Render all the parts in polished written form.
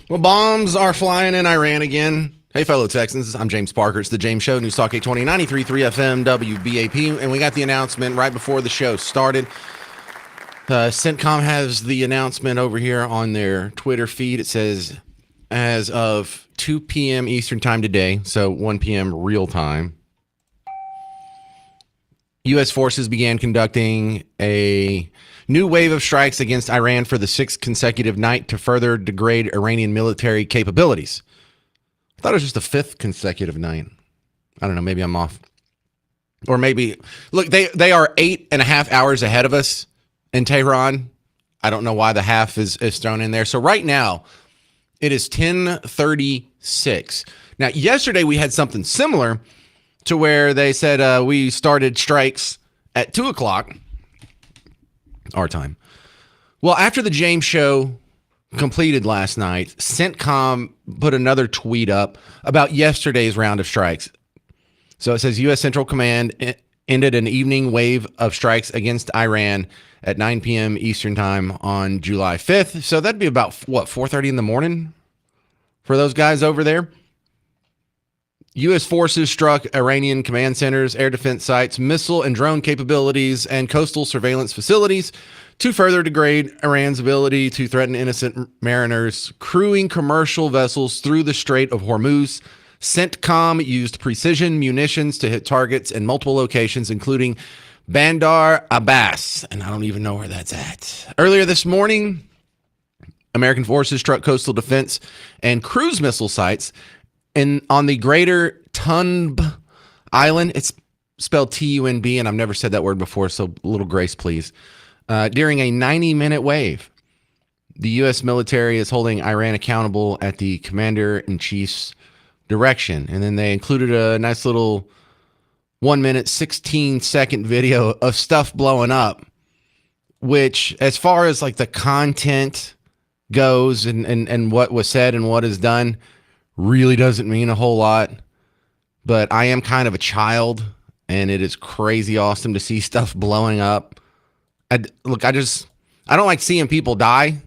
Well, bombs are flying in Iran again. Hey, fellow Texans, I'm James Parker. It's the James Show, News Talk 820, 93.3 FM, WBAP. And we got the announcement right before the show started. CENTCOM has the announcement over here on their Twitter feed. It says, as of 2 p.m. Eastern time today, so 1 p.m. real time, U.S. forces began conducting a new wave of strikes against Iran for the sixth consecutive night to further degrade Iranian military capabilities. I thought it was just the fifth consecutive night. I don't know. Maybe I'm off. Or maybe, look, they are 8.5 hours ahead of us in Tehran. I don't know why the half is thrown in there. So right now, it is 10:36. Now, yesterday we had something similar to where they said we started strikes at 2 o'clock our time. Well, after the James Show completed last night, CENTCOM put another tweet up about yesterday's round of strikes. So it says U.S. Central Command ended an evening wave of strikes against Iran at 9 p.m. Eastern time on July 5th. So that'd be about, 4:30 in the morning for those guys over there. U.S. forces struck Iranian command centers, air defense sites, missile and drone capabilities, and coastal surveillance facilities to further degrade Iran's ability to threaten innocent mariners crewing commercial vessels through the Strait of Hormuz. CENTCOM used precision munitions to hit targets in multiple locations, including Bandar Abbas, and I don't even know where that's at. Earlier this morning, American forces struck coastal defense and cruise missile sites on the Greater Tunb Island. It's spelled T-U-N-B, and I've never said that word before, so a little grace, please. During a 90-minute wave, the U.S. military is holding Iran accountable at the commander-in-chief's direction. And then they included a nice little 1-minute, 16-second video of stuff blowing up, which, as far as like the content goes and what was said and what is done, really doesn't mean a whole lot. But I am kind of a child, and it is crazy awesome to see stuff blowing up. I don't like seeing people die,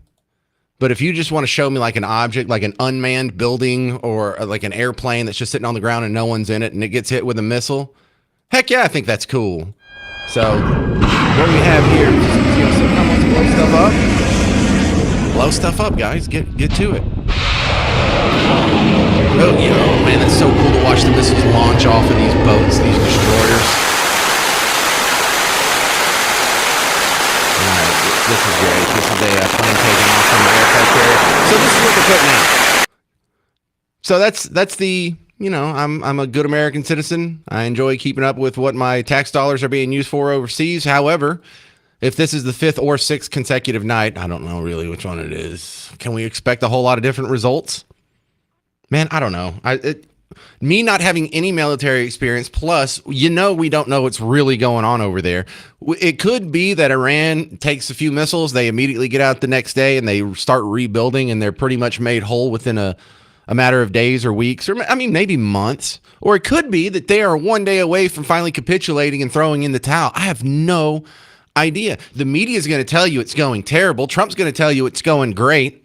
but if you just want to show me like an object, like an unmanned building or like an airplane that's just sitting on the ground and no one's in it and it gets hit with a missile, heck yeah, I think that's cool. So what we have here is someone wants to blow stuff up. Blow stuff up, guys. Get to it. Oh, yeah, man, that's so cool to watch the missiles launch off of these boats, these destroyers. All right, this is great. This is a plane taking off from the aircraft carrier. So this is what they're putting out. So that's the, I'm a good American citizen. I enjoy keeping up with what my tax dollars are being used for overseas. However, if this is the fifth or sixth consecutive night, I don't know really which one it is. Can we expect a whole lot of different results? Man, I don't know. Me not having any military experience, plus, we don't know what's really going on over there. It could be that Iran takes a few missiles, they immediately get out the next day, and they start rebuilding, and they're pretty much made whole within a matter of days or weeks, or maybe months. Or it could be that they are one day away from finally capitulating and throwing in the towel. I have no idea. The media is going to tell you it's going terrible. Trump's going to tell you it's going great.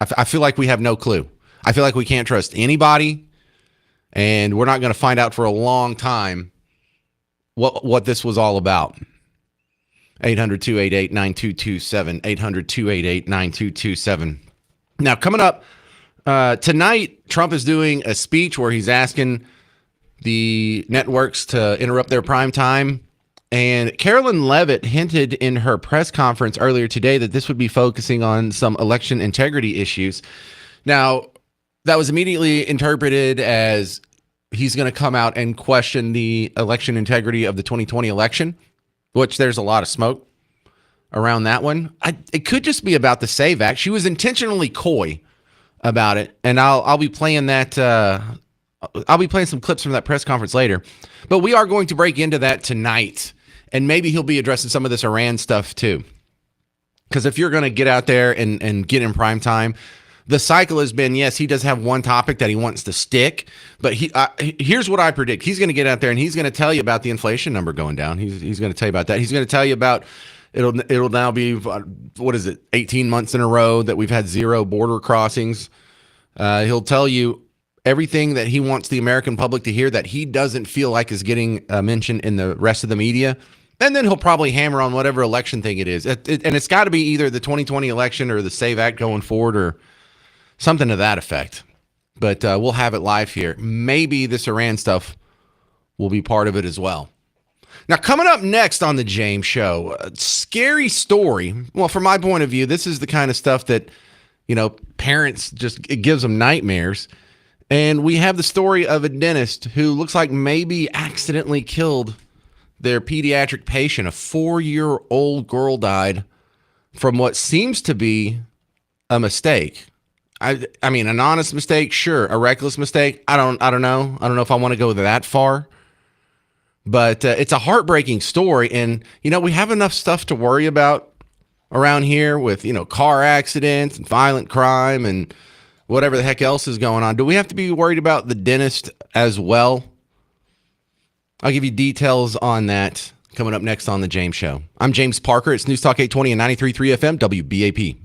I feel like we have no clue. I feel like we can't trust anybody, and we're not going to find out for a long time what this was all about. 800-288-9227, 800-288-9227. Now, coming up tonight, Trump is doing a speech where he's asking the networks to interrupt their prime time. And Carolyn Leavitt hinted in her press conference earlier today that this would be focusing on some election integrity issues. Now, that was immediately interpreted as he's going to come out and question the election integrity of the 2020 election, which there's a lot of smoke around that one. It could just be about the SAVE Act. She was intentionally coy about it, and I'll be playing that. I'll be playing some clips from that press conference later. But we are going to break into that tonight, and maybe he'll be addressing some of this Iran stuff too. Because if you're going to get out there and get in prime time, the cycle has been, yes, he does have one topic that he wants to stick, but here's what I predict. He's going to get out there and he's going to tell you about the inflation number going down. He's going to tell you about that. He's going to tell you about It'll now be what is it, 18 months in a row that we've had zero border crossings. He'll tell you everything that he wants the American public to hear that he doesn't feel like is getting mentioned in the rest of the media. And then he'll probably hammer on whatever election thing it is. And it's got to be either the 2020 election or the SAVE Act going forward or something to that effect. But we'll have it live here. Maybe this Iran stuff will be part of it as well. Now, coming up next on the James Show, a scary story. Well, from my point of view, this is the kind of stuff that, parents it gives them nightmares. And we have the story of a dentist who looks like maybe accidentally killed their pediatric patient. A 4-year-old girl died from what seems to be a mistake. I mean, an honest mistake, sure. A reckless mistake, I don't know. I don't know if I want to go that far. But it's a heartbreaking story. And, we have enough stuff to worry about around here with, car accidents and violent crime and whatever the heck else is going on. Do we have to be worried about the dentist as well? I'll give you details on that coming up next on The James Show. I'm James Parker. It's News Talk 820 and 93.3 FM, WBAP.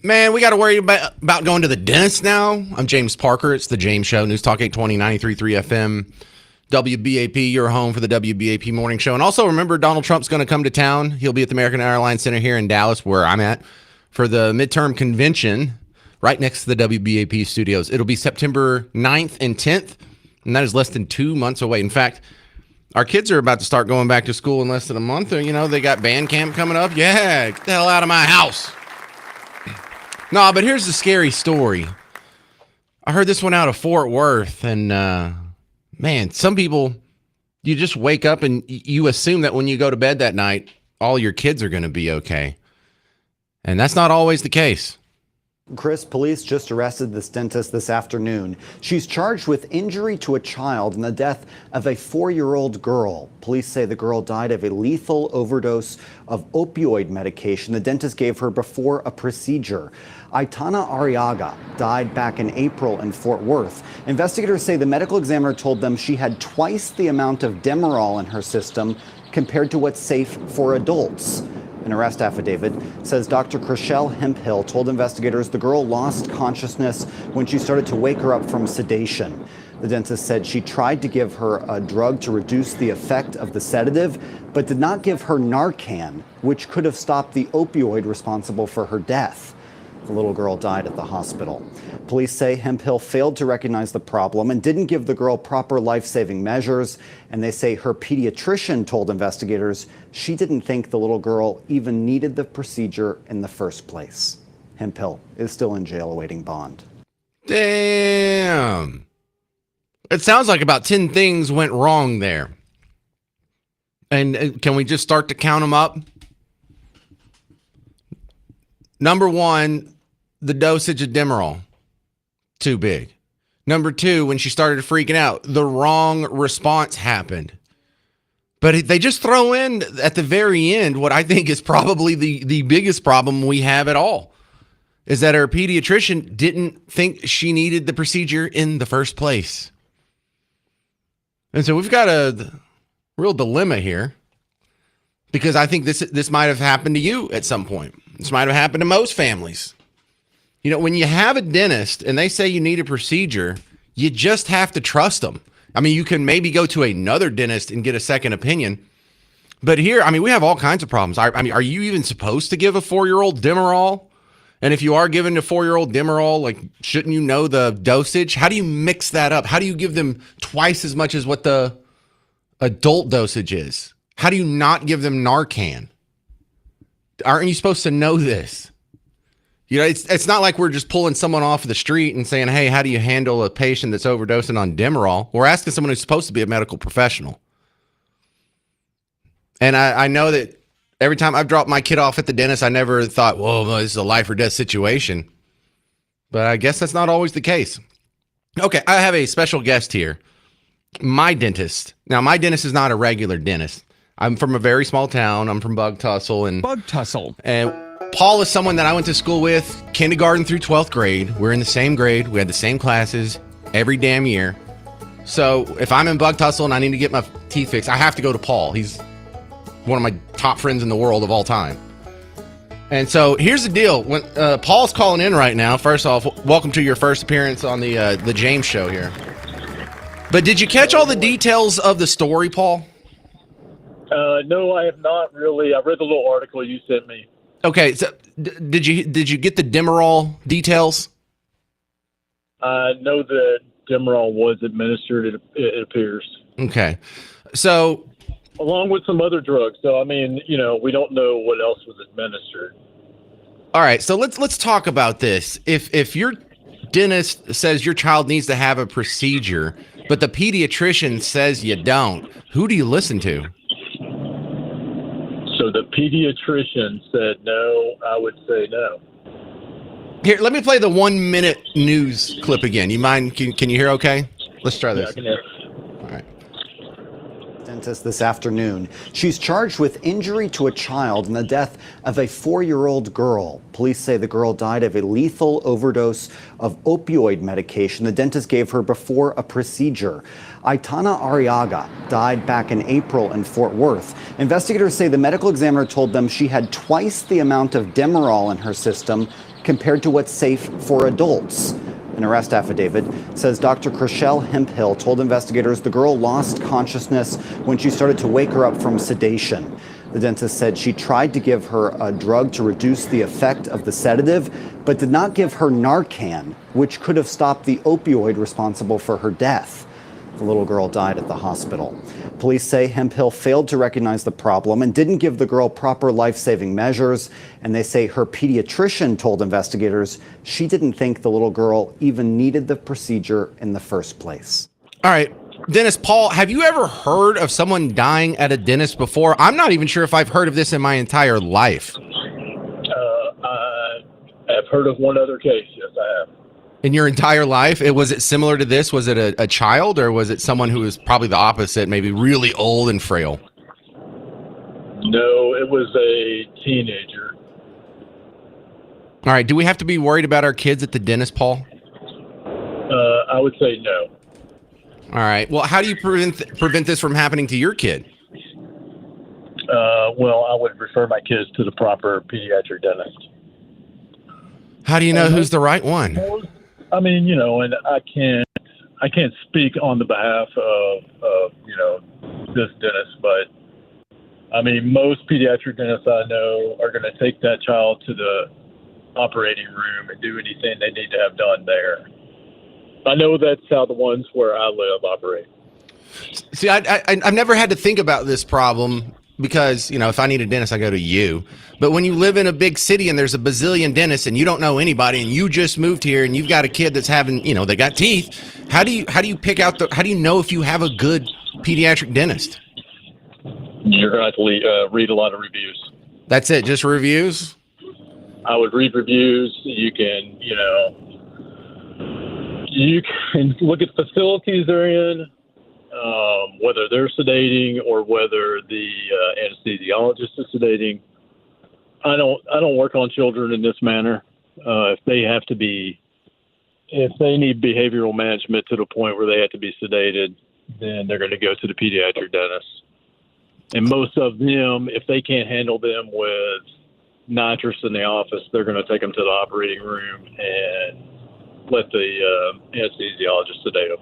Man, we got to worry about going to the dentist now. I'm James Parker. It's the James Show, News Talk 820, 93.3 FM, WBAP, your home for the WBAP Morning Show. And also remember, Donald Trump's going to come to town. He'll be at the American Airlines Center here in Dallas, where I'm at, for the midterm convention right next to the WBAP studios. It'll be September 9th and 10th, and that is less than 2 months away. In fact, our kids are about to start going back to school in less than a month. You know, they got band camp coming up. Yeah, get the hell out of my house. No, but here's the scary story. I heard this one out of Fort Worth, and man, some people, you just wake up and you assume that when you go to bed that night, all your kids are going to be okay. And that's not always the case. Chris, police just arrested this dentist this afternoon. She's charged with injury to a child and the death of a 4-year-old girl. Police say the girl died of a lethal overdose of opioid medication the dentist gave her before a procedure. Aitana Arriaga died back in April in Fort Worth. Investigators say the medical examiner told them she had twice the amount of Demerol in her system compared to what's safe for adults. An arrest affidavit says Dr. Chriselle Hemphill told investigators the girl lost consciousness when she started to wake her up from sedation. The dentist said she tried to give her a drug to reduce the effect of the sedative, but did not give her Narcan, which could have stopped the opioid responsible for her death. The little girl died at the hospital. Police say Hemphill failed to recognize the problem and didn't give the girl proper life-saving measures. And they say her pediatrician told investigators she didn't think the little girl even needed the procedure in the first place. Hemphill is still in jail awaiting bond. Damn. It sounds like about 10 things went wrong there. And can we just start to count them up? Number one, the dosage of Demerol, too big. Number two, when she started freaking out, the wrong response happened. But they just throw in at the very end what I think is probably the biggest problem we have at all, is that her pediatrician didn't think she needed the procedure in the first place. And so we've got a real dilemma here, because I think this might have happened to you at some point. This might have happened to most families. You know, when you have a dentist and they say you need a procedure, you just have to trust them. I mean, you can maybe go to another dentist and get a second opinion. But here, I mean, we have all kinds of problems. I mean, are you even supposed to give a 4-year-old Demerol? And if you are giving a 4-year-old Demerol, like, shouldn't you know the dosage? How do you mix that up? How do you give them twice as much as what the adult dosage is? How do you not give them Narcan? Aren't you supposed to know this? You know, it's not like we're just pulling someone off the street and saying, hey, how do you handle a patient that's overdosing on Demerol? We're asking someone who's supposed to be a medical professional. And I know that every time I've dropped my kid off at the dentist, I never thought, whoa, this is a life or death situation. But I guess that's not always the case. Okay, I have a special guest here. My dentist. Now, my dentist is not a regular dentist. I'm from a very small town. I'm from Bug Tussle. And Paul is someone that I went to school with, kindergarten through 12th grade. We're in the same grade. We had the same classes every damn year. So if I'm in Bug Tussle and I need to get my teeth fixed, I have to go to Paul. He's one of my top friends in the world of all time. And so here's the deal. When Paul's calling in right now, first off, welcome to your first appearance on the James Show here. But did you catch all the details of the story, Paul? No, I have not really. I read the little article you sent me. Okay, so did you get the Demerol details? I know that Demerol was administered, it appears. Okay, so along with some other drugs. So I mean, you know, we don't know what else was administered. All right, so let's talk about this. If your dentist says your child needs to have a procedure, but the pediatrician says you don't, who do you listen to? So the pediatrician said no, I would say no. Here, let me play the 1 minute news clip again. You mind? Can you hear okay? Let's try this. Yeah, I can hear. All right. Dentist this afternoon. She's charged with injury to a child and the death of a 4-year-old girl. Police say the girl died of a lethal overdose of opioid medication the dentist gave her before a procedure. Aitana Arriaga died back in April in Fort Worth. Investigators say the medical examiner told them she had twice the amount of Demerol in her system compared to what's safe for adults. An arrest affidavit says Dr. Chriselle Hemphill told investigators the girl lost consciousness when she started to wake her up from sedation. The dentist said she tried to give her a drug to reduce the effect of the sedative, but did not give her Narcan, which could have stopped the opioid responsible for her death. The little girl died at the hospital. Police say Hemphill failed to recognize the problem and didn't give the girl proper life-saving measures. And they say her pediatrician told investigators she didn't think the little girl even needed the procedure in the first place. All right. Dennis, Paul, have you ever heard of someone dying at a dentist before? I'm not even sure if I've heard of this in my entire life. I have heard of one other case. Yes, I have. In your entire life? Was it similar to this? Was it a child, or was it someone who was probably the opposite, maybe really old and frail? No, it was a teenager. All right. Do we have to be worried about our kids at the dentist, Paul? I would say no. All right. Well, how do you prevent this from happening to your kid? Well, I would refer my kids to the proper pediatric dentist. How do you know who's the right one? I mean, and I can't speak on the behalf of this dentist, but I mean, most pediatric dentists I know are going to take that child to the operating room and do anything they need to have done there. I know that's how the ones where I live operate. See, I've never had to think about this problem because, if I need a dentist, I go to you. But when you live in a big city and there's a bazillion dentists and you don't know anybody and you just moved here and you've got a kid that's having, they got teeth, how do you pick out how do you know if you have a good pediatric dentist? You're going to have to read a lot of reviews. That's it, just reviews? I would read reviews. You can, you can look at the facilities they're in. Whether they're sedating or whether the anesthesiologist is sedating. I don't work on children in this manner. If they need behavioral management to the point where they have to be sedated, then they're going to go to the pediatric dentist. And most of them, if they can't handle them with nitrous in the office, they're going to take them to the operating room and let the anesthesiologist sedate them.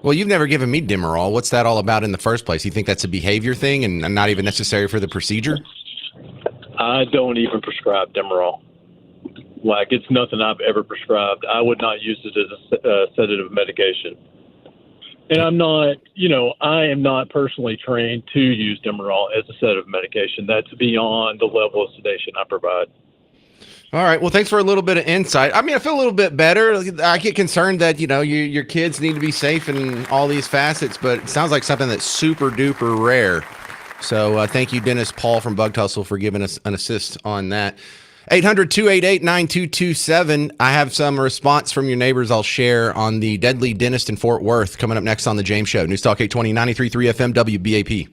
Well, you've never given me Demerol. What's that all about in the first place? You think that's a behavior thing and not even necessary for the procedure? I don't even prescribe Demerol. Like, it's nothing I've ever prescribed. I would not use it as a sedative medication. And I am not personally trained to use Demerol as a sedative medication. That's beyond the level of sedation I provide. All right. Well, thanks for a little bit of insight. I mean, I feel a little bit better. I get concerned that, your kids need to be safe in all these facets, but it sounds like something that's super duper rare. So thank you, Dennis Paul from Bug Tussle, for giving us an assist on that. 800-288-9227. I have some response from your neighbors I'll share on the deadly dentist in Fort Worth coming up next on The James Show. News Talk 820, 93.3 FM, WBAP.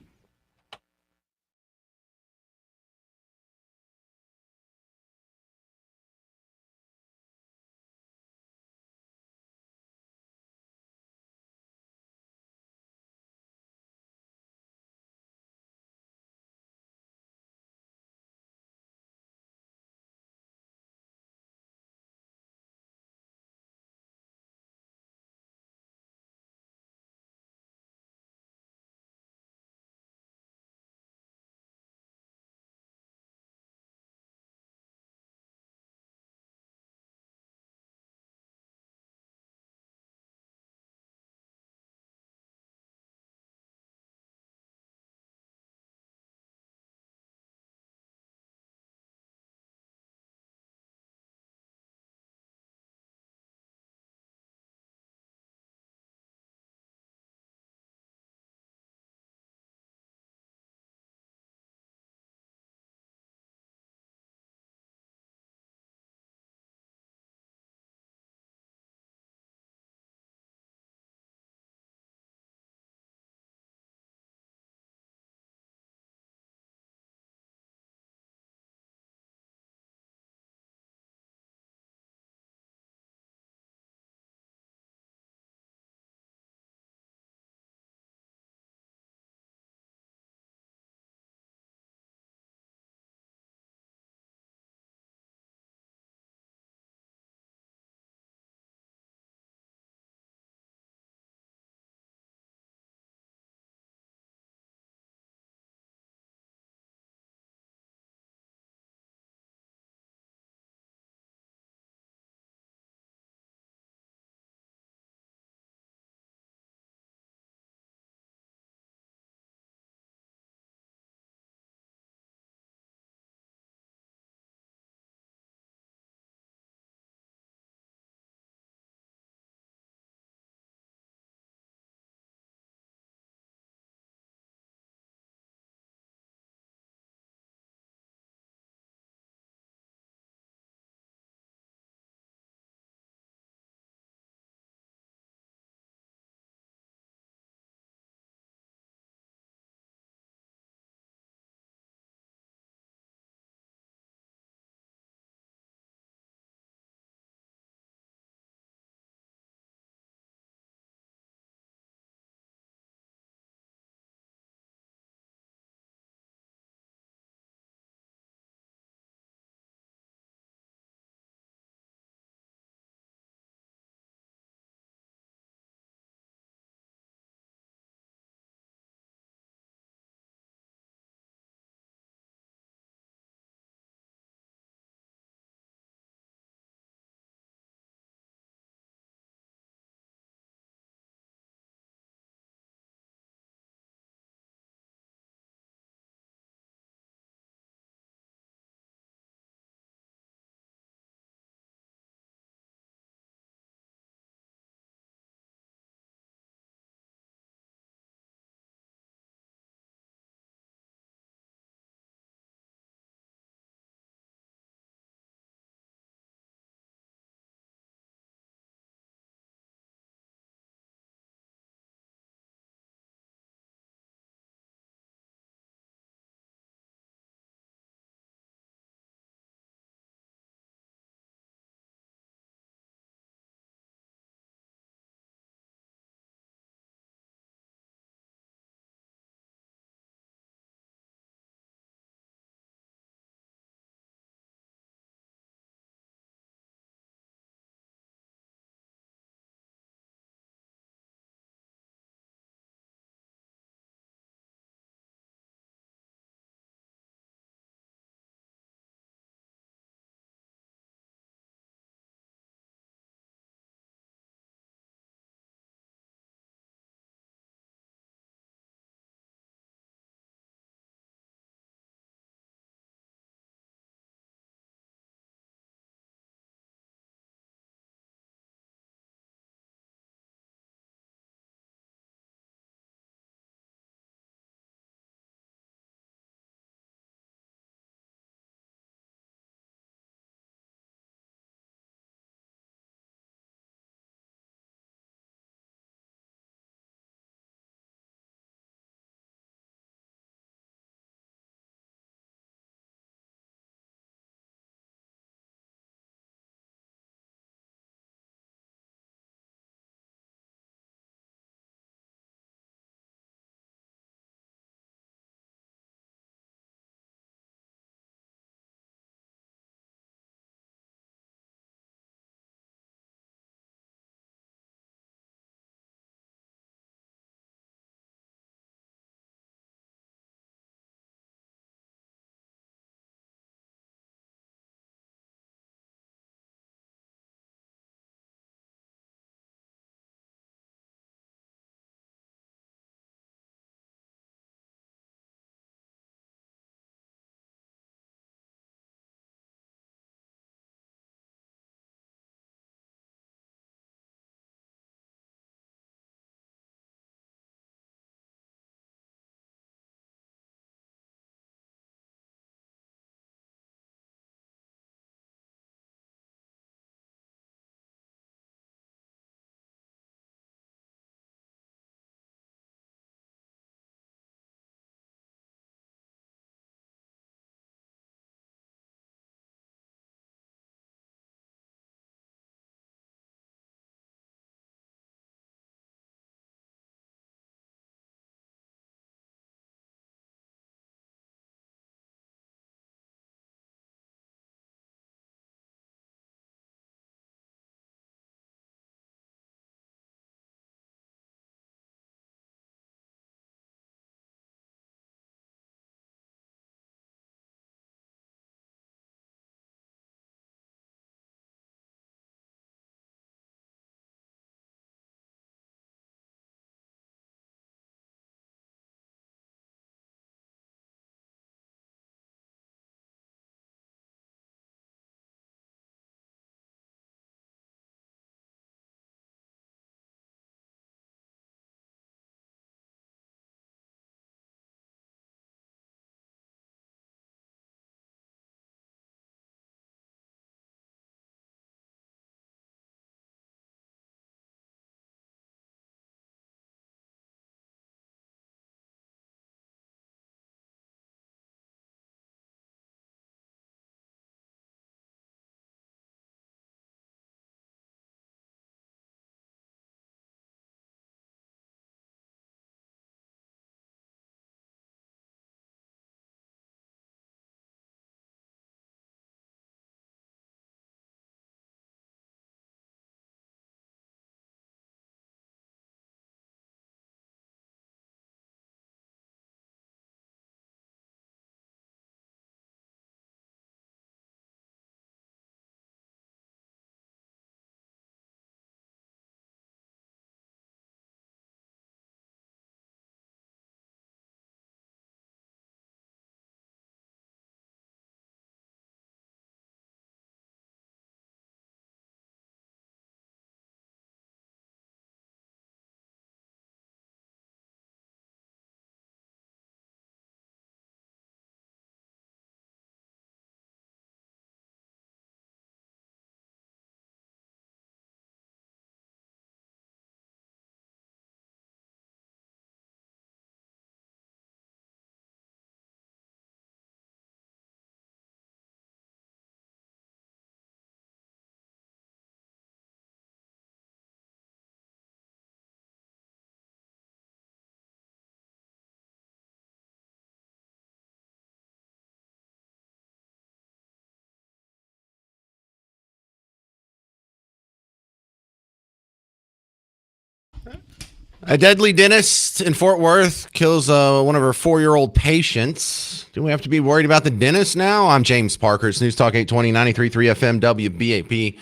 A deadly dentist in Fort Worth kills one of her 4-year-old patients. Do we have to be worried about the dentist now? I'm James Parker. It's News Talk 820, 93.3 FM, WBAP.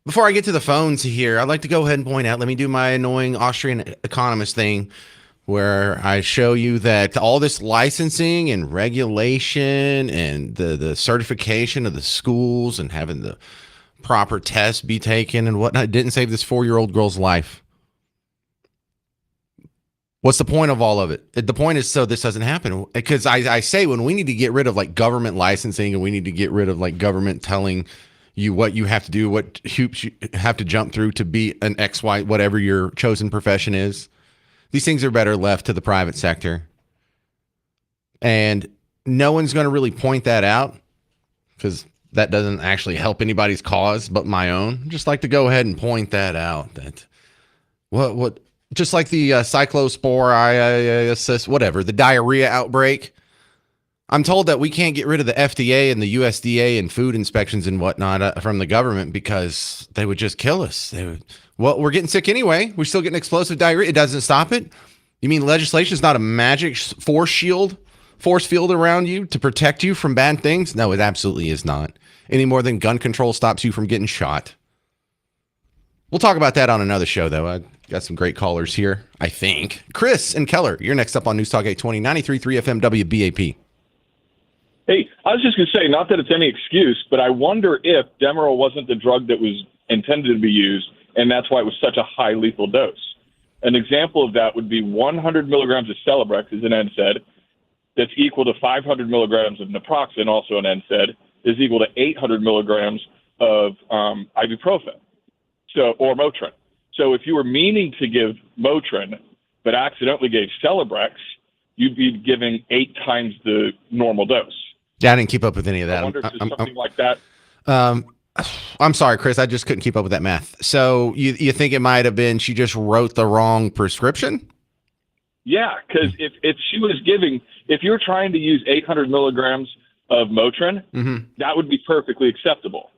Before I get to the phones here, I'd like to go ahead and point out, let me do my annoying Austrian economist thing where I show you that all this licensing and regulation and the certification of the schools and having the proper tests be taken and whatnot didn't save this 4-year-old girl's life. What's the point of all of it? The point is so this doesn't happen. Because I say when we need to get rid of like government licensing and we need to get rid of like government telling you what you have to do, what hoops you have to jump through to be an XY, whatever your chosen profession is. These things are better left to the private sector. And no one's going to really point that out because that doesn't actually help anybody's cause but my own. Just like to go ahead and point that out. That what just like the cyclosporiasis, whatever, the diarrhea outbreak. I'm told that we can't get rid of the FDA and the USDA and food inspections and whatnot from the government because they would just kill us. Well, we're getting sick anyway. We're still getting explosive diarrhea. It doesn't stop it. You mean legislation is not a magic force field around you to protect you from bad things? No, it absolutely is not. Any more than gun control stops you from getting shot. We'll talk about that on another show, though. I got some great callers here, I think. Chris and Keller, you're next up on News Talk 820, 93.3 FM WBAP. Hey, I was just going to say, not that it's any excuse, but I wonder if Demerol wasn't the drug that was intended to be used, and that's why it was such a high lethal dose. An example of that would be 100 milligrams of Celebrex, as an NSAID, that's equal to 500 milligrams of naproxen, also an NSAID, is equal to 800 milligrams of ibuprofen, or Motrin. So if you were meaning to give Motrin, but accidentally gave Celebrex, you'd be giving 8 times the normal dose. Yeah, I didn't keep up with any of that. I wonder if there's something like that. I'm sorry, Chris. I just couldn't keep up with that math. So you think it might have been she just wrote the wrong prescription? Yeah, because if she was giving, if you're trying to use 800 milligrams of Motrin, that would be perfectly acceptable.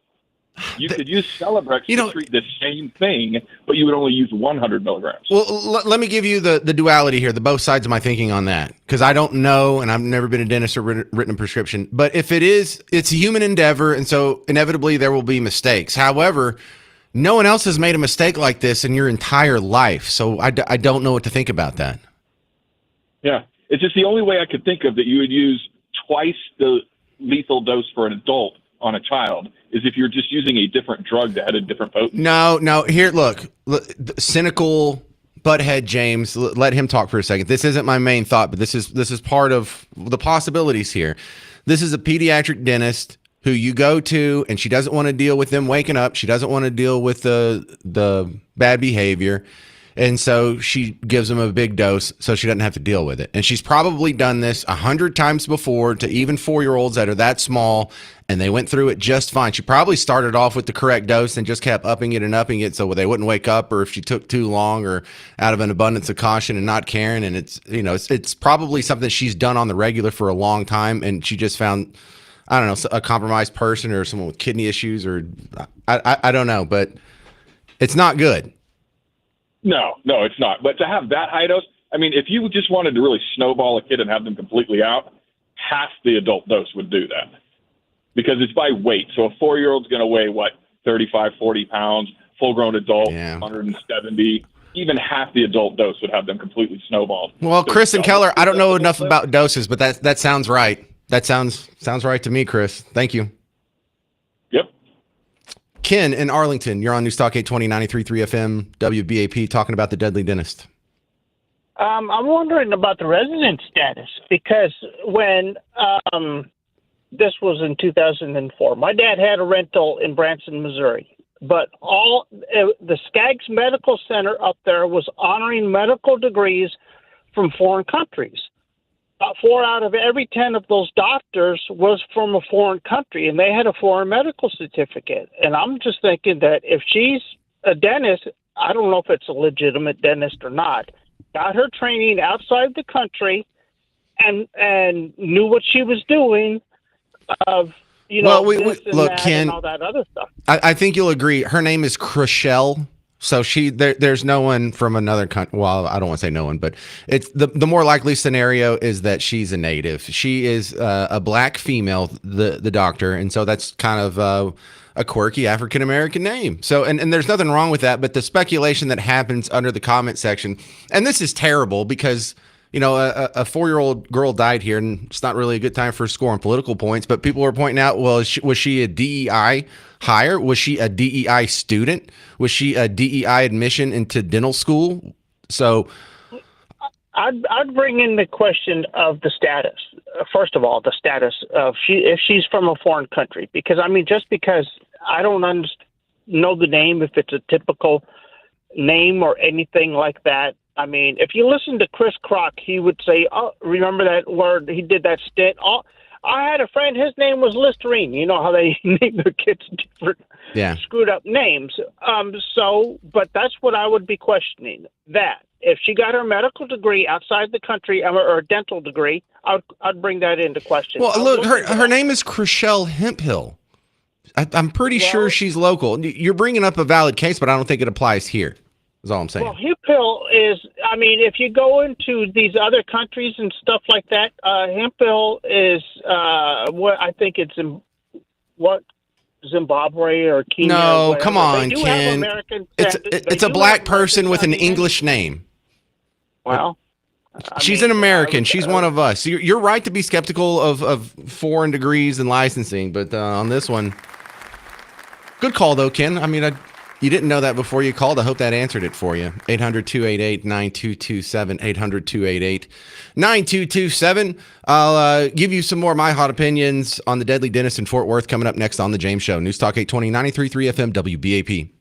You could use Celebrex to treat the same thing, but you would only use 100 milligrams. Well, let me give you the duality here, the both sides of my thinking on that, because I don't know, and I've never been a dentist or written a prescription. But if it is, it's a human endeavor, and so inevitably there will be mistakes. However, no one else has made a mistake like this in your entire life, so I don't know what to think about that. Yeah, it's just the only way I could think of that you would use twice the lethal dose for an adult on a child is if you're just using a different drug that had a different potency. No. Here, look, cynical butthead James. Let him talk for a second. This isn't my main thought, but this is part of the possibilities here. This is a pediatric dentist who you go to, and she doesn't want to deal with them waking up. She doesn't want to deal with the bad behavior. And so she gives them a big dose so she doesn't have to deal with it. And she's probably done this 100 times before to even 4-year-olds that are that small, and they went through it just fine. She probably started off with the correct dose and just kept upping it so they wouldn't wake up, or if she took too long, or out of an abundance of caution and not caring. And it's probably something she's done on the regular for a long time, and she just found, I don't know, a compromised person or someone with kidney issues, or I don't know, but it's not good. No, it's not. But to have that high dose, I mean, if you just wanted to really snowball a kid and have them completely out, half the adult dose would do that. Because it's by weight. So a 4-year-old's going to weigh, 35, 40 pounds, full-grown adult, 170. Even half the adult dose would have them completely snowballed. Well, Chris and Keller, I don't know enough about doses, but that sounds right. That sounds right to me, Chris. Thank you. Yep. Ken in Arlington, you're on News Talk 820, 93.3 FM, WBAP, talking about the deadly dentist. I'm wondering about the resident status, because when this was in 2004, my dad had a rental in Branson, Missouri, but the Skaggs Medical Center up there was honoring medical degrees from foreign countries. 4 out of every 10 of those doctors was from a foreign country, and they had a foreign medical certificate. And I'm just thinking that if she's a dentist, I don't know if it's a legitimate dentist or not, got her training outside the country and knew what she was doing of, look, Ken, and all that other stuff. I think you'll agree. Her name is Chriselle So there's no one from another country. Well, I don't want to say no one, but it's the more likely scenario is that she's a native. She is a black female, the doctor, and so that's kind of a quirky African American name. So and there's nothing wrong with that, but the speculation that happens under the comment section, and this is terrible because a 4-year-old girl died here, and it's not really a good time for scoring political points. But people were pointing out, well, was she a DEI hire? Was she a DEI student? Was she a DEI admission into dental school? So I'd bring in the question of the status. First of all, the status of if she's from a foreign country, because I mean, just because I don't know the name, if it's a typical name or anything like that. I mean, if you listen to Chris Crock, he would say, "Oh, remember that word? He did that stint." Oh, I had a friend. His name was Listerine. You know how they name their kids different, screwed up names. But that's what I would be questioning. That if she got her medical degree outside the country or a dental degree, I'd bring that into question. Well, look, her name is Chriselle Hemphill. I'm pretty sure she's local. You're bringing up a valid case, but I don't think it applies here. Is all I'm saying. Well, hemp hill is, I mean, if you go into these other countries and stuff like that, hemp hill is what I think it's in Zimbabwe or Kenya. No, come on, they do Ken. have American. It's a black person with an English name. Well, she's an American. She's one of us. You're right to be skeptical of foreign degrees and licensing, but on this one, good call though, Ken. I mean, you didn't know that before you called. I hope that answered it for you. 800-288-9227. 800-288-9227. I'll give you some more My Hot Opinions on the deadly dentist in Fort Worth coming up next on The James Show. News Talk 820, 93.3 FM, WBAP.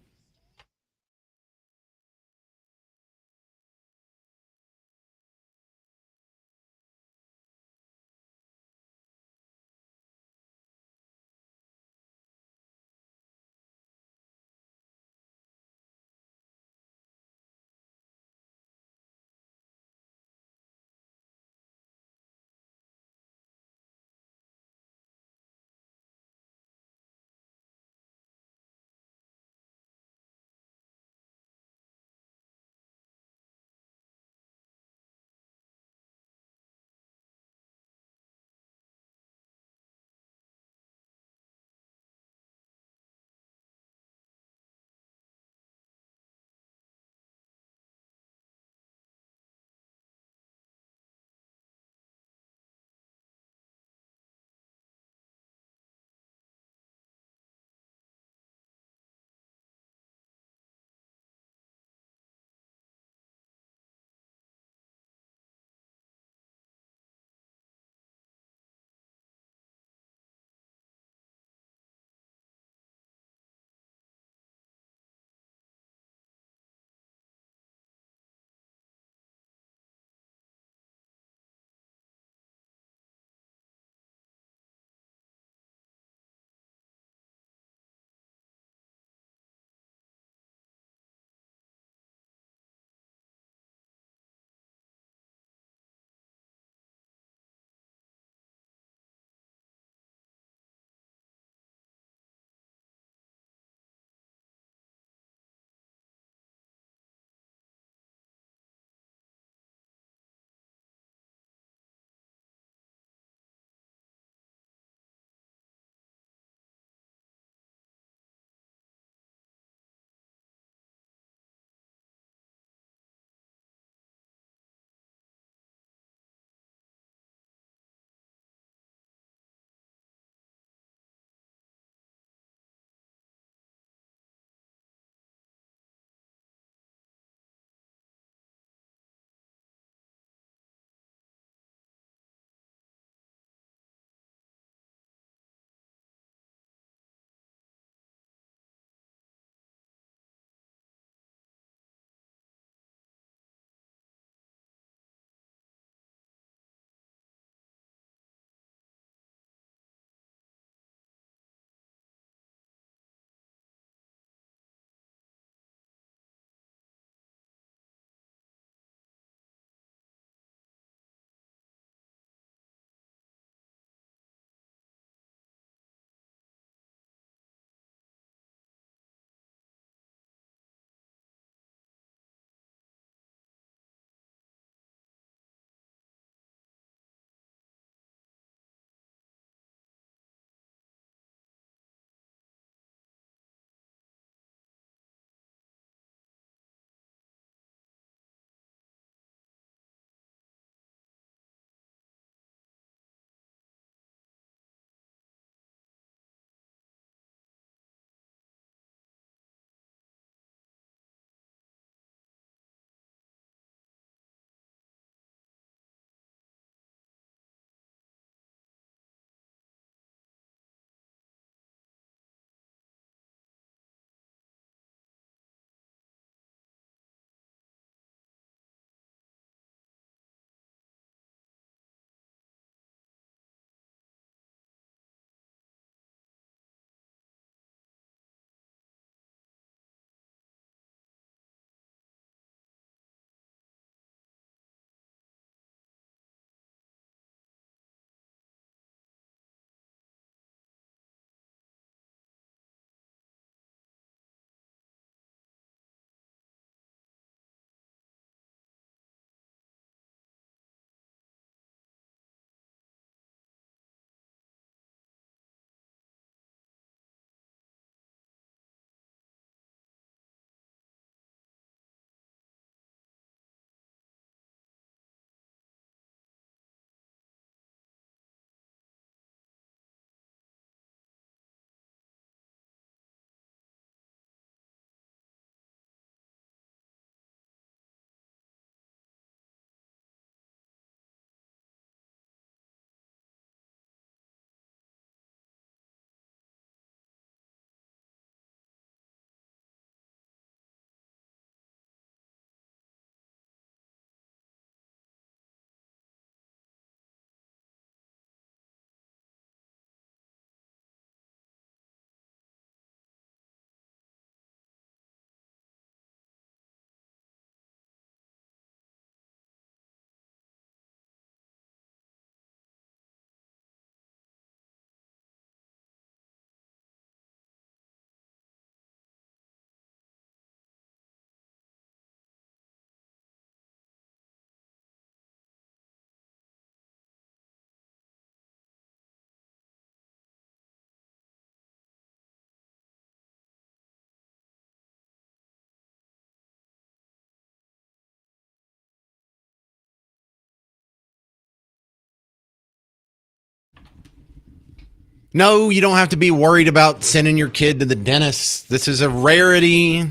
No, you don't have to be worried about sending your kid to the dentist. This is a rarity.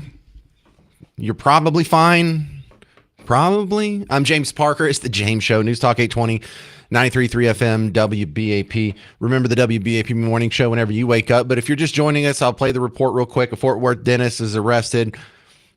You're probably fine. Probably. I'm James Parker. It's the James Show. News Talk 820, 93.3 FM, WBAP. Remember the WBAP morning show whenever you wake up. But if you're just joining us, I'll play the report real quick. A Fort Worth dentist is arrested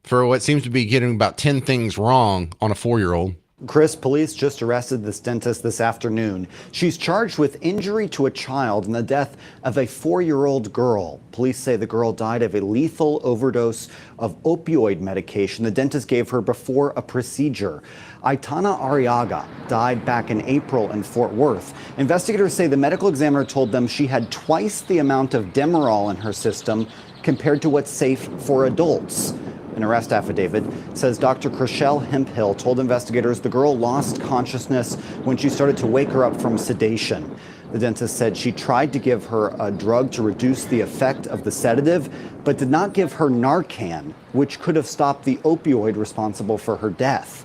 for what seems to be getting about 10 things wrong on a 4-year-old. Chris, police just arrested this dentist this afternoon. She's charged with injury to a child and the death of a 4-year-old girl. Police say the girl died of a lethal overdose of opioid medication the dentist gave her before a procedure. Aitana Arriaga died back in April in Fort Worth. Investigators say the medical examiner told them she had twice the amount of Demerol in her system compared to what's safe for adults. An arrest affidavit says Dr. Chriselle Hemphill told investigators the girl lost consciousness when she started to wake her up from sedation. The dentist said she tried to give her a drug to reduce the effect of the sedative, but did not give her Narcan, which could have stopped the opioid responsible for her death.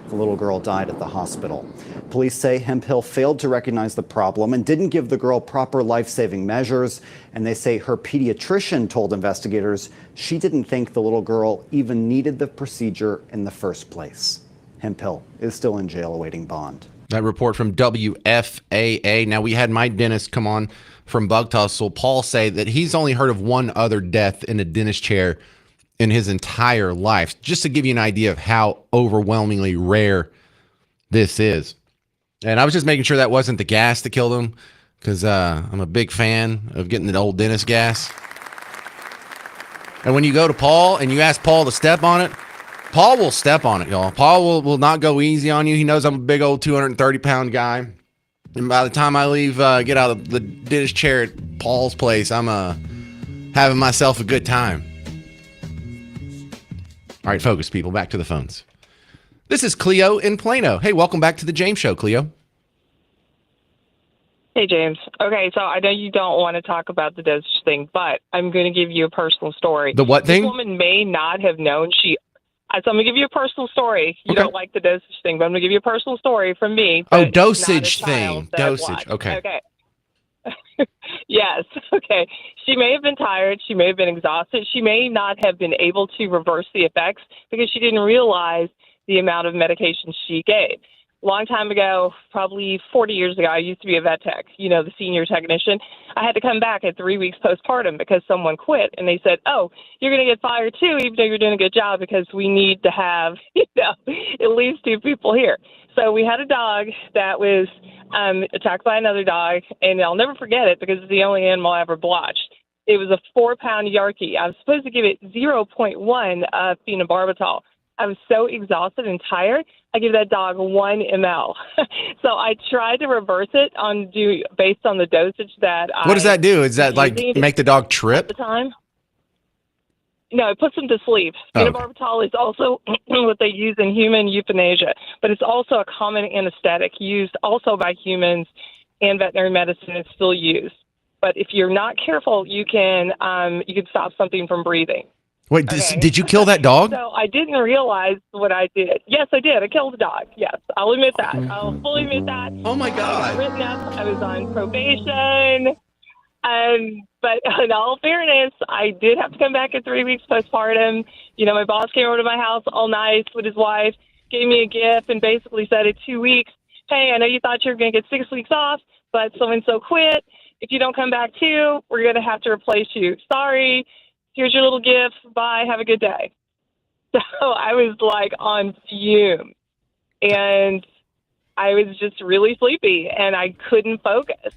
The little girl died at the hospital. Police say Hemphill failed to recognize the problem and didn't give the girl proper life-saving measures. And they say her pediatrician told investigators she didn't think the little girl even needed the procedure in the first place. Hemphill is still in jail awaiting bond. That report from WFAA. Now, we had my dentist come on from Bug Tussle, Paul, say that he's only heard of one other death in a dentist chair in his entire life, just to give you an idea of how overwhelmingly rare this is. And I was just making sure that wasn't the gas that killed him, because I'm a big fan of getting the old dentist gas. And when you go to Paul and you ask Paul to step on it, Paul will step on it, y'all. Paul will not go easy on you. He knows I'm a big old 230-pound guy. And by the time I leave, get out of the dentist chair at Paul's place, I'm having myself a good time. All right, focus, people. Back to the phones. This is Cleo in Plano. Hey, welcome back to the James Show, Cleo. Hey, James. Okay, so I know you don't want to talk about the dosage thing, but I'm going to give you a personal story. The what thing? This woman may not have known so I'm going to give you a personal story. You don't like the dosage thing, but I'm going to give you a personal story from me. Oh, dosage thing. Dosage. Okay. Okay. Yes. Okay. She may have been tired. She may have been exhausted. She may not have been able to reverse the effects because she didn't realize the amount of medication she gave. Long time ago, probably 40 years ago, I used to be a vet tech, the senior technician. I had to come back at 3 weeks postpartum because someone quit. And they said, oh, you're going to get fired too, even though you're doing a good job, because we need to have, at least 2 people here. So we had a dog that was attacked by another dog, and I'll never forget it because it's the only animal I ever blotched. It was a 4-pound Yorkie. I was supposed to give it 0.1 phenobarbital. I was so exhausted and tired, I gave that dog 1 ml. So I tried to reverse it based on the dosage that What does that do? Is that like make the dog trip? At the time? No, it puts them to sleep. Phenobarbital is also what they use in human euthanasia, but it's also a common anesthetic used also by humans, and veterinary medicine is still used. But if you're not careful, you can stop something from breathing. Wait, did you kill that dog? So I didn't realize what I did. Yes, I did. I killed the dog. Yes, I'll admit that. I'll fully admit that. Oh, my God. I was written up. I was on probation. But in all fairness, I did have to come back at 3 weeks postpartum. My boss came over to my house all nice with his wife, gave me a gift, and basically said in 2 weeks, hey, I know you thought you were going to get 6 weeks off, but so-and-so quit. If you don't come back too, we're going to have to replace you. Sorry. Here's your little gift. Bye. Have a good day. So I was like on fume, and I was just really sleepy, and I couldn't focus.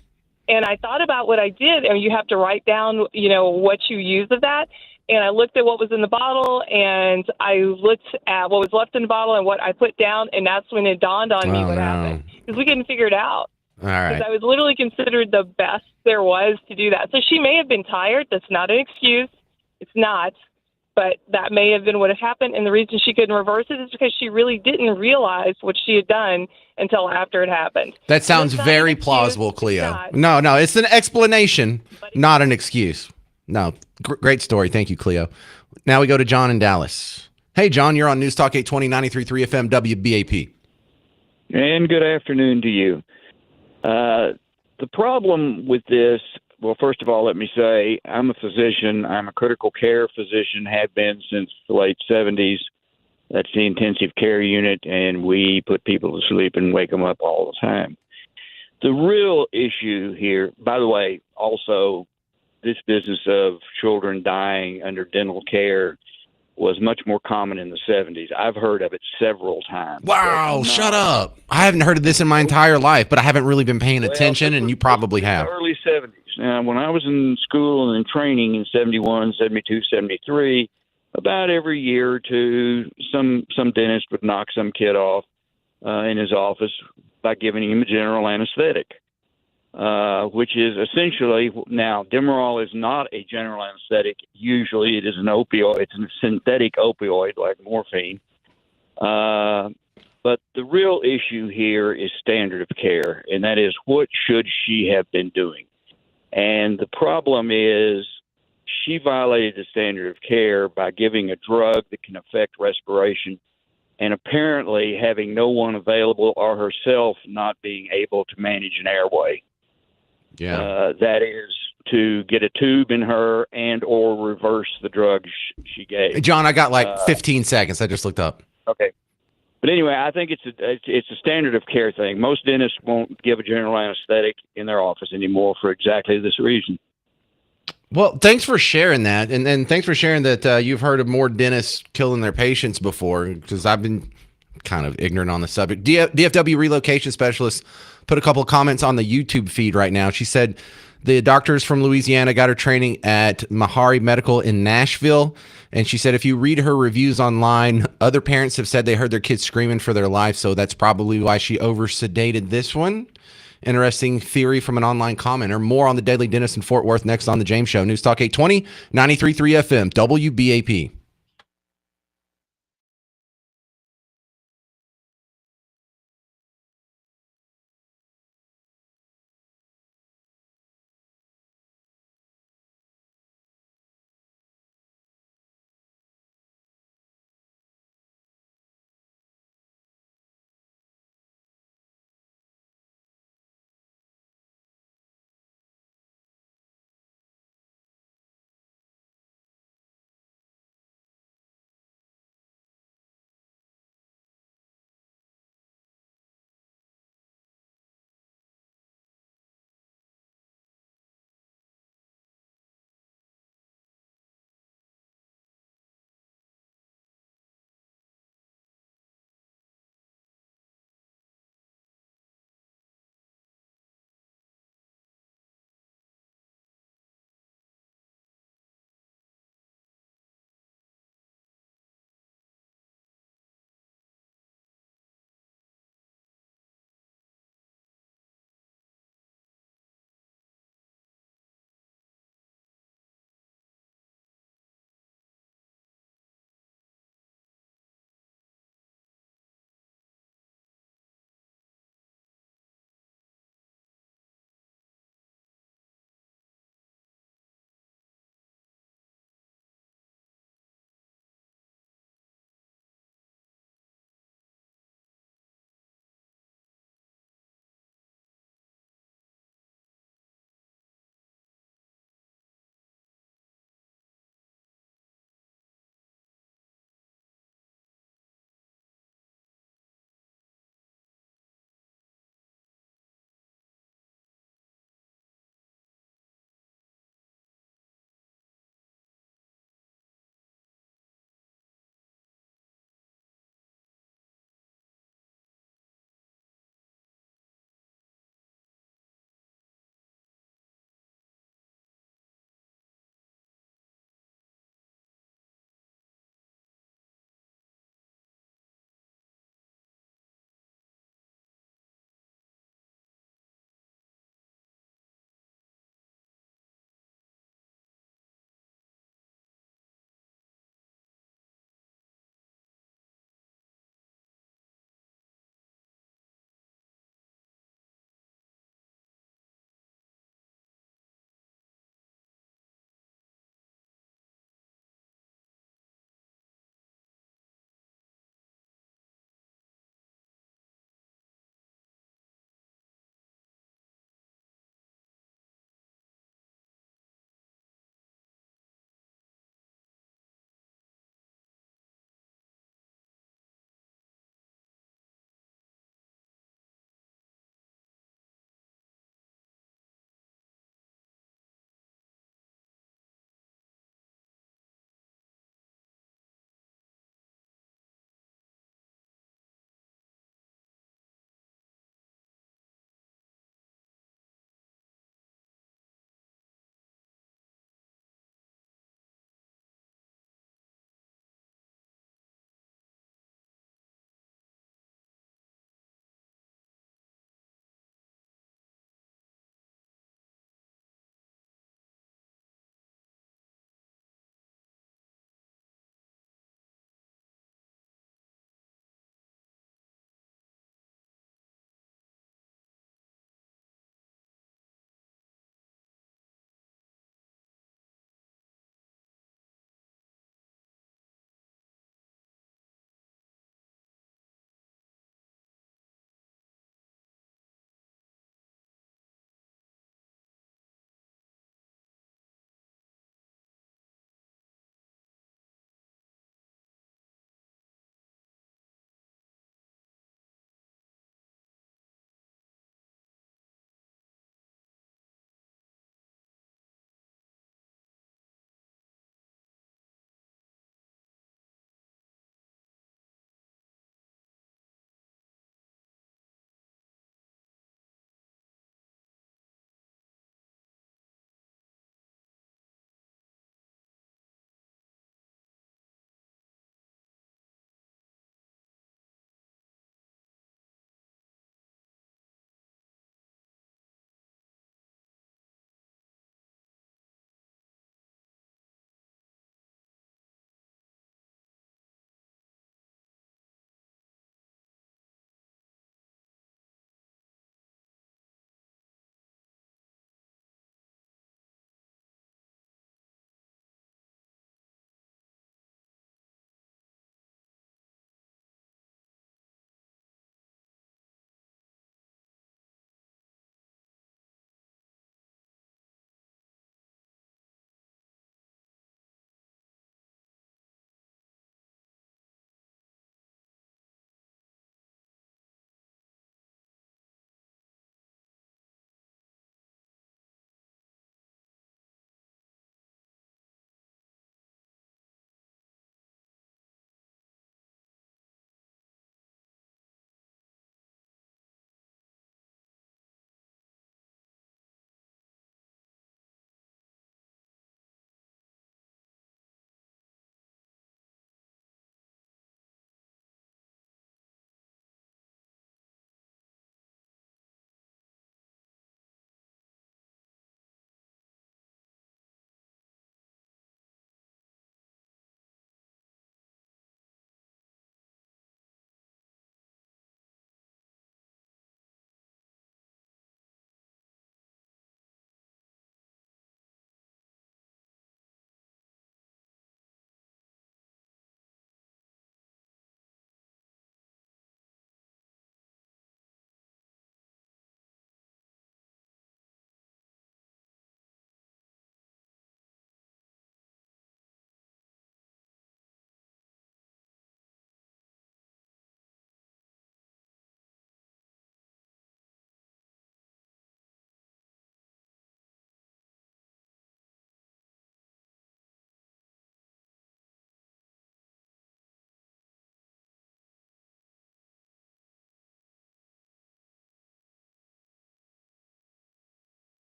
And I thought about what I did, and you have to write down, what you use of that. And I looked at what was in the bottle, and I looked at what was left in the bottle and what I put down, and that's when it dawned on me what happened, because we couldn't figure it out. All right. Because I was literally considered the best there was to do that. So she may have been tired. That's not an excuse. It's not, but that may have been what had happened. And the reason she couldn't reverse it is because she really didn't realize what she had done until after it happened. That sounds very plausible, Cleo. No, it's an explanation, not an excuse. No, great story. Thank you, Cleo. Now we go to John in Dallas. Hey, John, you're on News Talk 820, 93.3 FM, WBAP. And good afternoon to you. The problem with this Well, first of all, let me say I'm a physician. I'm a critical care physician, have been since the late 70s. That's the intensive care unit, and we put people to sleep and wake them up all the time. The real issue here, by the way, also, this business of children dying under dental care was much more common in the 70s. I've heard of it several times. Wow, shut up. I haven't heard of this in my entire life, but I haven't really been paying attention, and you probably have. The early 70s. Now, when I was in school and in training in 71, 72, 73, about every year or two, some dentist would knock some kid off in his office by giving him a general anesthetic, which is essentially, now, Demerol is not a general anesthetic. Usually it is an opioid. It's a synthetic opioid like morphine. But the real issue here is standard of care, and that is, what should she have been doing? And the problem is, she violated the standard of care by giving a drug that can affect respiration and apparently having no one available or herself not being able to manage an airway. Yeah. That is to get a tube in her and or reverse the drug she gave. Hey, John, I got like 15 seconds. I just looked up. Okay. But anyway, I think it's a standard of care thing. Most dentists won't give a general anesthetic in their office anymore for exactly this reason. Well, thanks for sharing that. And thanks for sharing that you've heard of more dentists killing their patients before, because I've been kind of ignorant on the subject. DFW relocation specialist put a couple of comments on the YouTube feed right now. She said the doctors from Louisiana got her training at Mahari Medical in Nashville. And she said if you read her reviews online, other parents have said they heard their kids screaming for their life. So that's probably why she over-sedated this one. Interesting theory from an online commenter. More on the deadly dentist in Fort Worth next on The James Show. News Talk 820, 93.3 FM, WBAP.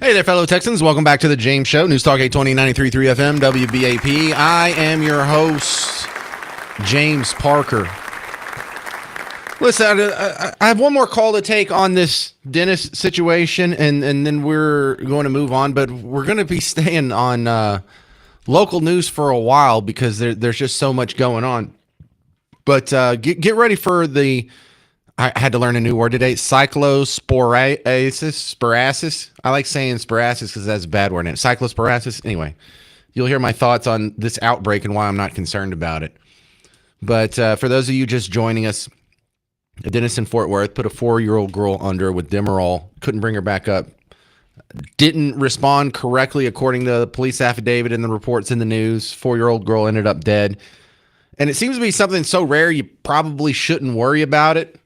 Hey there, fellow Texans. Welcome back to the James Show. News Talk 820 93.3 FM, WBAP. I am your host, James Parker. Listen, I have one more call to take on this Dennis situation, and then we're going to move on. But we're going to be staying on local news for a while because there's just so much going on. But get ready for the... I had to learn a new word today. Cyclosporasis. I like saying sporasis because that's a bad word. Cyclosporasis. Anyway, you'll hear my thoughts on this outbreak and why I'm not concerned about it. But for those of you just joining us, a dentist in Fort Worth put a 4-year-old girl under with Demerol. Couldn't bring her back up. Didn't respond correctly according to the police affidavit and the reports in the news. 4-year-old girl ended up dead. And it seems to be something so rare you probably shouldn't worry about it.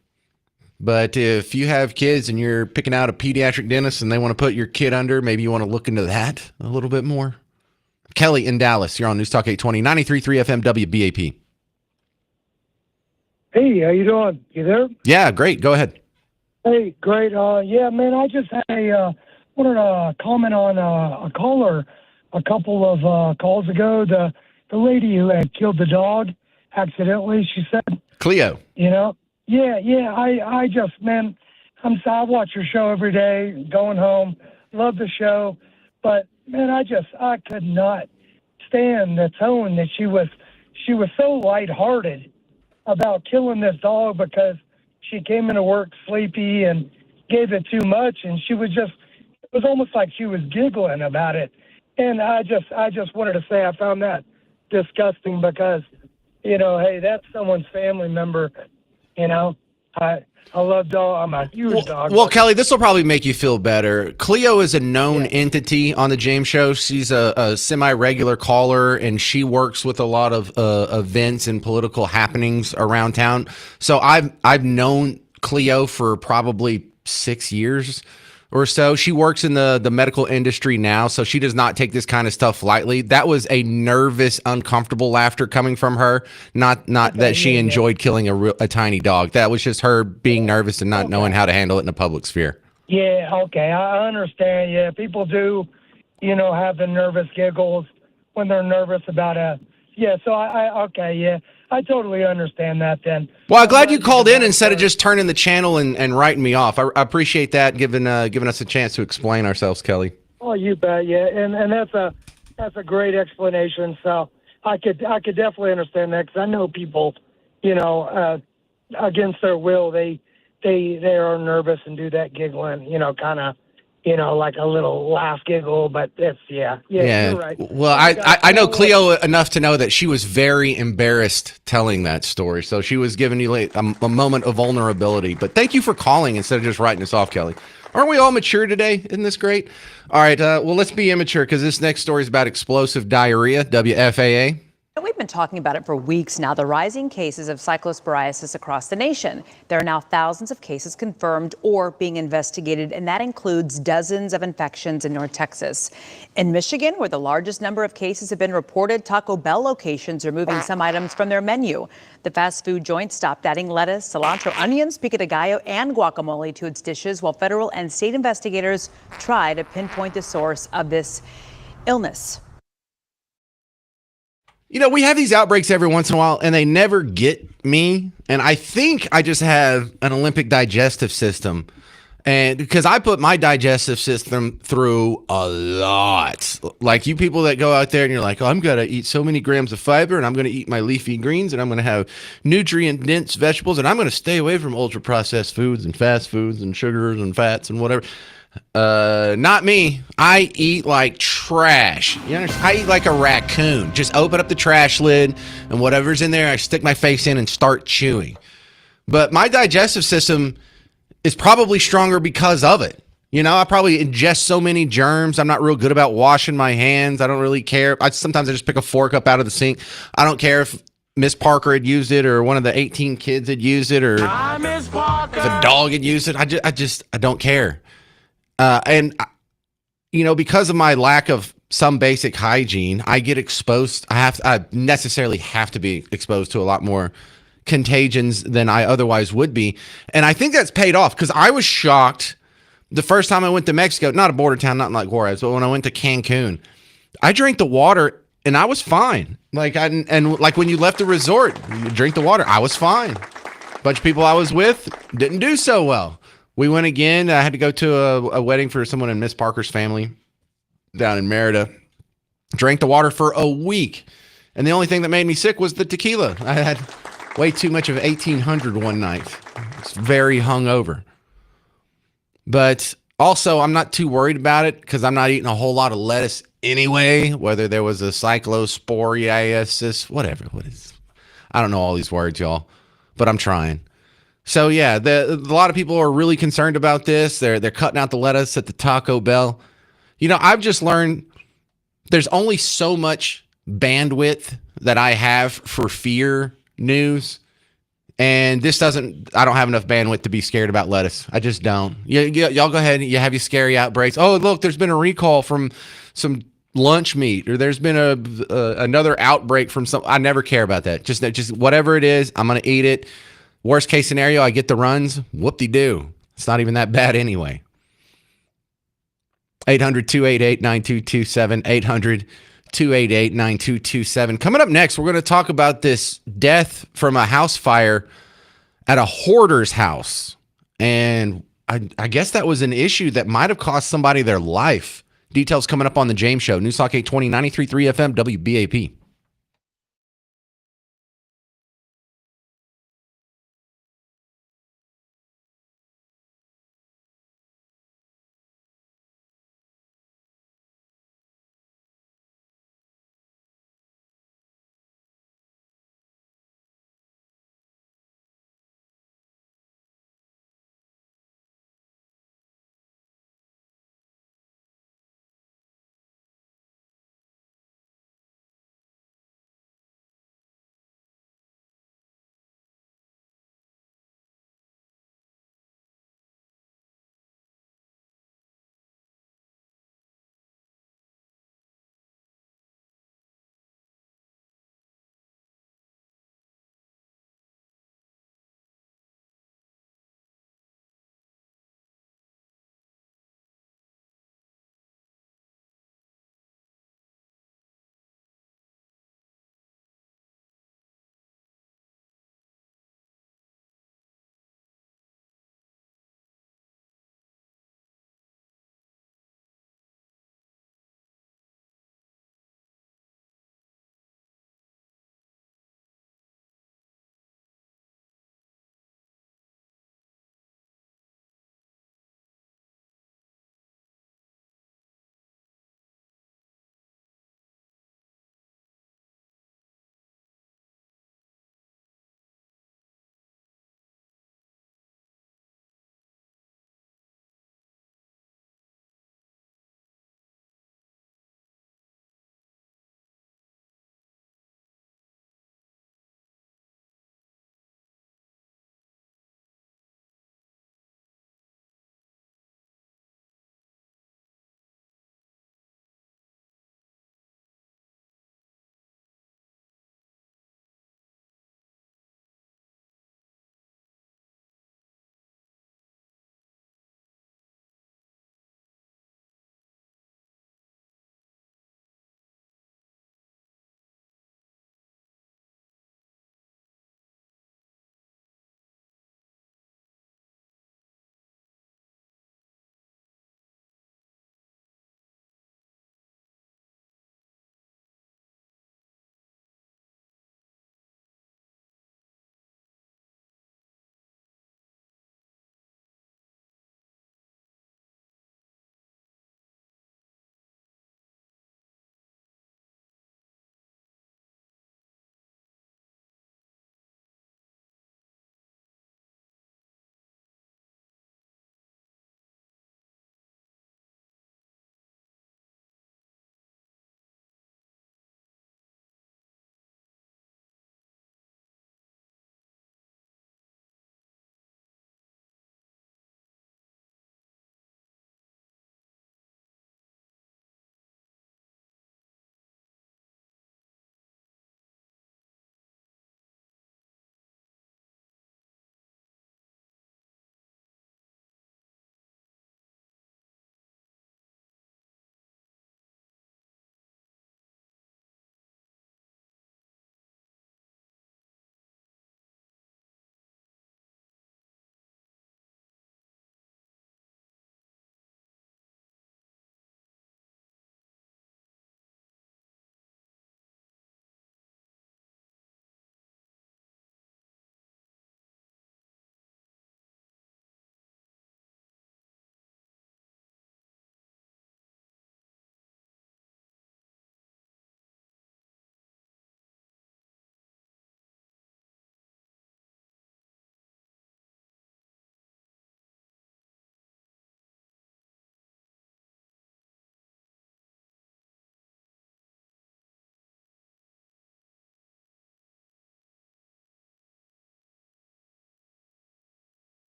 But if you have kids and you're picking out a pediatric dentist and they want to put your kid under, maybe you want to look into that a little bit more. Kelly in Dallas, you're on News Talk 820, 93.3 FM WBAP. Hey, how you doing? You there? Yeah, great. Go ahead. Hey, great. Yeah, man, I just had wanted to comment on a caller a couple of calls ago. The lady who had killed the dog accidentally, she said. Cleo. You know? Yeah. I just, man, I watch your show every day, going home, love the show. But, man, I could not stand the tone that she was so lighthearted about killing this dog because she came into work sleepy and gave it too much. And it was almost like she was giggling about it. And I just wanted to say I found that disgusting because, hey, that's someone's family member. I love dog. I'm a huge dog. Well, Kelly, this will probably make you feel better. Cleo is a known entity on the James Show. She's a semi-regular caller, and she works with a lot of events and political happenings around town. So I've known Cleo for probably 6 years or so. She works in the medical industry now, so she does not take this kind of stuff lightly. That was a nervous, uncomfortable laughter coming from her, not that she enjoyed killing a tiny dog. That was just her being nervous and not knowing how to handle it in a public sphere. Yeah, okay, I understand. Yeah, people do, have the nervous giggles when they're nervous about so I totally understand that then. Well, I'm glad you called in instead of just turning the channel and writing me off. I appreciate that, giving us a chance to explain ourselves, Kelly. Oh, you bet, yeah, and that's a great explanation. So I could definitely understand that because I know people, against their will, they are nervous and do that giggling, kind of. Like a little laugh giggle, but it's, yeah, you're right. Well, I know Cleo enough to know that she was very embarrassed telling that story. So she was giving you a moment of vulnerability. But thank you for calling instead of just writing us off, Kelly. Aren't we all mature today? Isn't this great? All right, well, let's be immature because this next story is about explosive diarrhea, WFAA. We've been talking about it for weeks now, the rising cases of cyclosporiasis across the nation. There are now thousands of cases confirmed or being investigated, and that includes dozens of infections in North Texas. In Michigan, where the largest number of cases have been reported, Taco Bell locations are moving some items from their menu. The fast food joint stopped adding lettuce, cilantro, onions, pico de gallo, and guacamole to its dishes, while federal and state investigators try to pinpoint the source of this illness. We have these outbreaks every once in a while, and they never get me. And I think I just have an Olympic digestive system. And because I put my digestive system through a lot. Like you people that go out there and you're like, I'm going to eat so many grams of fiber, and I'm going to eat my leafy greens, and I'm going to have nutrient-dense vegetables, and I'm going to stay away from ultra-processed foods and fast foods and sugars and fats and whatever. Not me. I eat like trash. You understand? I eat like a raccoon. Just open up the trash lid and whatever's in there, I stick my face in and start chewing. But my digestive system is probably stronger because of it. I probably ingest so many germs. I'm not real good about washing my hands. I don't really care. Sometimes I just pick a fork up out of the sink. I don't care if Miss Parker had used it or one of the 18 kids had used it or if a dog had used it. I don't care. Because of my lack of some basic hygiene, I get exposed. I necessarily have to be exposed to a lot more contagions than I otherwise would be. And I think that's paid off because I was shocked The first time I went to Mexico, not a border town, not like Juarez, but when I went to Cancun, I drank the water and I was fine. And like when you left the resort, you drink the water, I was fine. A bunch of people I was with didn't do so well. We went again. I had to go to a wedding for someone in Miss Parker's family down in Merida. Drank the water for a week. And the only thing that made me sick was the tequila. I had way too much of 1800 one night. It's very hungover. But also, I'm not too worried about it because I'm not eating a whole lot of lettuce anyway, whether there was a cyclosporiasis, whatever. I don't know all these words, y'all, but I'm trying. So, yeah, a lot of people are really concerned about this. They're cutting out the lettuce at the Taco Bell. You know, I've just learned there's only so much bandwidth that I have for fear news. And I don't have enough bandwidth to be scared about lettuce. I just don't. Y'all go ahead and you have your scary outbreaks. Oh, look, there's been a recall from some lunch meat, or there's been another outbreak from some. I never care about that. Just whatever it is, I'm going to eat it. Worst case scenario, I get the runs. Whoop-de-doo. It's not even that bad anyway. 800-288-9227. 800-288-9227. Coming up next, we're going to talk about this death from a house fire at a hoarder's house. And I guess that was an issue that might have cost somebody their life. Details coming up on the James Show. News Talk 820, 93.3 FM, WBAP.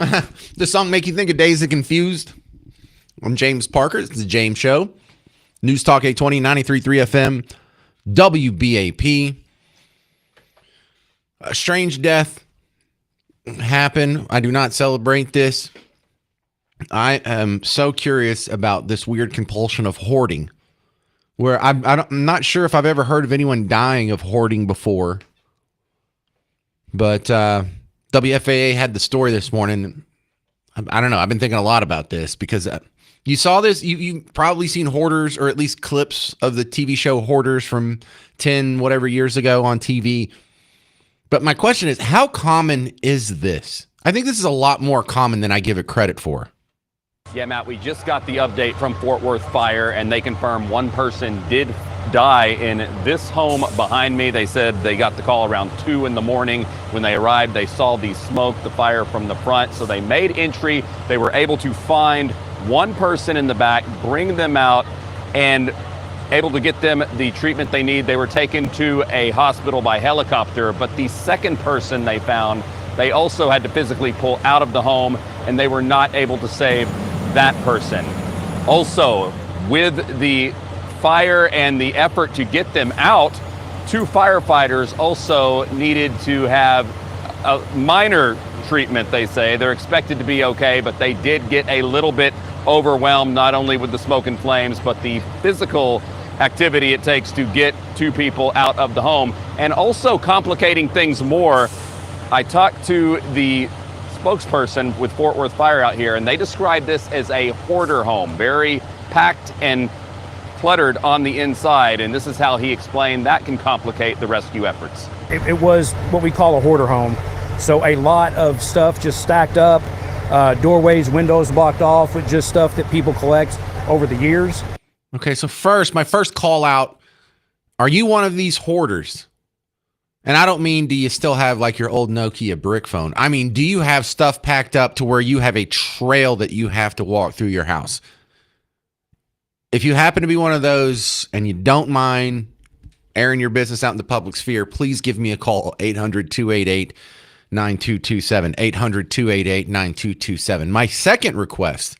Does the song make you think of Dazed and Confused? I'm James Parker. It's the James Show. News Talk 820, 93.3 FM, WBAP. A strange death happened. I do not celebrate this. I am so curious about this weird compulsion of hoarding, where I'm not sure if I've ever heard of anyone dying of hoarding before. But WFAA had the story this morning. I don't know. I've been thinking a lot about this because you saw this. You probably seen Hoarders, or at least clips of the TV show Hoarders from 10 whatever years ago on TV. But my question is, how common is this? I think this is a lot more common than I give it credit for. Yeah, Matt, we just got the update from Fort Worth Fire, and they confirmed one person did die in this home behind me. They said they got the call around 2 in the morning. When they arrived, they saw the smoke, the fire from the front. So they made entry. They were able to find one person in the back, bring them out, and able to get them the treatment they need. They were taken to a hospital by helicopter, but the second person they found, they also had to physically pull out of the home, and they were not able to save that person. Also, with the fire and the effort to get them out, 2 firefighters also needed to have a minor treatment, they say. They're expected to be okay, but they did get a little bit overwhelmed, not only with the smoke and flames, but the physical activity it takes to get 2 people out of the home. And also complicating things more, I talked to the spokesperson with Fort Worth Fire out here, and they described this as a hoarder home, very packed and cluttered on the inside. And this is how he explained that can complicate the rescue efforts. It was what we call a hoarder home. So a lot of stuff just stacked up, doorways, windows blocked off, with just stuff that people collect over the years. Okay, so my first call out, are you one of these hoarders? And I don't mean do you still have like your old Nokia brick phone. I mean, do you have stuff packed up to where you have a trail that you have to walk through your house? If you happen to be one of those and you don't mind airing your business out in the public sphere, please give me a call, 800-288-9227, 800-288-9227. My second request,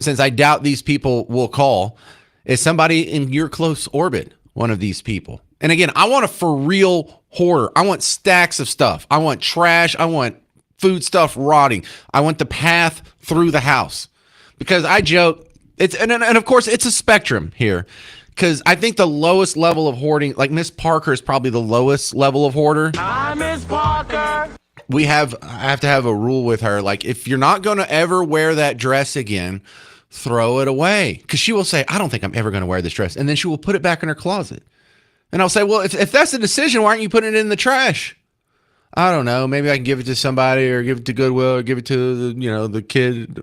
since I doubt these people will call, is somebody in your close orbit, one of these people. And again, I want a for real hoarder. I want stacks of stuff. I want trash. I want food stuff rotting. I want the path through the house. Because I joke, and of course it's a spectrum here. Because I think the lowest level of hoarding, like Miss Parker is probably the lowest level of hoarder. Hi, Miss Parker. I have to have a rule with her. Like, if you're not going to ever wear that dress again, throw it away. Because she will say, I don't think I'm ever going to wear this dress. And then she will put it back in her closet. And I'll say, well, if that's the decision, why aren't you putting it in the trash? I don't know. Maybe I can give it to somebody, or give it to Goodwill, or give it to the kid.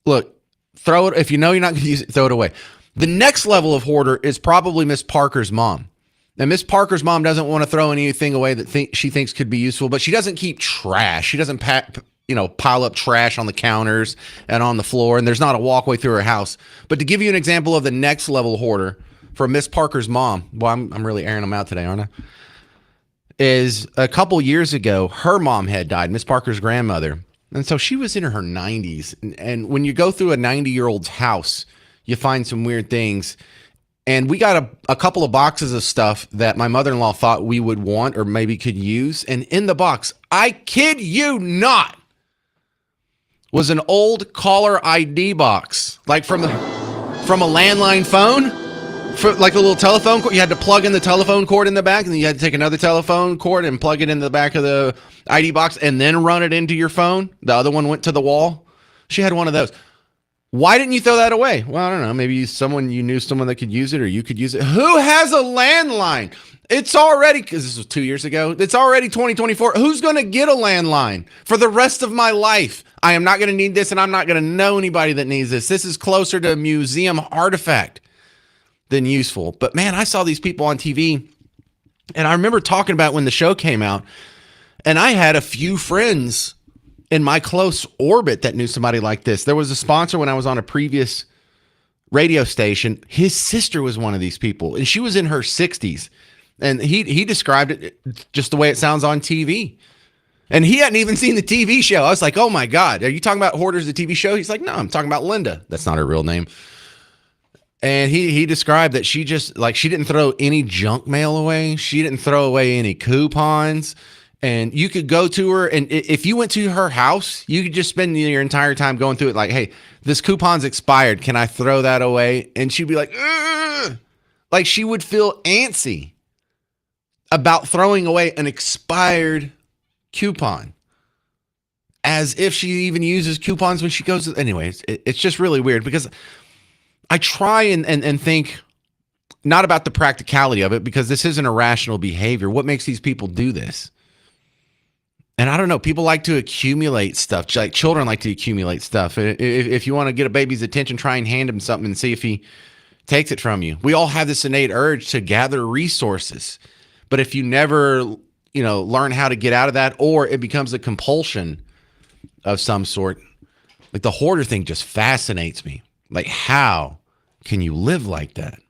Look, throw it. If you know you're not going to use it, throw it away. The next level of hoarder is probably Miss Parker's mom. Now, Miss Parker's mom doesn't want to throw anything away that she thinks could be useful, but she doesn't keep trash. She doesn't pile up trash on the counters and on the floor, and there's not a walkway through her house. But to give you an example of the next level hoarder, from Miss Parker's mom, well, I'm really airing them out today, aren't I? Is a couple years ago, her mom had died, Miss Parker's grandmother. And so she was in her 90s. And when you go through a 90-year-old's house, you find some weird things. And we got a couple of boxes of stuff that my mother-in-law thought we would want or maybe could use. And in the box, I kid you not, was an old caller ID box, like from a landline phone. For like a little telephone cord, you had to plug in the telephone cord in the back, and then you had to take another telephone cord and plug it in the back of the ID box and then run it into your phone. The other one went to the wall. She had one of those. Why didn't you throw that away? Well, I don't know. Maybe you knew someone that could use it, or you could use it. Who has a landline? It's already, because this was 2 years ago, it's already 2024. Who's going to get a landline for the rest of my life? I am not going to need this, and I'm not going to know anybody that needs this. This is closer to a museum artifact than useful. But man, I saw these people on TV, and I remember talking about when the show came out, and I had a few friends in my close orbit that knew somebody like this. There was a sponsor when I was on a previous radio station. His sister was one of these people, and she was in her 60s, and he described it just the way it sounds on TV. And he hadn't even seen the TV show. I was like, oh my God, are you talking about Hoarders, the TV show? He's like, no, I'm talking about Linda. That's not her real name. And he described that she just, like, she didn't throw any junk mail away. She didn't throw away any coupons. And you could go to her, and if you went to her house, you could just spend your entire time going through it like, hey, this coupon's expired. Can I throw that away? And she'd be like, ugh! Like, she would feel antsy about throwing away an expired coupon, as if she even uses coupons when she goes. Anyways, it's just really weird because I try and think not about the practicality of it, because this isn't irrational behavior. What makes these people do this? And I don't know. People like to accumulate stuff. Like children like to accumulate stuff. If you want to get a baby's attention, try and hand him something and see if he takes it from you. We all have this innate urge to gather resources. But if you never, learn how to get out of that, or it becomes a compulsion of some sort, like the hoarder thing just fascinates me. Like, how can you live like that?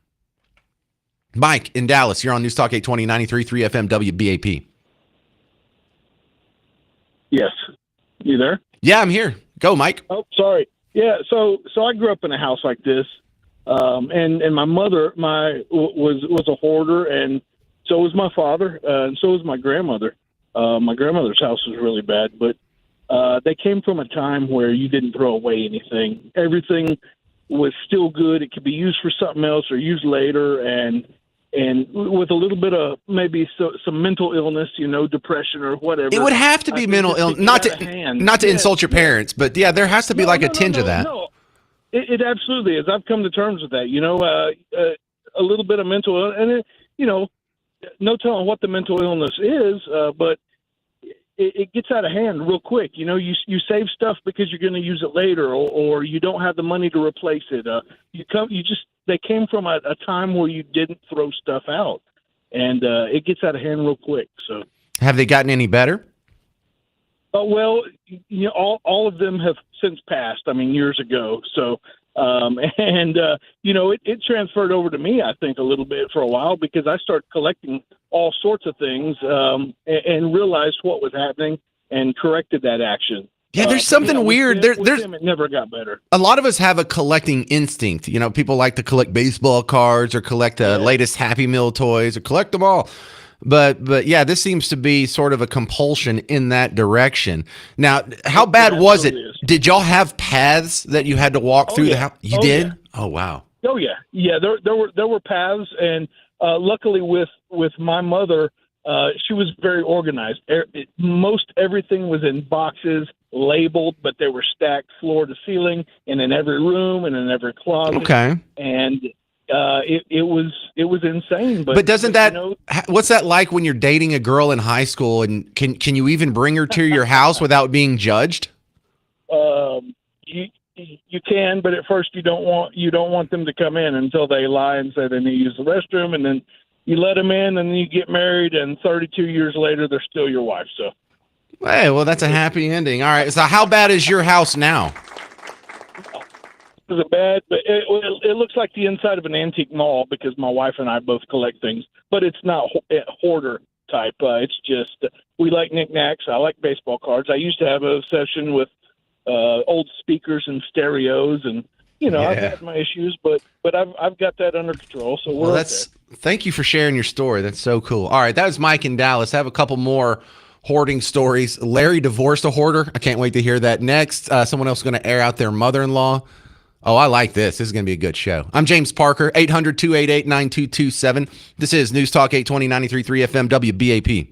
Mike in Dallas, you're on News Talk 820, 93.3 FM WBAP. Yes. You there? Yeah, I'm here. Go, Mike. Oh, sorry. Yeah. So I grew up in a house like this, and my mother was a hoarder, and so was my father, and so was my grandmother. My grandmother's house was really bad, but they came from a time where you didn't throw away anything. Everything was still good. It could be used for something else or used later, and with a little bit of maybe some mental illness, depression or whatever. It would have to be mental illness, not to insult your parents, but yeah, there has to be a tinge of that. No, it absolutely is. I've come to terms with that. A little bit of mental illness, and no telling what the mental illness is, but it gets out of hand real quick. You save stuff because you're going to use it later, or you don't have the money to replace it. They came from a time where you didn't throw stuff out, and it gets out of hand real quick. So, have they gotten any better? Well, all of them have since passed. I mean, years ago. So, it transferred over to me, I think, a little bit for a while, because I started collecting all sorts of things and realized what was happening and corrected that action. Yeah, there's something weird. There's it never got better. A lot of us have a collecting instinct. People like to collect baseball cards or collect the latest Happy Meal toys or collect them all. But yeah, this seems to be sort of a compulsion in that direction. Now, how bad was it? Did y'all have paths that you had to walk through the house? You did? Yeah. Oh, wow. Oh yeah. Yeah, there were paths, and luckily with my mother, she was very organized. Most everything was in boxes, labeled, but they were stacked floor to ceiling and in every room and in every closet. Okay. And it was insane. But doesn't that, what's that like when you're dating a girl in high school, and can you even bring her to your house without being judged? You can, but at first you don't want them to come in until they lie and say they need to use the restroom, and then you let them in, and then you get married, and 32 years later they're still your wife. So, hey, well, that's a happy ending. All right. So, how bad is your house now? Is it bad? But it looks like the inside of an antique mall, because my wife and I both collect things, but it's not hoarder type. It's just we like knickknacks. I like baseball cards. I used to have an obsession with old speakers and stereos, and I've had my issues, but I've got that under control. So thank you for sharing your story. That's so cool. All right, that was Mike in Dallas. I have a couple more hoarding stories. Larry divorced a hoarder. I can't wait to hear that next. Someone else is going to air out their mother-in-law. Oh, I like this. This is going to be a good show. I'm James Parker, 800-288-9227. This is News Talk 820, 93.3 FM WBAP.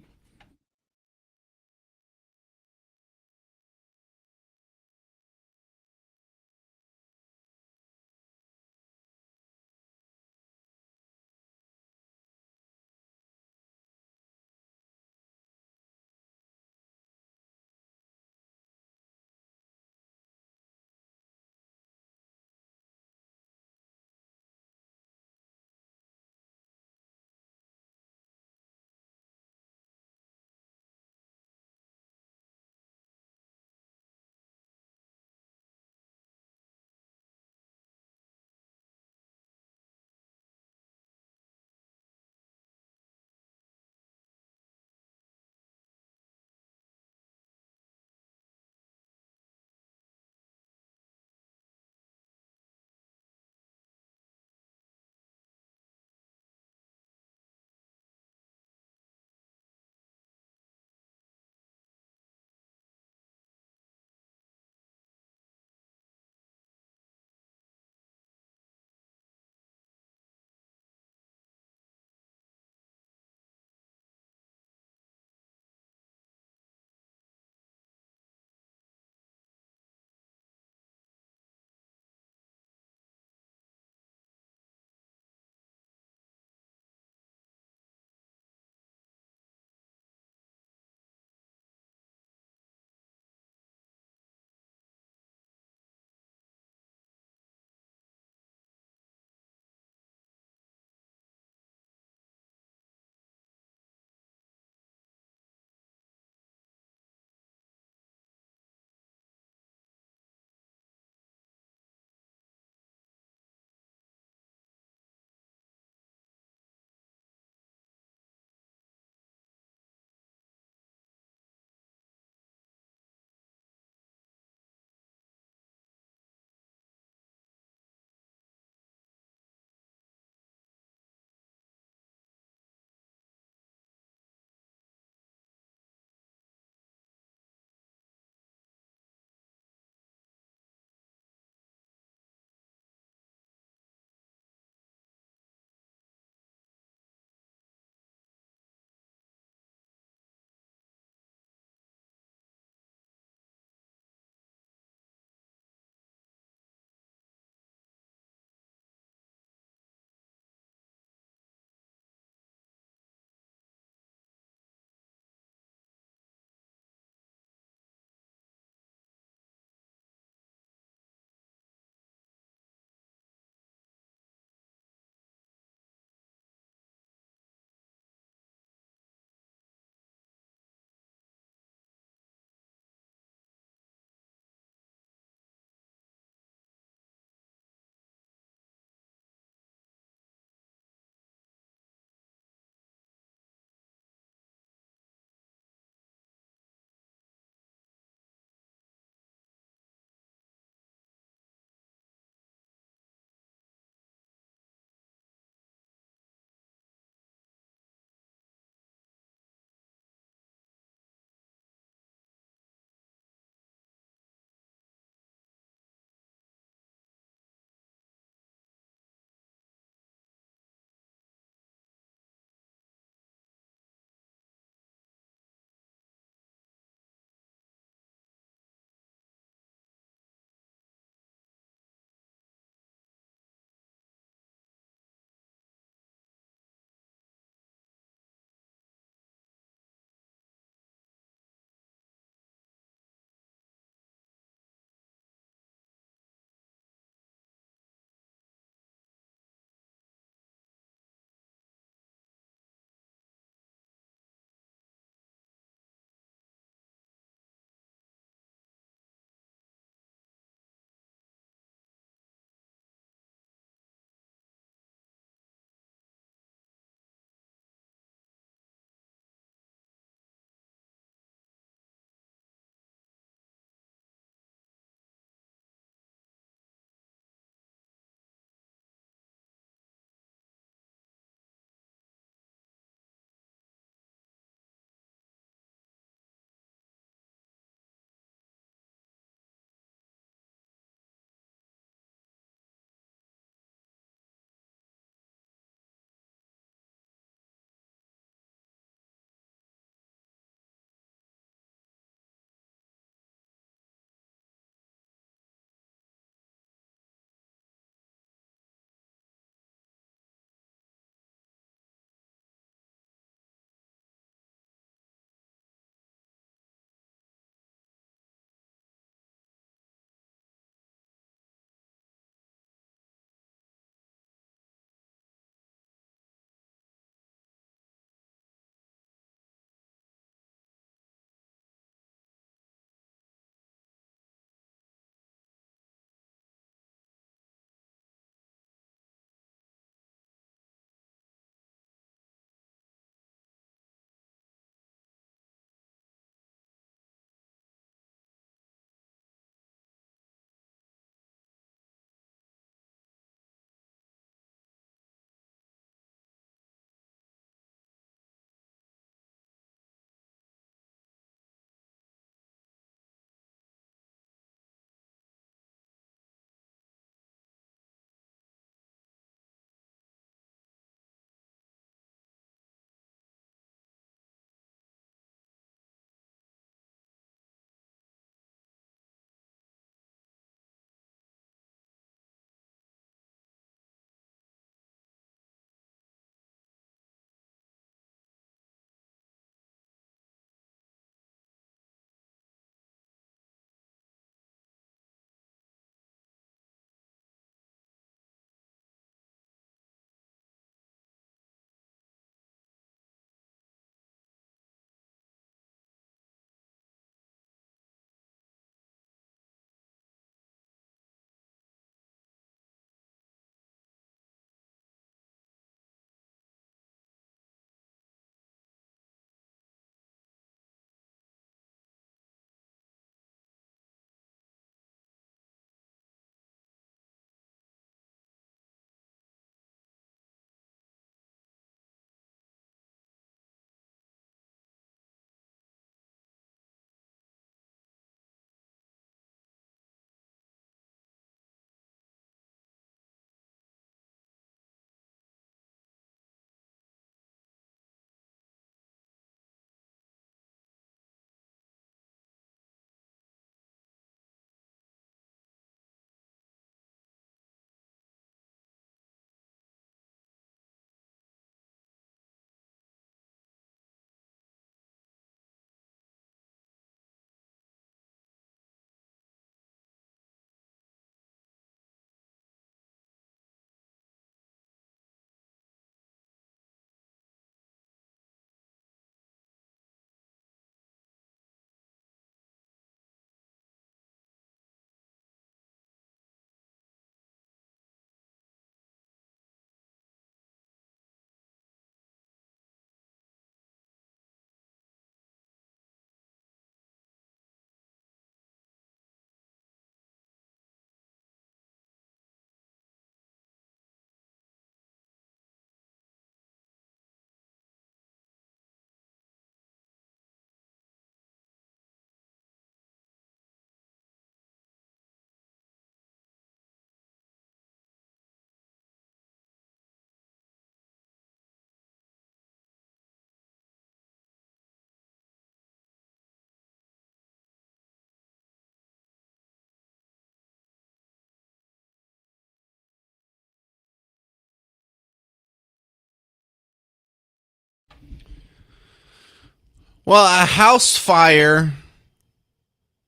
Well, a house fire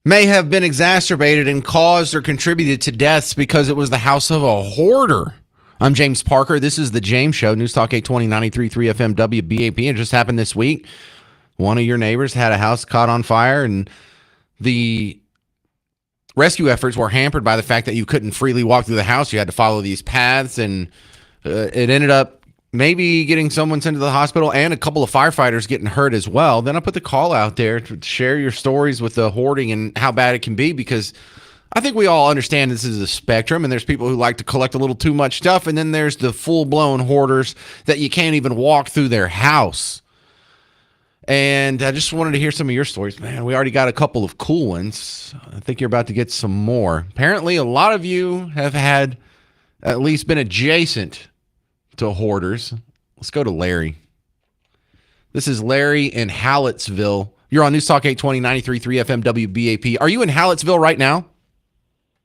may have been exacerbated and caused or contributed to deaths because it was the house of a hoarder. I'm James Parker. This is The James Show, News Talk 820, 93.3 FM WBAP. It just happened this week. One of your neighbors had a house caught on fire, and the rescue efforts were hampered by the fact that you couldn't freely walk through the house. You had to follow these paths, and it ended up maybe getting someone sent to the hospital and a couple of firefighters getting hurt as well. Then I put the call out there to share your stories with the hoarding and how bad it can be, because I think we all understand this is a spectrum, and there's people who like to collect a little too much stuff, and then there's the full-blown hoarders that you can't even walk through their house. And I just wanted to hear some of your stories. Man, we already got a couple of cool ones. I think you're about to get some more. Apparently, a lot of you have had at least been adjacent to hoarders. Let's go to Larry. This is Larry in Hallettsville. You're on News Talk 820, 93.3 FM WBAP. Are you in Hallettsville right now?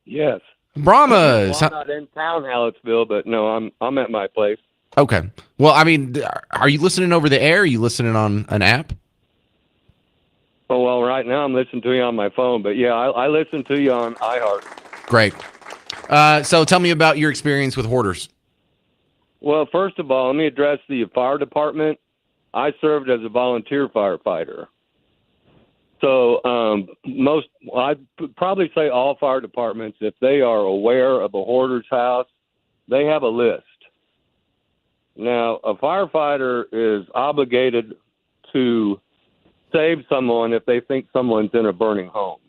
Yes. Brahmas. Well, I'm not in town, Hallettsville, but no, I'm at my place. Okay. Well, I mean, are you listening over the air? Are you listening on an app? Oh, well, right now I'm listening to you on my phone, but yeah, I listen to you on iHeart. Great. So tell me about your experience with hoarders. Well, first of all, let me address the fire department. I served as a volunteer firefighter. So I'd probably say all fire departments, if they are aware of a hoarder's house, they have a list. Now, a firefighter is obligated to save someone if they think someone's in a burning home.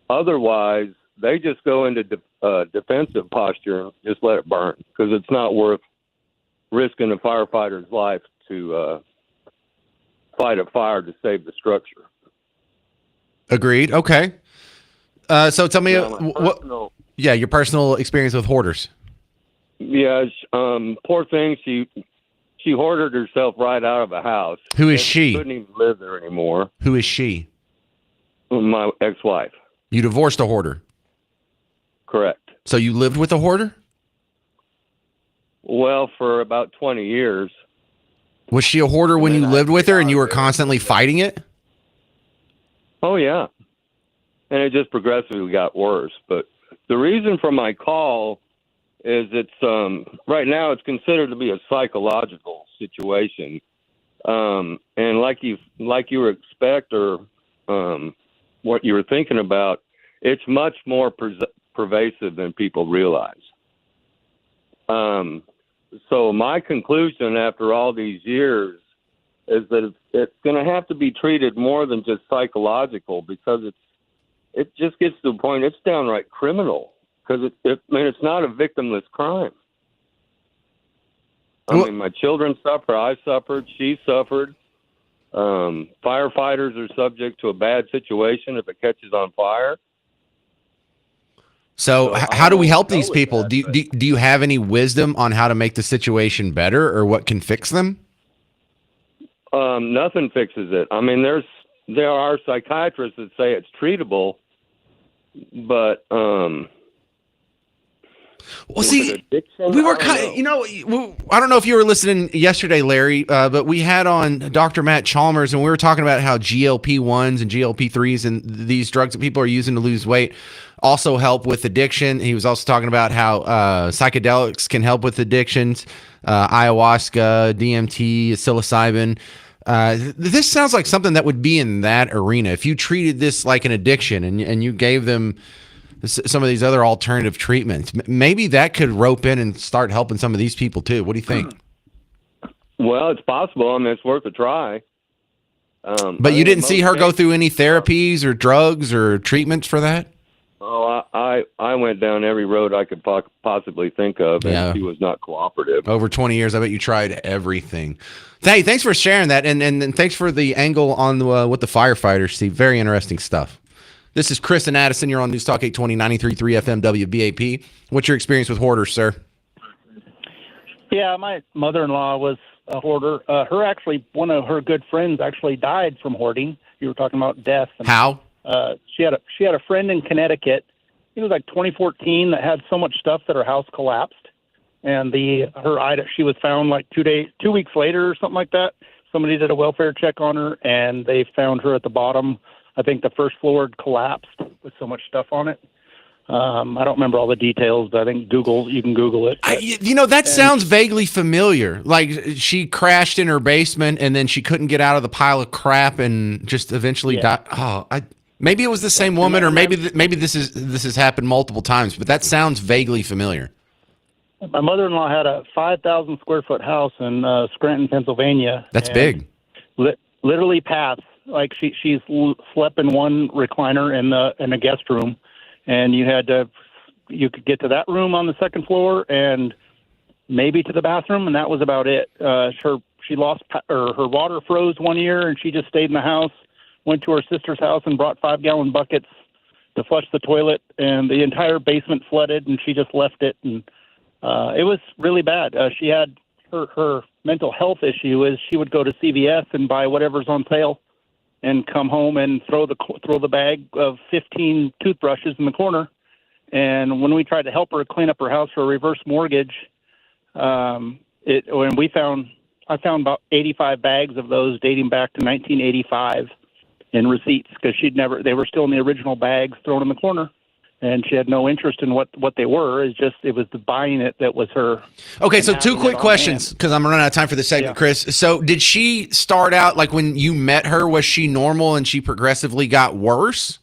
Otherwise, they just go into defensive posture and just let it burn, because it's not worth risking a firefighter's life to fight a fire to save the structure. Agreed. Okay. So tell me your personal experience with hoarders. Yeah, poor thing. She hoarded herself right out of a house. Who is she? Couldn't even live there anymore. Who is she? My ex-wife. You divorced a hoarder? Correct. So you lived with a hoarder? Well, for about 20 years. Was she a hoarder when you lived with her and you were constantly fighting it? Oh, yeah. And it just progressively got worse. But the reason for my call is it's right now it's considered to be a psychological situation. And like you would expect, or what you were thinking about, it's much more pervasive than people realize. So my conclusion after all these years is that it's going to have to be treated more than just psychological, because it just gets to the point it's downright criminal, because it's not a victimless crime. I mean, my children suffer, I suffered, she suffered. Firefighters are subject to a bad situation if it catches on fire. So how do we help these people? Do you have any wisdom on how to make the situation better, or what can fix them? Nothing fixes it. I mean, there are psychiatrists that say it's treatable, but well, see, we were kind of, I don't know if you were listening yesterday, Larry, but we had on Dr. Matt Chalmers, and we were talking about how GLP-1s and GLP-3s and these drugs that people are using to lose weight also help with addiction. He was also talking about how psychedelics can help with addictions, ayahuasca, DMT, psilocybin. This sounds like something that would be in that arena. If you treated this like an addiction and you gave them some of these other alternative treatments, maybe that could rope in and start helping some of these people too. What do you think? Well, it's possible. I mean, it's worth a try. But you didn't see her go through any therapies or drugs or treatments for that? Oh, I went down every road I could possibly think of, and she was not cooperative. Over 20 years, I bet you tried everything. Hey, thanks for sharing that, and thanks for the angle on with the firefighters, Steve. Very interesting stuff. This is Chris and Addison. You're on News Talk 820, 93.3 FM WBAP. What's your experience with hoarders, sir? Yeah, my mother-in-law was a hoarder. One of her good friends actually died from hoarding. You were talking about death. How? She had a friend in Connecticut. It was like 2014 that had so much stuff that her house collapsed, and she was found like 2 weeks later or something like that. somebody did a welfare check on her, and they found her at the bottom. I think the first floor had collapsed with so much stuff on it. I don't remember all the details, but I think you can Google it. That sounds vaguely familiar. Like she crashed in her basement and then she couldn't get out of the pile of crap and just eventually died. Oh, maybe it was the same woman, or maybe this has happened multiple times, but that sounds vaguely familiar. My mother-in-law had a 5,000 square foot house in Scranton, Pennsylvania. That's big. Literally paths. Like she's slept in one recliner in a guest room. And you could get to that room on the second floor and maybe to the bathroom, and that was about it. She lost her water froze one year, and she just stayed in the house. Went to her sister's house and brought 5-gallon buckets to flush the toilet, and the entire basement flooded, and she just left it, and it was really bad. She had her mental health issue is she would go to CVS and buy whatever's on sale, and come home and throw the bag of 15 toothbrushes in the corner. And when we tried to help her clean up her house for a reverse mortgage, I found about 85 bags of those dating back to 1985 in receipts, because they were still in the original bags thrown in the corner. And she had no interest in what they were. It was the buying it that was her. Okay, so 2 quick questions, because I'm running out of time for this segment, Chris. So did she start out, like when you met her, was she normal and she progressively got worse?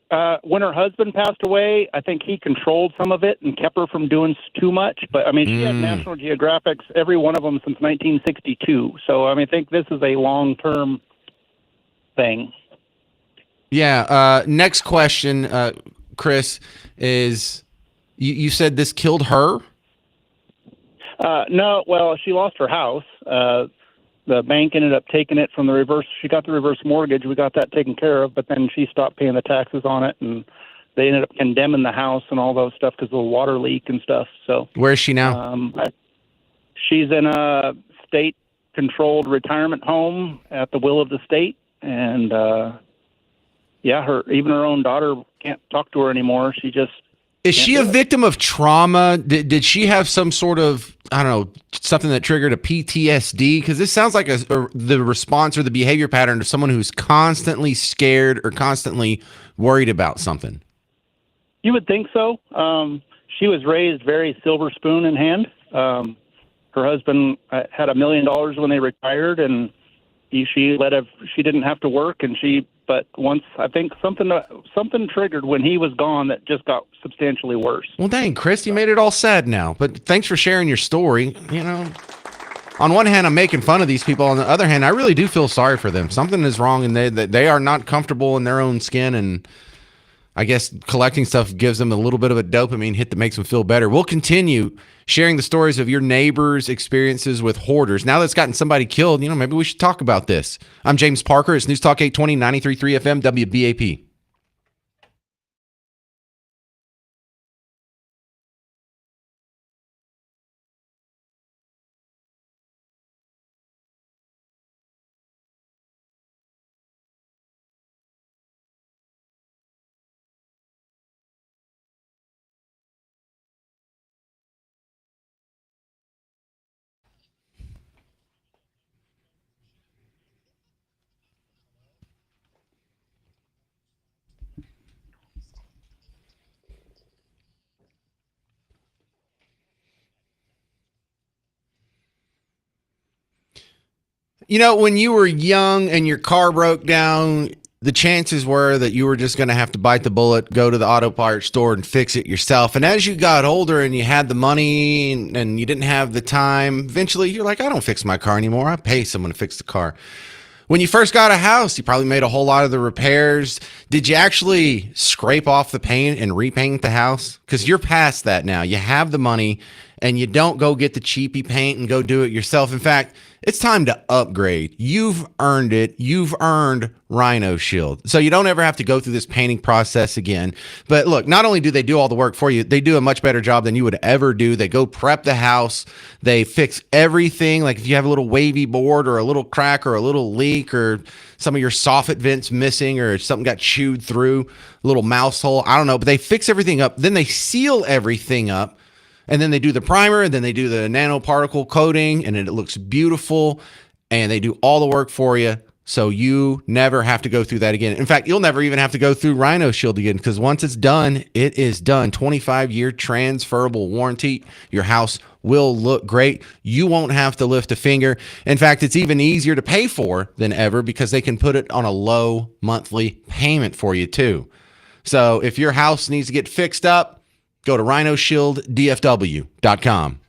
When her husband passed away, I think he controlled some of it and kept her from doing too much. But, I mean, she had National Geographics, every one of them since 1962. So, I think this is a long-term thing. Yeah. Next question, Chris, is you said this killed her? No. Well, she lost her house. The bank ended up taking it from the reverse. She got the reverse mortgage. We got that taken care of, but then she stopped paying the taxes on it, and they ended up condemning the house and all those stuff because of the water leak and stuff. So where is she now? She's in a state-controlled retirement home at the will of the state, and even her own daughter can't talk to her anymore. Is she a victim of trauma? Did she have some sort of, I don't know, something that triggered a PTSD? Because this sounds like the response or the behavior pattern of someone who's constantly scared or constantly worried about something. You would think so. She was raised very silver spoon in hand. Her husband had $1 million when they retired, and she didn't have to work, but once I think something triggered when he was gone that just got substantially worse. Well, dang, Chris, you made it all sad now. But thanks for sharing your story. On one hand, I'm making fun of these people. On the other hand, I really do feel sorry for them. Something is wrong, and they are not comfortable in their own skin. And I guess collecting stuff gives them a little bit of a dopamine hit that makes them feel better. We'll continue sharing the stories of your neighbors' experiences with hoarders. Now that's gotten somebody killed, maybe we should talk about this. I'm James Parker. It's News Talk 820, 93.3 FM, WBAP. When you were young and your car broke down, the chances were that you were just going to have to bite the bullet, go to the auto parts store and fix it yourself. And as you got older and you had the money and you didn't have the time, eventually you're like, I don't fix my car anymore. I pay someone to fix the car. When you first got a house, you probably made a whole lot of the repairs. Did you actually scrape off the paint and repaint the house? Because you're past that now. You have the money and you don't go get the cheapy paint and go do it yourself. In fact, it's time to upgrade. You've earned it. You've earned Rhino Shield. So you don't ever have to go through this painting process again. But look, not only do they do all the work for you, they do a much better job than you would ever do. They go prep the house. They fix everything. Like if you have a little wavy board or a little crack or a little leak or some of your soffit vents missing or something got chewed through, a little mouse hole, I don't know. But they fix everything up. Then they seal everything up. And then they do the primer, and then they do the nanoparticle coating, and it looks beautiful. And they do all the work for you, so you never have to go through that again. In fact, you'll never even have to go through Rhino Shield again, because once it's done, it is done. 25-year transferable warranty. Your house will look great. You won't have to lift a finger. In fact, it's even easier to pay for than ever, because they can put it on a low monthly payment for you too. So if your house needs to get fixed up, go to rhinoshielddfw.com.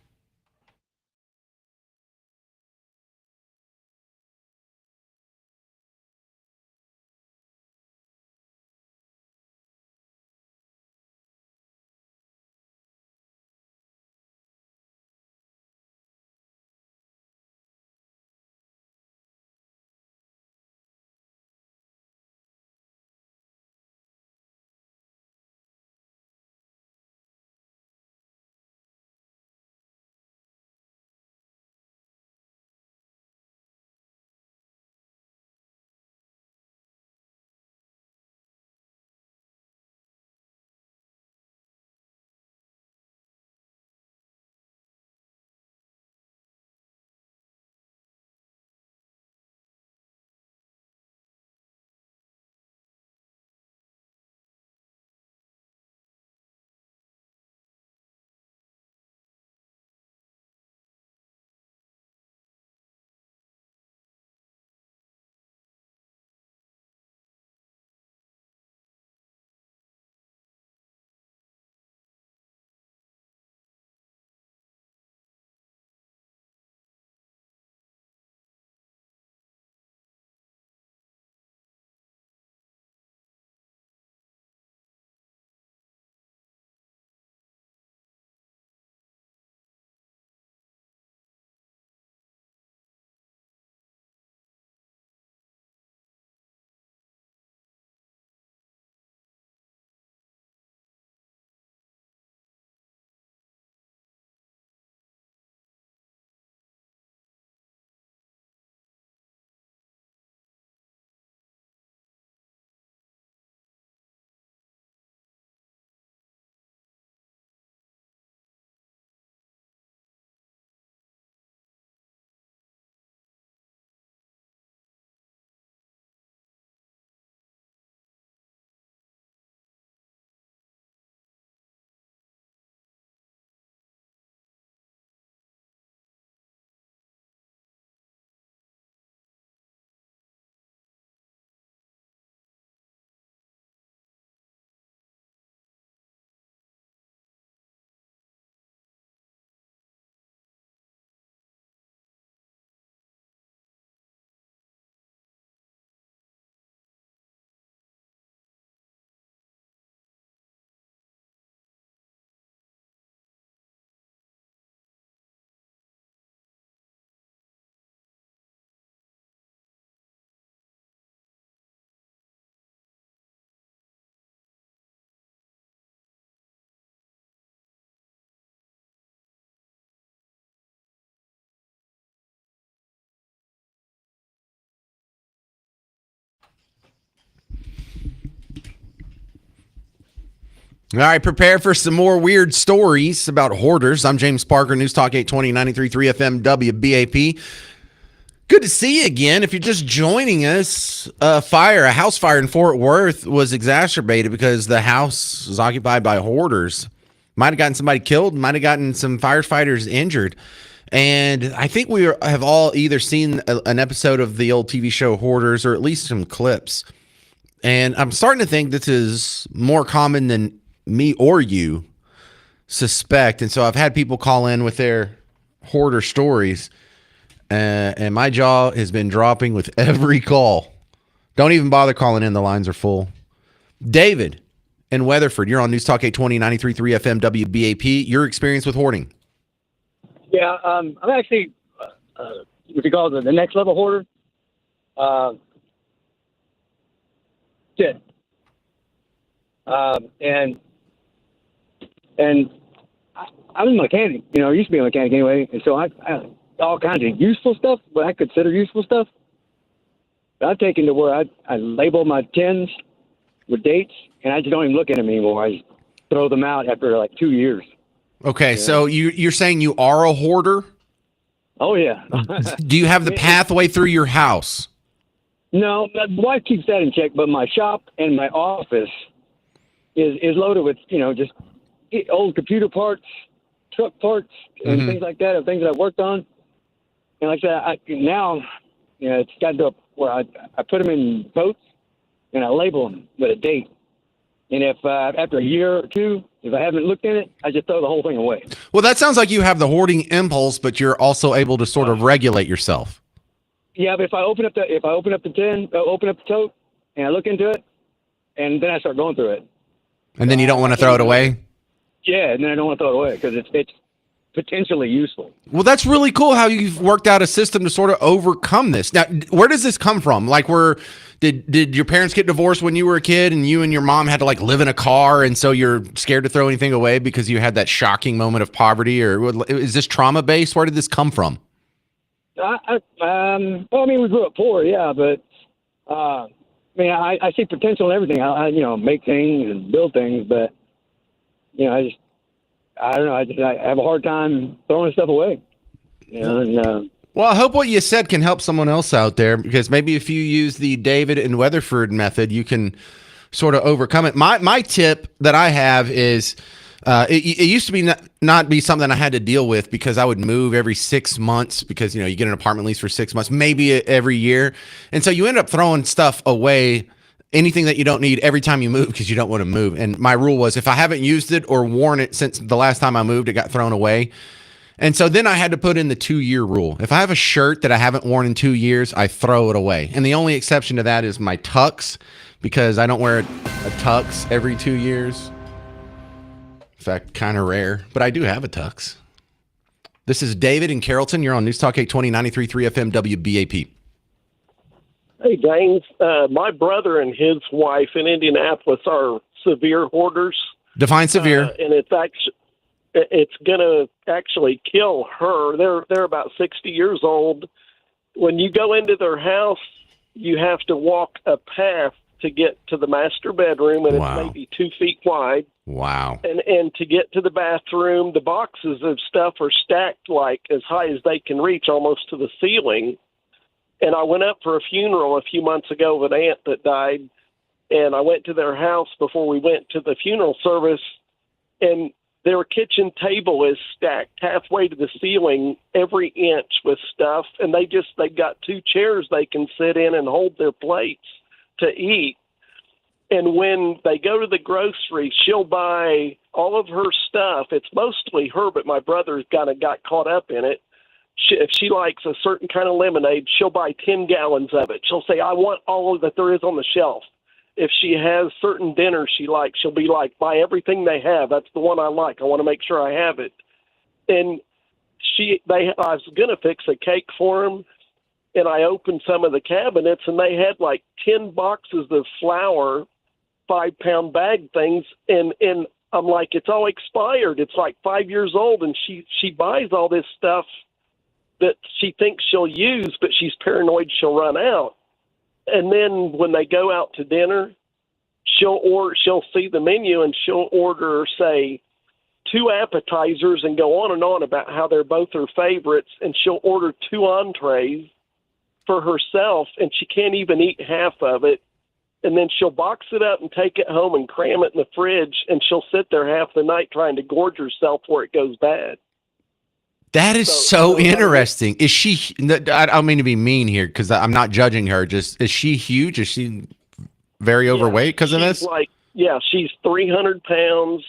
All right, prepare for some more weird stories about hoarders. I'm James Parker, News Talk 820, 93.3 FM, WBAP. Good to see you again. If you're just joining us, a house fire in Fort Worth was exacerbated because the house was occupied by hoarders. Might have gotten somebody killed, might have gotten some firefighters injured. And I think we have all either seen an episode of the old TV show Hoarders, or at least some clips. And I'm starting to think this is more common than me or you suspect. And so I've had people call in with their hoarder stories, and my jaw has been dropping with every call. Don't even bother calling in. The lines are full. David in Weatherford, you're on News Talk 820, 93.3 FM, WBAP. Your experience with hoarding. Yeah, I'm actually, what you call it, the next level hoarder. Did. And I was a mechanic, I used to be a mechanic anyway, and so I all kinds of useful stuff, what I consider useful stuff, I've taken to where I label my tins with dates, and I just don't even look at them anymore. I just throw them out after like 2 years. Okay, Yeah. so you're saying you are a hoarder? Oh yeah. Do you have the pathway through your house? No, my wife keeps that in check, but my shop and my office is loaded with just old computer parts, truck parts, and things like that, and things that I've worked on. And like that, now it's gotten to where I put them in totes and I label them with a date. And if after a year or two, if I haven't looked in it, I just throw the whole thing away. Well, that sounds like you have the hoarding impulse, but you're also able to sort of regulate yourself. Yeah, but if I open up the tin, open up the tote, and I look into it, and then I start going through it. And then you don't want to throw it away? Yeah, and then I don't want to throw it away because it's potentially useful. Well, that's really cool how you've worked out a system to sort of overcome this. Now, where does this come from? Like, did your parents get divorced when you were a kid and you and your mom had to like live in a car and so you're scared to throw anything away because you had that shocking moment of poverty? Or is this trauma based? Where did this come from? Well, I mean, we grew up poor, yeah, but I see potential in everything. I make things and build things, but I don't know. I have a hard time throwing stuff away. Well, I hope what you said can help someone else out there, because maybe if you use the David and Weatherford method, you can sort of overcome it. My tip that I have is it used to be not be something I had to deal with because I would move every 6 months because, you get an apartment lease for 6 months, maybe every year. And so you end up throwing stuff away, anything that you don't need every time you move because you don't want to move. And my rule was if I haven't used it or worn it since the last time I moved, it got thrown away. And so then I had to put in the 2-year rule. If I have a shirt that I haven't worn in 2 years, I throw it away. And the only exception to that is my tux, because I don't wear a tux every 2 years. In fact, kind of rare, but I do have a tux. This is David in Carrollton. You're on News Talk 820, 93.3 FM WBAP. Hey, James. My brother and his wife in Indianapolis are severe hoarders. Define severe. And it's going to actually kill her. They're about 60 years old. When you go into their house, you have to walk a path to get to the master bedroom, and it's maybe 2 feet wide. Wow. And to get to the bathroom, the boxes of stuff are stacked like as high as they can reach, almost to the ceiling. And I went up for a funeral a few months ago of an aunt that died, and I went to their house before we went to the funeral service, and their kitchen table is stacked halfway to the ceiling, every inch with stuff, and they've got 2 chairs they can sit in and hold their plates to eat. And when they go to the grocery, she'll buy all of her stuff. It's mostly her, but my brother's kind of got caught up in it. If she likes a certain kind of lemonade, she'll buy 10 gallons of it. She'll say, I want all that there is on the shelf. If she has certain dinners she likes, she'll be like, buy everything they have. That's the one I like. I want to make sure I have it. And I was going to fix a cake for them, and I opened some of the cabinets, and they had like 10 boxes of flour, 5-pound bag things, and I'm like, it's all expired. It's like 5 years old, and she buys all this stuff that she thinks she'll use, but she's paranoid she'll run out. And then when they go out to dinner, she'll see the menu and she'll order, say, 2 appetizers and go on about how they're both her favorites, and she'll order 2 entrees for herself, and she can't even eat half of it. And then she'll box it up and take it home and cram it in the fridge, and she'll sit there half the night trying to gorge herself before it goes bad. That is so interesting. Is she, I don't mean to be mean here because I'm not judging her. Just, is she huge? Is she very overweight because of this? She's 300 pounds.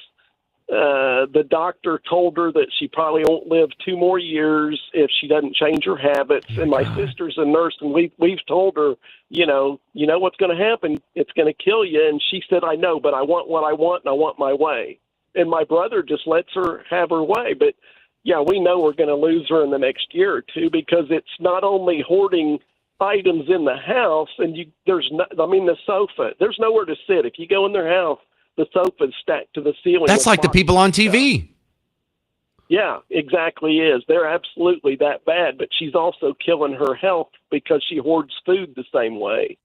The doctor told her that she probably won't live 2 more years if she doesn't change her habits. And my sister's a nurse, and we've told her, you know what's going to happen. It's going to kill you. And she said, I know, but I want what I want, and I want my way. And my brother just lets her have her way. But yeah, we know we're going to lose her in the next year or two, because it's not only hoarding items in the house, and the sofa, there's nowhere to sit. If you go in their house, the sofa's stacked to the ceiling. That's like the people on TV. Yeah, exactly is. They're absolutely that bad, but she's also killing her health because she hoards food the same way.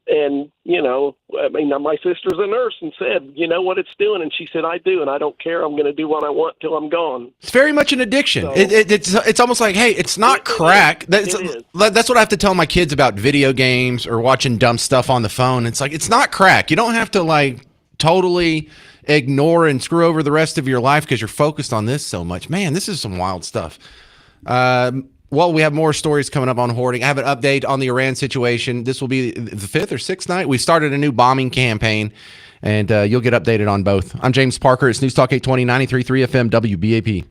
And, you know, I mean, my sister's a nurse and said, you know what it's doing? And she said, I do, and I don't care. I'm going to do what I want till I'm gone. It's very much an addiction. So- It's almost like, hey, it's not crack. That's what I have to tell my kids about video games or watching dumb stuff on the phone. It's like, it's not crack. You don't have to like totally ignore and screw over the rest of your life because you're focused on this so much. Man, this is some wild stuff. Well, we have more stories coming up on hoarding. I have an update on the Iran situation. This will be the 5th or 6th night. We started a new bombing campaign, and you'll get updated on both. I'm James Parker. It's News Talk 820, 93.3 FM, WBAP.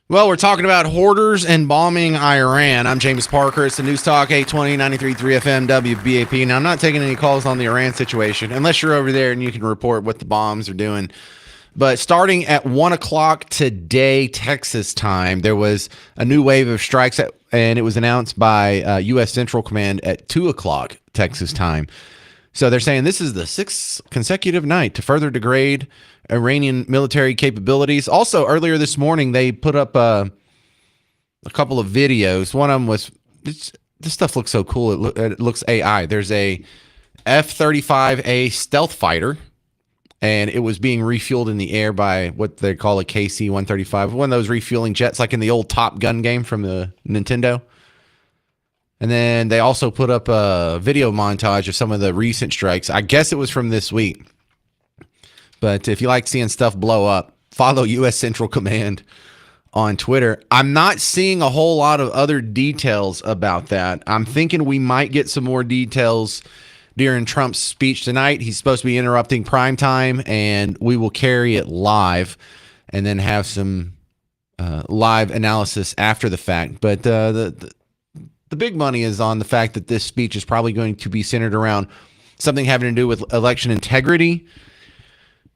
Well, we're talking about hoarders and bombing Iran. I'm James Parker. It's the News Talk 820 93.3 FM WBAP. Now, I'm not taking any calls on the Iran situation unless you're over there and you can report what the bombs are doing. But starting at 1 o'clock today, Texas time, there was a new wave of strikes, and it was announced by U.S. Central Command at 2 o'clock Texas time. So they're saying this is the sixth consecutive night to further degrade Iranian military capabilities. Also, earlier this morning, they put up a couple of videos. One of them was, this stuff looks so cool. It looks AI. There's a F-35A stealth fighter, and it was being refueled in the air by what they call a KC-135, one of those refueling jets like in the old Top Gun game from the Nintendo. And then they also put up a video montage of some of the recent strikes. I guess it was from this week. But if you like seeing stuff blow up, follow U.S. Central Command on Twitter. I'm not seeing a whole lot of other details about that. I'm thinking we might get some more details during Trump's speech tonight. He's supposed to be interrupting prime time, and we will carry it live and then have some live analysis after the fact. But the big money is on the fact that this speech is probably going to be centered around something having to do with election integrity,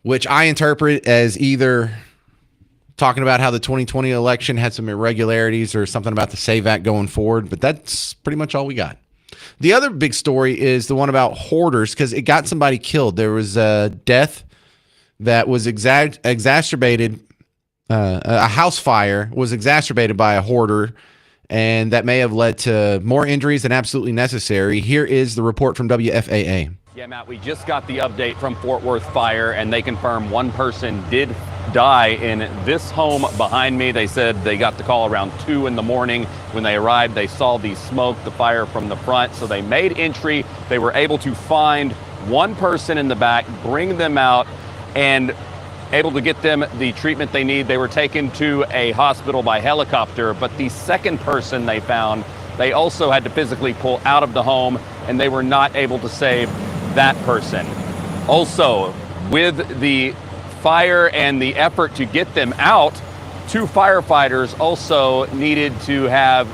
which I interpret as either talking about how the 2020 election had some irregularities or something about the SAVE Act going forward. But that's pretty much all we got. The other big story is the one about hoarders, because it got somebody killed. There was a death that was exacerbated. A house fire was exacerbated by a hoarder, and that may have led to more injuries than absolutely necessary. Here is the report from WFAA. Yeah, Matt, we just got the update from Fort Worth Fire, and they confirm one person did die in this home behind me. They said they got the call around 2 in the morning. When they arrived, they saw the smoke, the fire from the front, so they made entry. They were able to find one person in the back, bring them out, and able to get them the treatment they need. They were taken to a hospital by helicopter, but the second person they found, they also had to physically pull out of the home, and they were not able to save that person. Also, with the fire and the effort to get them out, 2 firefighters also needed to have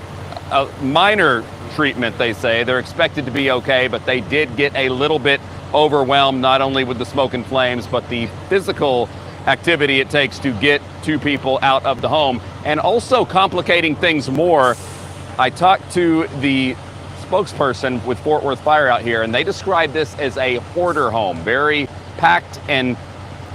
a minor treatment, they say. They're expected to be okay, but they did get a little bit overwhelmed, not only with the smoke and flames, but the physical activity it takes to get 2 people out of the home. And also complicating things more, I talked to the spokesperson with Fort Worth Fire out here, and they described this as a hoarder home, very packed and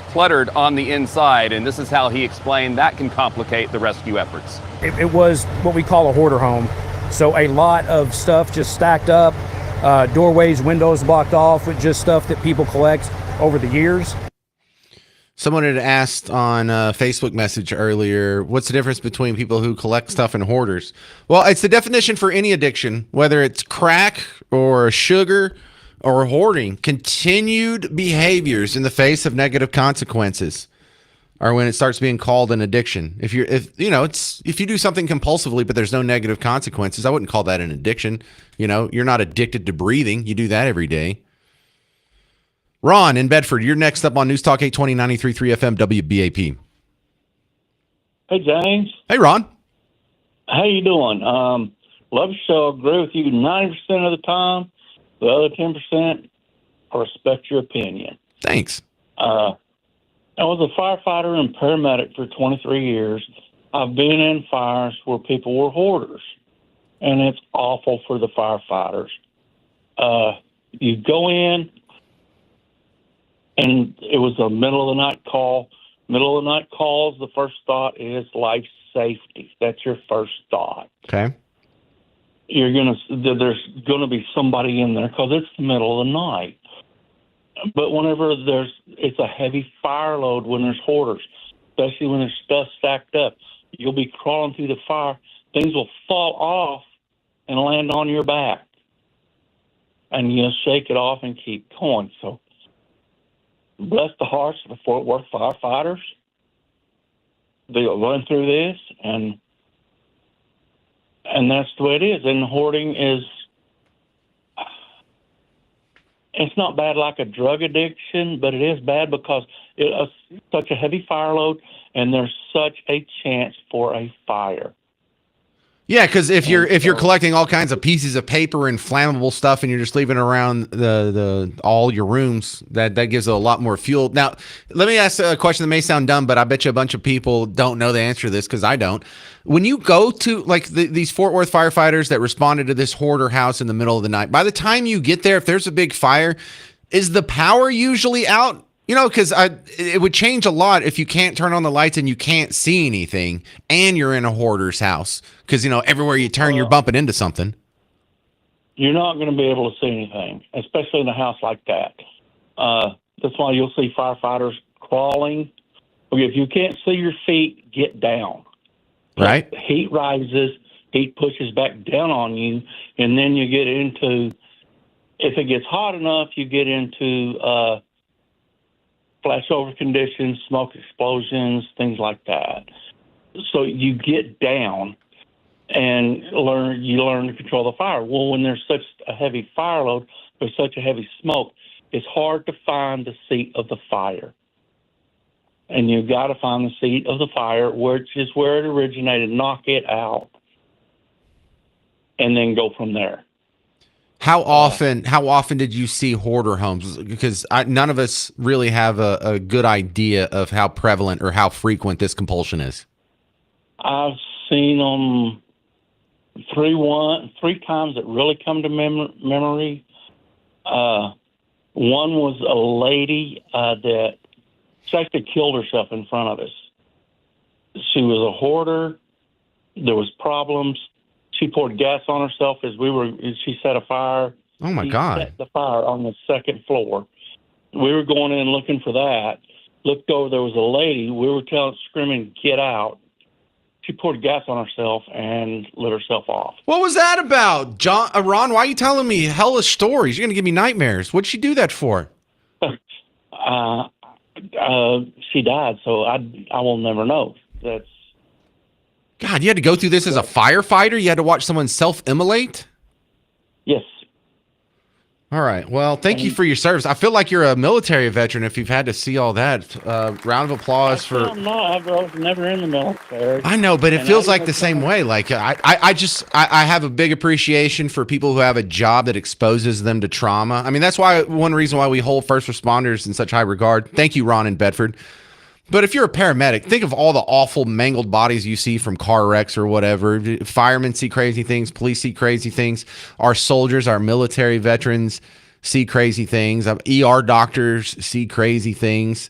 cluttered on the inside. And this is how he explained that can complicate the rescue efforts. It was what we call a hoarder home. So a lot of stuff just stacked up, doorways, windows blocked off with just stuff that people collect over the years. Someone had asked on a Facebook message earlier, what's the difference between people who collect stuff and hoarders? Well, it's the definition for any addiction, whether it's crack or sugar or hoarding. Continued behaviors in the face of negative consequences are when it starts being called an addiction. If you do something compulsively, but there's no negative consequences, I wouldn't call that an addiction. You're not addicted to breathing. You do that every day. Ron in Bedford, you're next up on News Talk 820 93.3 FM WBAP. Hey, James. Hey, Ron. How you doing? Love the show. Agree with you 90% of the time. The other 10%, I respect your opinion. Thanks. I was a firefighter and paramedic for 23 years. I've been in fires where people were hoarders, and it's awful for the firefighters. You go in, and it was a middle of the night call. Middle of the night calls, the first thought is life safety. That's your first thought. Okay. There's gonna be somebody in there because it's the middle of the night. But whenever it's a heavy fire load when there's hoarders, especially when there's stuff stacked up. You'll be crawling through the fire. Things will fall off and land on your back. And you'll shake it off and keep going. So bless the hearts of the Fort Worth firefighters. They'll run through this, and that's the way it is. And hoarding is, it's not bad like a drug addiction, but it is bad because it's such a heavy fire load, and there's such a chance for a fire. Yeah, because if you're collecting all kinds of pieces of paper and flammable stuff, and you're just leaving around the all your rooms, that gives it a lot more fuel. Now, let me ask a question that may sound dumb, but I bet you a bunch of people don't know the answer to this because I don't. When you go to like these Fort Worth firefighters that responded to this hoarder house in the middle of the night, by the time you get there, if there's a big fire, is the power usually out? You know, because it would change a lot if you can't turn on the lights and you can't see anything, and you're in a hoarder's house. Because, you know, everywhere you turn, you're bumping into something. You're not going to be able to see anything, especially in a house like that. That's why you'll see firefighters crawling. Okay, if you can't see your feet, get down. Right. Heat rises, heat pushes back down on you, and then you get into, if it gets hot enough, you get into flashover conditions, smoke explosions, things like that. So you get down and you learn to control the fire. Well, when there's such a heavy fire load, there's such a heavy smoke, it's hard to find the seat of the fire. And you've got to find the seat of the fire, which is where it originated, knock it out, and then go from there. How often did you see hoarder homes? Because none of us really have a good idea of how prevalent or how frequent this compulsion is. I've seen them three times that really come to memory. One was a lady that she actually killed herself in front of us. She was a hoarder. There was problems. She poured gas on herself she set a fire. Oh my She God. set the fire on the second floor. We were going in looking for that. Looked over, there was a lady. We were screaming, get out. She poured gas on herself and lit herself off. What was that about? Ron, why are you telling me hellish stories? You're going to give me nightmares. What'd she do that for? She died, so I will never know. That's God, you had to go through this as a firefighter? You had to watch someone self-immolate? Yes. All right. Well, thank you for your service. I feel like you're a military veteran if you've had to see all that. Round of applause for... I'm not. I was never in the military. I know, but it feels like the same way. Like I have a big appreciation for people who have a job that exposes them to trauma. I mean, that's one reason why we hold first responders in such high regard. Thank you, Ron in Bedford. But if you're a paramedic, think of all the awful mangled bodies you see from car wrecks or whatever. Firemen see crazy things. Police see crazy things. Our soldiers, our military veterans see crazy things. ER doctors see crazy things.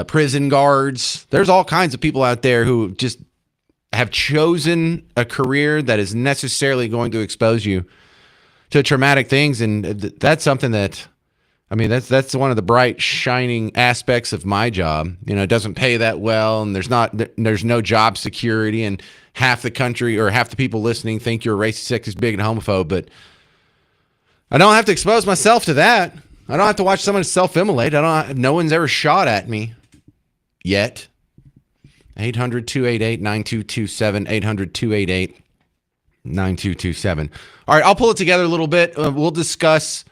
Prison guards. There's all kinds of people out there who just have chosen a career that is necessarily going to expose you to traumatic things. And that's something that... I mean, that's one of the bright, shining aspects of my job. You know, it doesn't pay that well, and there's no job security, and half the country or half the people listening think you're a racist, sexist, bigot, and homophobe. But I don't have to expose myself to that. I don't have to watch someone self-immolate. No one's ever shot at me yet. 800-288-9227. 800-288-9227. All right, I'll pull it together a little bit. We'll discuss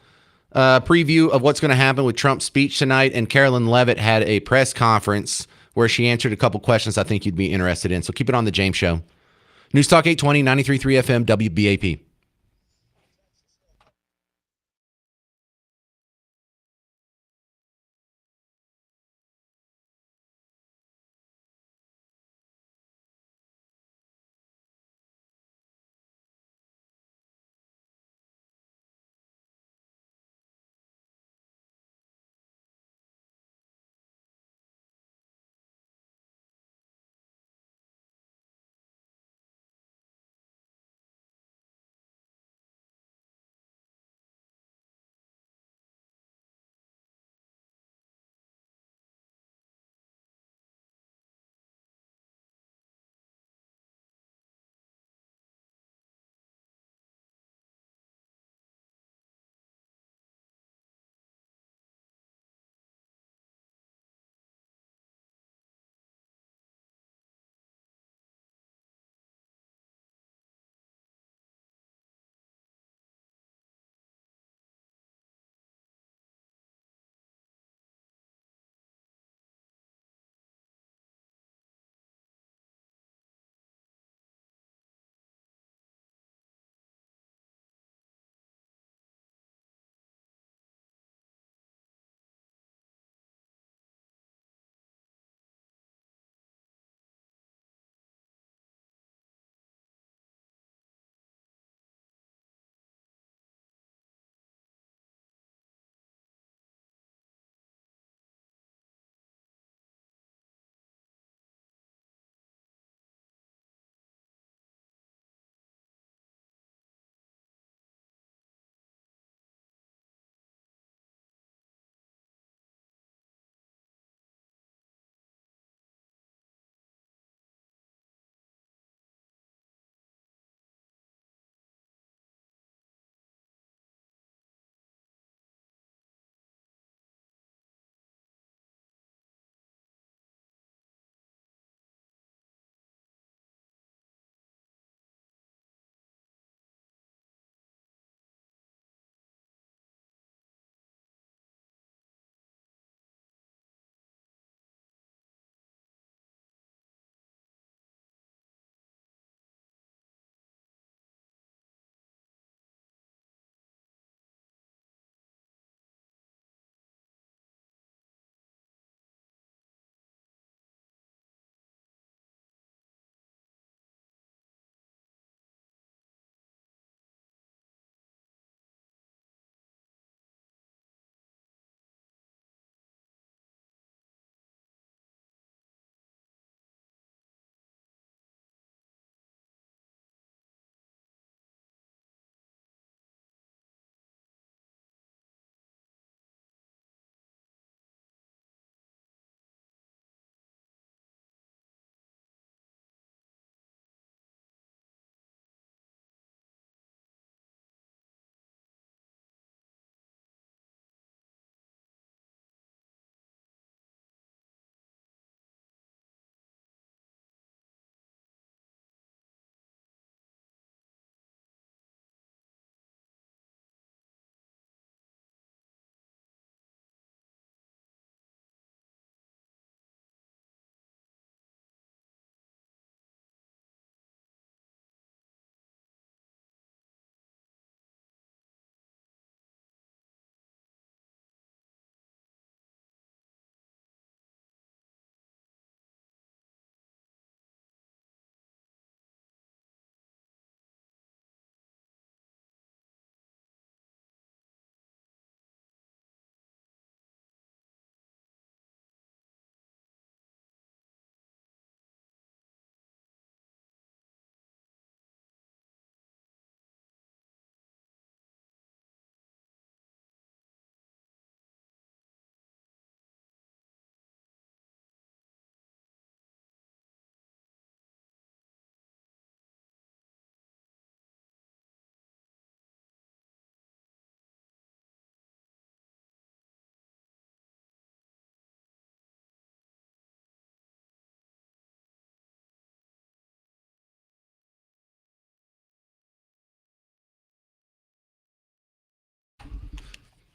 preview of what's going to happen with Trump's speech tonight. And Carolyn Levitt had a press conference where she answered a couple questions I think you'd be interested in. So keep it on the James Show. News Talk 820, 93.3 FM, WBAP.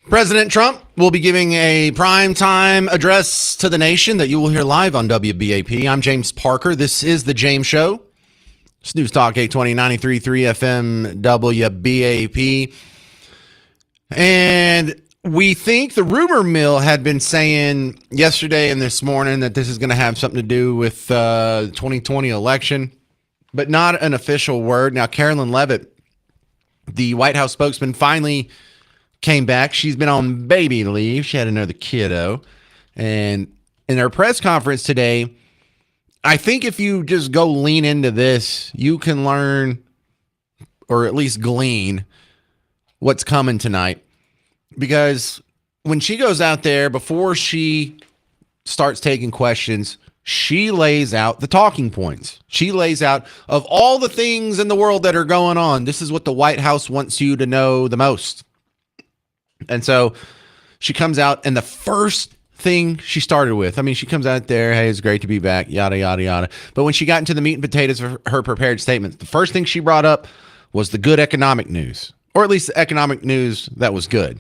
President Trump will be giving a primetime address to the nation that you will hear live on WBAP. I'm James Parker. This is The James Show. It's News Talk 820 93.3 FM WBAP. And we think the rumor mill had been saying yesterday and this morning that this is going to have something to do with the 2020 election, but not an official word. Now, Carolyn Levitt, the White House spokesman, finally came back. She's been on baby leave. She had another kiddo. And in her press conference today, I think if you just go lean into this, you can learn or at least glean what's coming tonight. Because when she goes out there, before she starts taking questions, she lays out the talking points. She lays out of all the things in the world that are going on. This is what the White House wants you to know the most. And so she comes out, and the first thing she started with, I mean, she comes out there, hey, it's great to be back, yada, yada, yada. But when she got into the meat and potatoes of her prepared statements, the first thing she brought up was the good economic news, or at least the economic news that was good.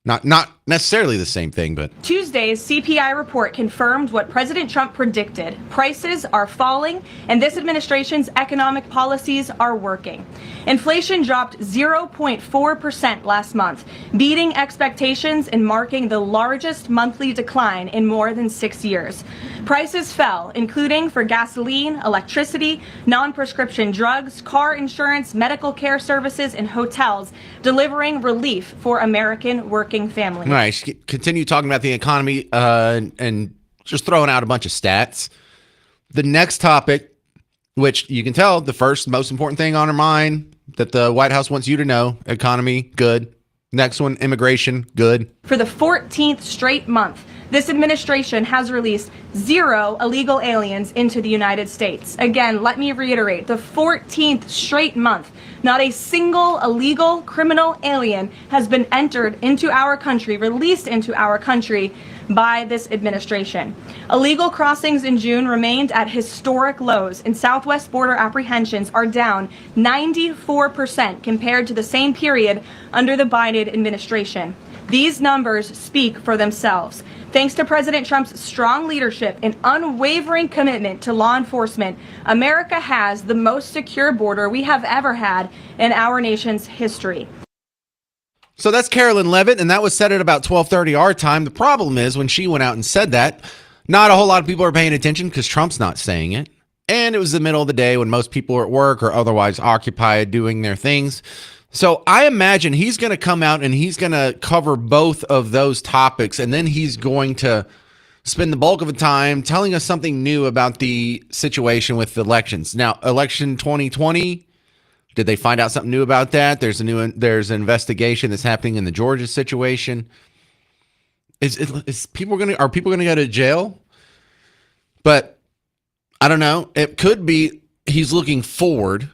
Not necessarily the same thing, but Tuesday's CPI report confirmed what President Trump predicted. Prices are falling, and this administration's economic policies are working. Inflation dropped 0.4% last month, beating expectations and marking the largest monthly decline in more than 6 years. Prices fell, including for gasoline, electricity, non-prescription drugs, car insurance, medical care services, and hotels, delivering relief for American working families. All right, continue talking about the economy and just throwing out a bunch of stats. The next topic, which you can tell the first most important thing on her mind that the White House wants you to know, economy, good. Next one, immigration, good. For the 14th straight month, this administration has released 0 illegal aliens into the United States. Again, let me reiterate, the 14th straight month, not a single illegal criminal alien has been entered into our country, released into our country by this administration. Illegal crossings in June remained at historic lows, and southwest border apprehensions are down 94% compared to the same period under the Biden administration. These numbers speak for themselves. Thanks to President Trump's strong leadership and unwavering commitment to law enforcement, America has the most secure border we have ever had in our nation's history. So that's Carolyn Levitt, and that was said at about 12:30 our time. The problem is when she went out and said that, not a whole lot of people are paying attention because Trump's not saying it. And it was the middle of the day when most people are at work or otherwise occupied doing their things. So I imagine he's going to come out and he's going to cover both of those topics, and then he's going to spend the bulk of the time telling us something new about the situation with the elections. Now, election 2020, did they find out something new about that? There's an investigation that's happening in the Georgia situation. Are people going to go to jail? But I don't know. It could be he's looking forward,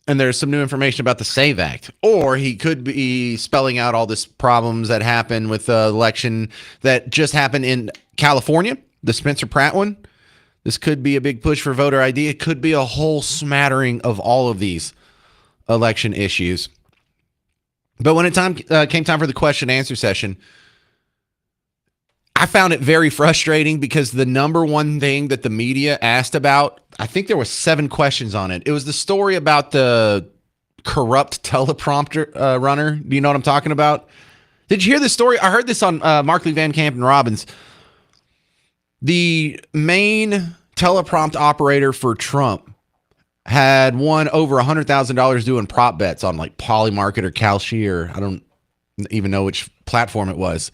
and there's some new information about the SAVE Act. Or he could be spelling out all this problems that happened with the election that just happened in California, the Spencer Pratt one. This could be a big push for voter ID. It could be a whole smattering of all of these election issues. But when it came time for the question and answer session, I found it very frustrating because the number one thing that the media asked about, I think there were 7 questions on it. It was the story about the corrupt teleprompter runner. Do you know what I'm talking about? Did you hear this story? I heard this on Markley, Van Camp, and Robbins. The main teleprompt operator for Trump had won over $100,000 doing prop bets on like Polymarket or Kalshi, or I don't even know which platform it was.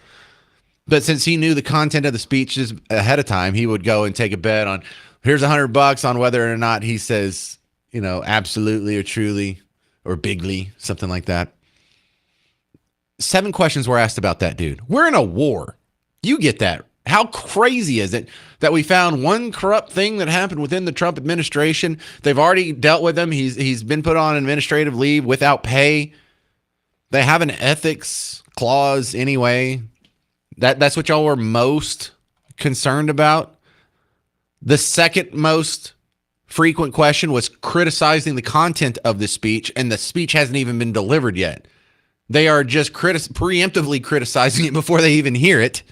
But since he knew the content of the speeches ahead of time, he would go and take a bet on, here's $100 on whether or not he says, absolutely or truly or bigly, something like that. 7 questions were asked about that dude. We're in a war. You get that. How crazy is it that we found one corrupt thing that happened within the Trump administration? They've already dealt with him. He's been put on administrative leave without pay. They have an ethics clause anyway. That's what y'all were most concerned about. The second most frequent question was criticizing the content of the speech, and the speech hasn't even been delivered yet. They are just preemptively criticizing it before they even hear it.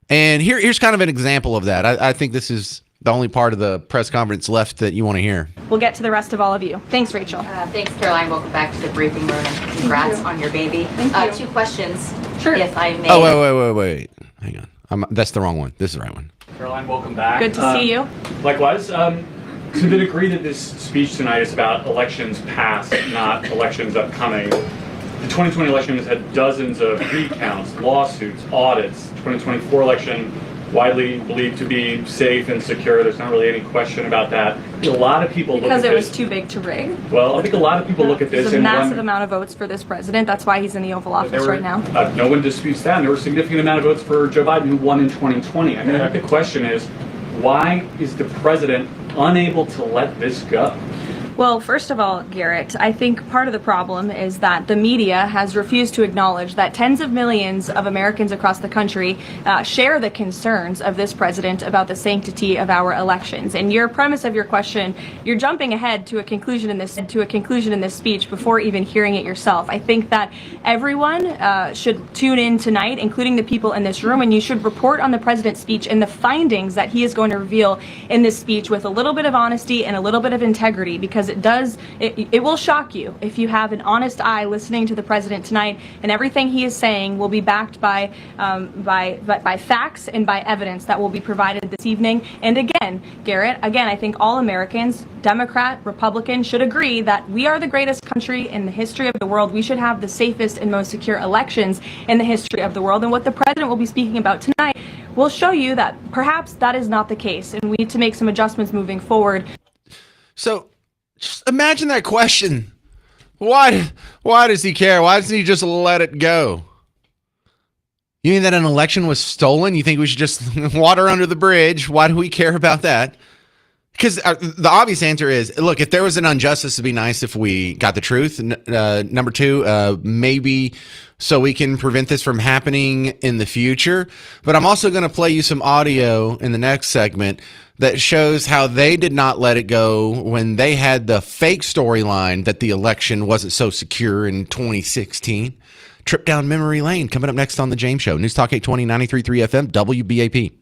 And here's kind of an example of that. I think this is the only part of the press conference left that you want to hear. We'll get to the rest of all of you. Thanks, Rachel. Thanks, Caroline. Welcome back to the briefing room, and congrats on your baby. Thank you. 2 questions, Sure. if I may. Oh, wait. Hang on. That's the wrong one. This is the right one. Caroline, welcome back. Good to see you. Likewise. To the degree that this speech tonight is about elections past, not elections upcoming, the 2020 election has had dozens of recounts, lawsuits, audits. 2024 election widely believed to be safe and secure. There's not really any question about that. A lot of people look at this. Because it was too big to rig. Well, I think a lot of people look at this There's a and massive wonder, amount of votes for this president. That's why he's in the Oval Office right now. No one disputes that. And there were a significant amount of votes for Joe Biden, who won in 2020. I mean, I think the question is, why is the president unable to let this go? Well, first of all, Garrett, I think part of the problem is that the media has refused to acknowledge that tens of millions of Americans across the country share the concerns of this president about the sanctity of our elections. And your premise of your question, you're jumping ahead to a conclusion in this speech before even hearing it yourself. I think that everyone should tune in tonight, including the people in this room, and you should report on the president's speech and the findings that he is going to reveal in this speech with a little bit of honesty and a little bit of integrity, because it will shock you if you have an honest eye listening to the president tonight, and everything he is saying will be backed by facts and by evidence that will be provided this evening. And again, Garrett, I think all Americans, Democrat, Republican, should agree that we are the greatest country in the history of the world. We should have the safest and most secure elections in the history of the world. And what the president will be speaking about tonight will show you that perhaps that is not the case, and we need to make some adjustments moving forward. So just imagine that question. Why does he care? Why doesn't he just let it go? You mean that an election was stolen? You think we should just water under the bridge? Why do we care about that? Because the obvious answer is, look, if there was an injustice, it'd be nice if we got the truth. Number two, maybe so we can prevent this from happening in the future. But I'm also going to play you some audio in the next segment that shows how they did not let it go when they had the fake storyline that the election wasn't so secure in 2016. Trip down memory lane coming up next on The James Show. News Talk 820, 93.3 FM, WBAP.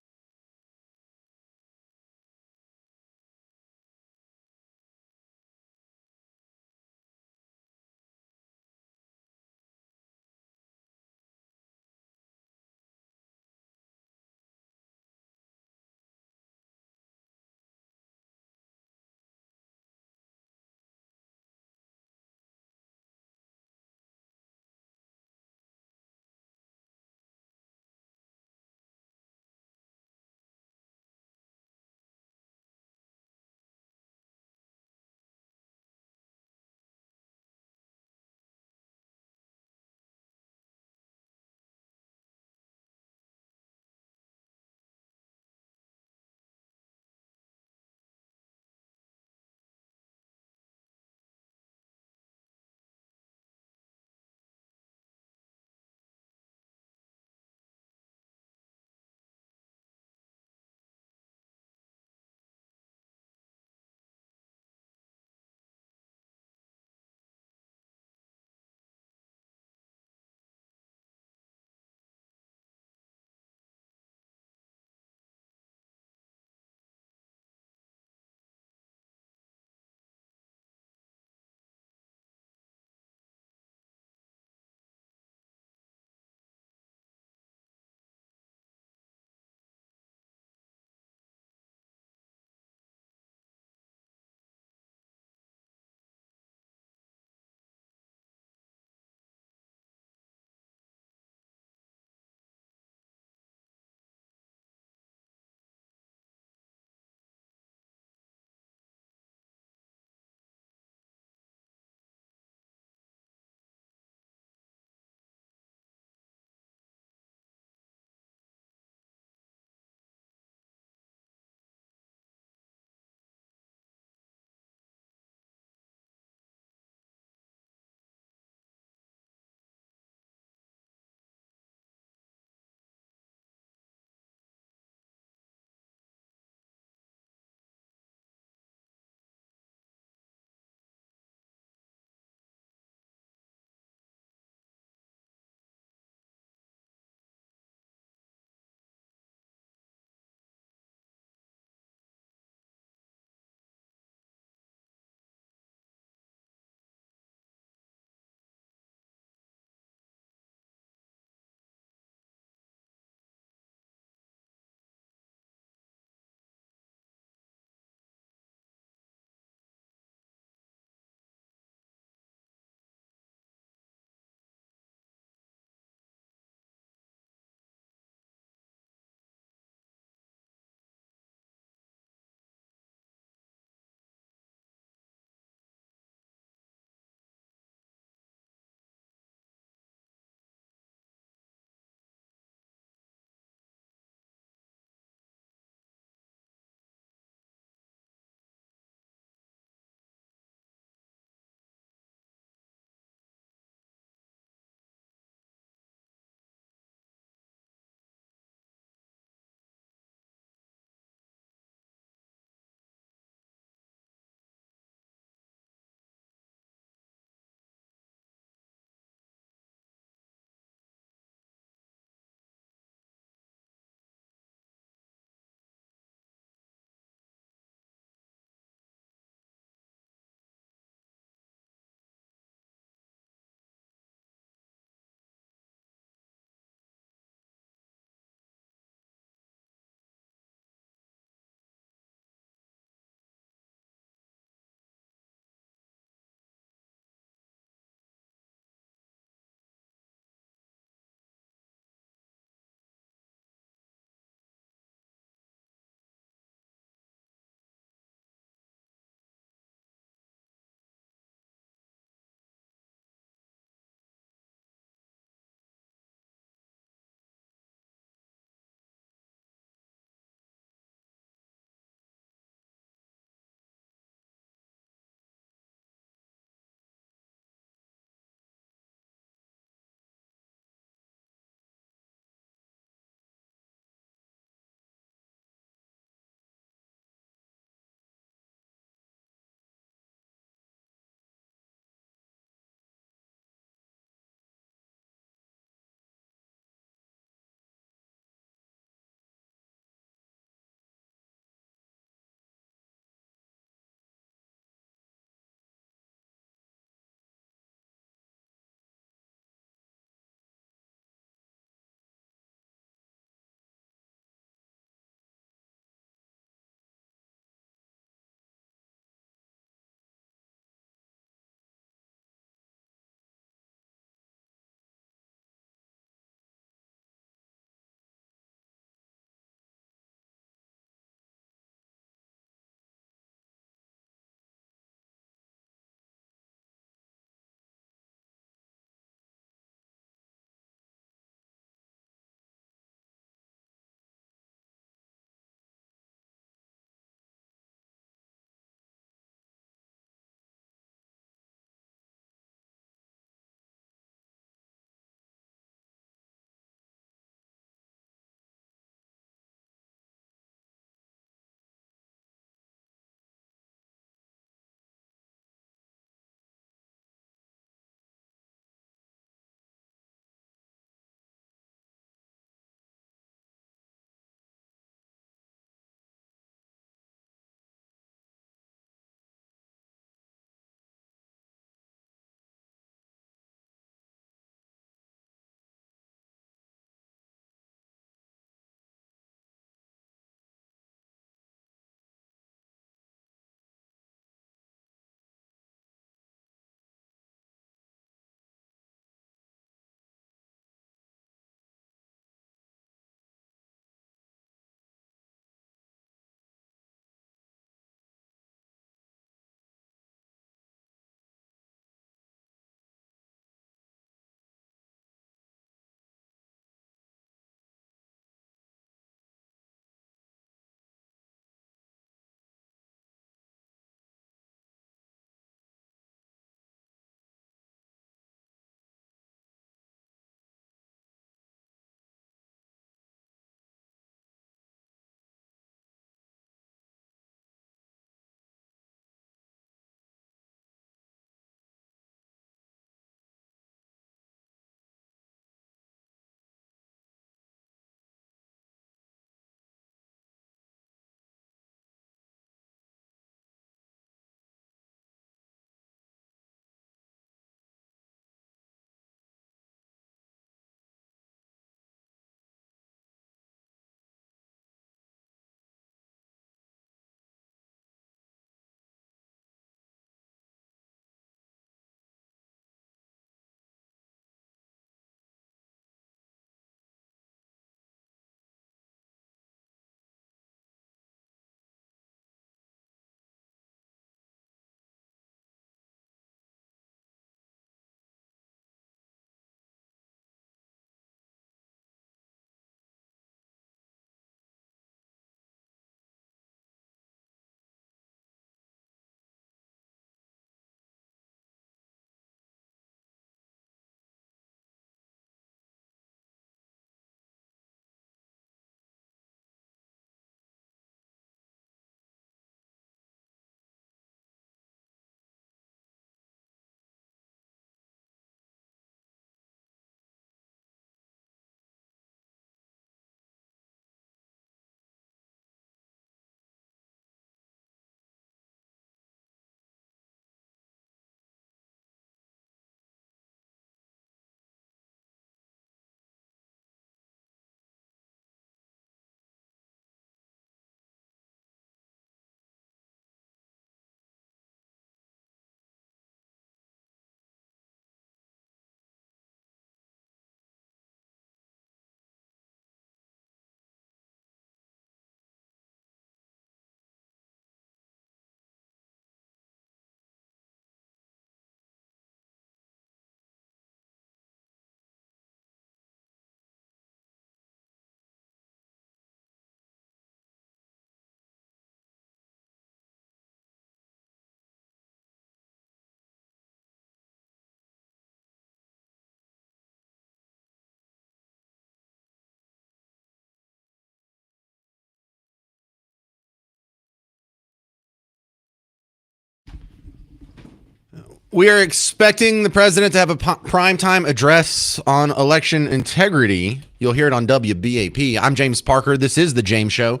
We are expecting the president to have a primetime address on election integrity. You'll hear it on WBAP. I'm James Parker. This is The James Show.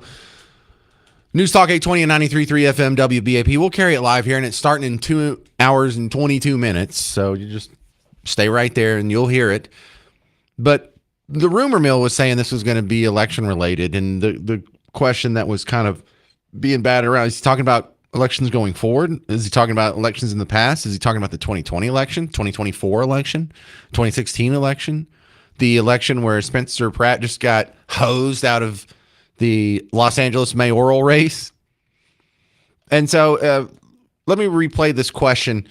News Talk 820 and 93.3 FM WBAP. We'll carry it live here, and it's starting in 2 hours and 22 minutes. So you just stay right there, and you'll hear it. But the rumor mill was saying this was going to be election related, and the question that was kind of being batted around, is he talking about elections going forward? Is he talking about elections in the past? Is he talking about the 2020 election, 2024 election, 2016 election, the election where Spencer Pratt just got hosed out of the Los Angeles mayoral race? And so let me replay this question.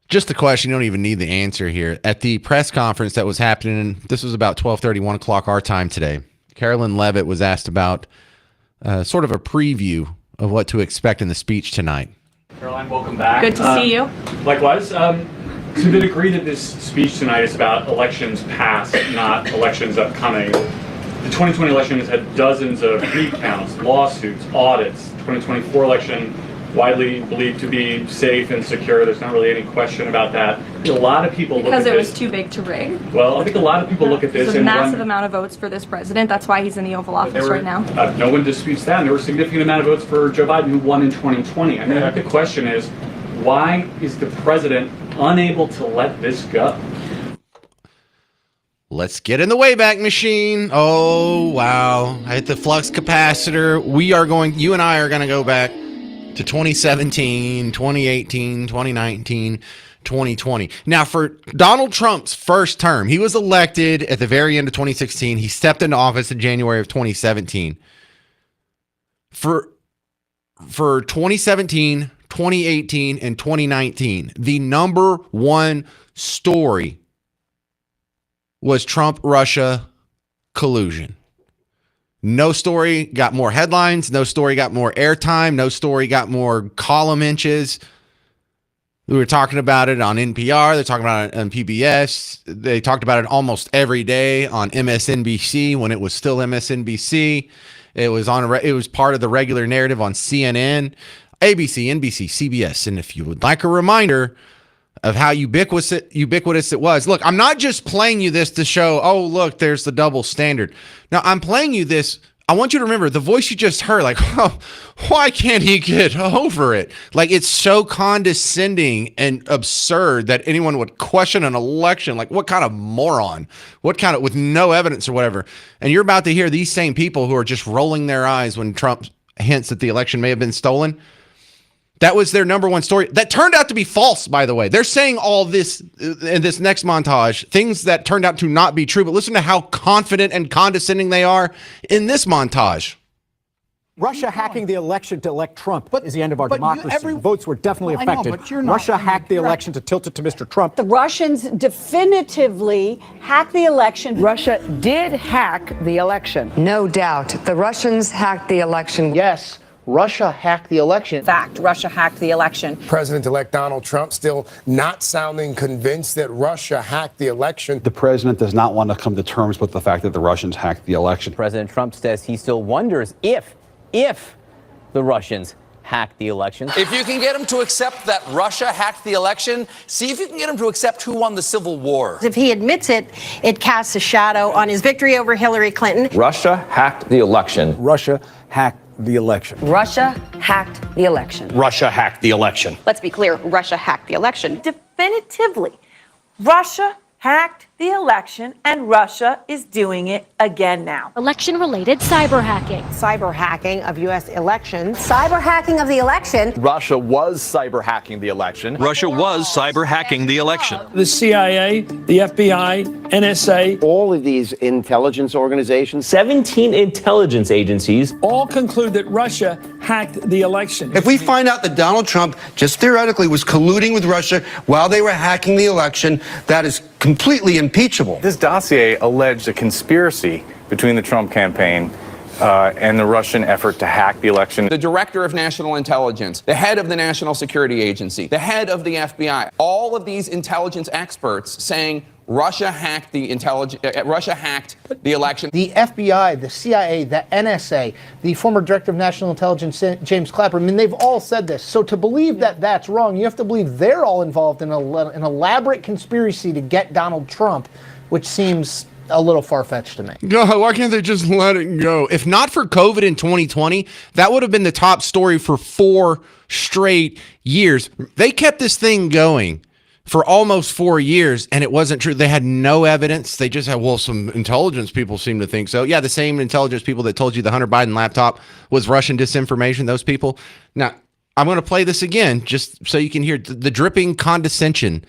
Just the question. You don't even need the answer here. At the press conference that was happening, this was about 12:30, 1 o'clock our time today, Carolyn Leavitt was asked about sort of a preview of what to expect in the speech tonight. Caroline, welcome back. Good to see you. Likewise. So did agree that this speech tonight is about elections past, not elections upcoming. The 2020 election has had dozens of recounts, lawsuits, audits. 2024 election widely believed to be safe and secure. There's not really any question about that. A lot of people look at this. Because it was too big to rig. Well, I think a lot of people look at this There's a and massive amount of votes for this president. That's why he's in the Oval Office right now. No one disputes that. And there were a significant amount of votes for Joe Biden, who won in 2020. I mean, the question is, why is the president unable to let this go? Let's get in the Wayback Machine. Oh, wow. I hit the flux capacitor. You and I are going to go back to 2017, 2018, 2019, 2020. Now, for Donald Trump's first term, he was elected at the very end of 2016. He stepped into office in January of 2017. For 2017, 2018, and 2019, the number one story was Trump-Russia collusion. No story got more headlines. No story got more airtime. No story got more column inches. We were talking about it on NPR. They're talking about it on PBS. They talked about it almost every day on MSNBC when it was still MSNBC. It was part of the regular narrative on CNN, ABC, NBC, CBS. And if you would like a reminder of how ubiquitous it was. Look, I'm not just playing you this to show, oh, look, there's the double standard. Now, I'm playing you this. I want you to remember the voice you just heard, like, oh, why can't he get over it? Like, it's so condescending and absurd that anyone would question an election. Like, what kind of moron? With no evidence or whatever. And you're about to hear these same people who are just rolling their eyes when Trump hints that the election may have been stolen. That was their number one story. That turned out to be false, by the way. They're saying all this in this next montage, things that turned out to not be true. But listen to how confident and condescending they are in this montage. Russia hacking the election to elect Trump is the end of our democracy. Votes were definitely affected. Russia hacked the election to tilt it to Mr. Trump. The Russians definitively hacked the election. Russia did hack the election. No doubt. The Russians hacked the election. Yes. Russia hacked the election. Fact, Russia hacked the election. President-elect Donald Trump still not sounding convinced that Russia hacked the election. The president does not want to come to terms with the fact that the Russians hacked the election. President Trump says he still wonders if the Russians hacked the election. If you can get him to accept that Russia hacked the election, see if you can get him to accept who won the Civil War. If he admits it, it casts a shadow on his victory over Hillary Clinton. Russia hacked the election. Russia hacked the election. Russia hacked the election. Russia hacked the election. Let's be clear, Russia hacked the election. Definitively, Russia hacked the election, and Russia is doing it again now. Election-related cyber hacking. Cyber hacking of U.S. elections. Cyber hacking of the election. Russia was cyber hacking the election. Russia was cyber hacking the election. The CIA, the FBI, NSA. All of these intelligence organizations. 17 intelligence agencies. All conclude that Russia hacked the election. If we find out that Donald Trump just theoretically was colluding with Russia while they were hacking the election, that is completely impeachable. This dossier alleged a conspiracy between the Trump campaign and the Russian effort to hack the election. The director of national intelligence, the head of the National Security Agency, the head of the FBI, all of these intelligence experts saying Russia hacked the Russia hacked the election. The FBI, the CIA, the NSA, the former director of national intelligence, James Clapper, I mean, they've all said this. So to believe that that's wrong, you have to believe they're all involved in an elaborate conspiracy to get Donald Trump, which seems a little far-fetched to me. God, why can't they just let it go? If not for COVID in 2020, that would have been the top story for 4 straight years. They kept this thing going for almost 4 years, and it wasn't true. They had no evidence. They just had, well, some intelligence people seem to think so. Yeah, the same intelligence people that told you the Hunter Biden laptop was Russian disinformation, those people. Now, I'm going to play this again just so you can hear the dripping condescension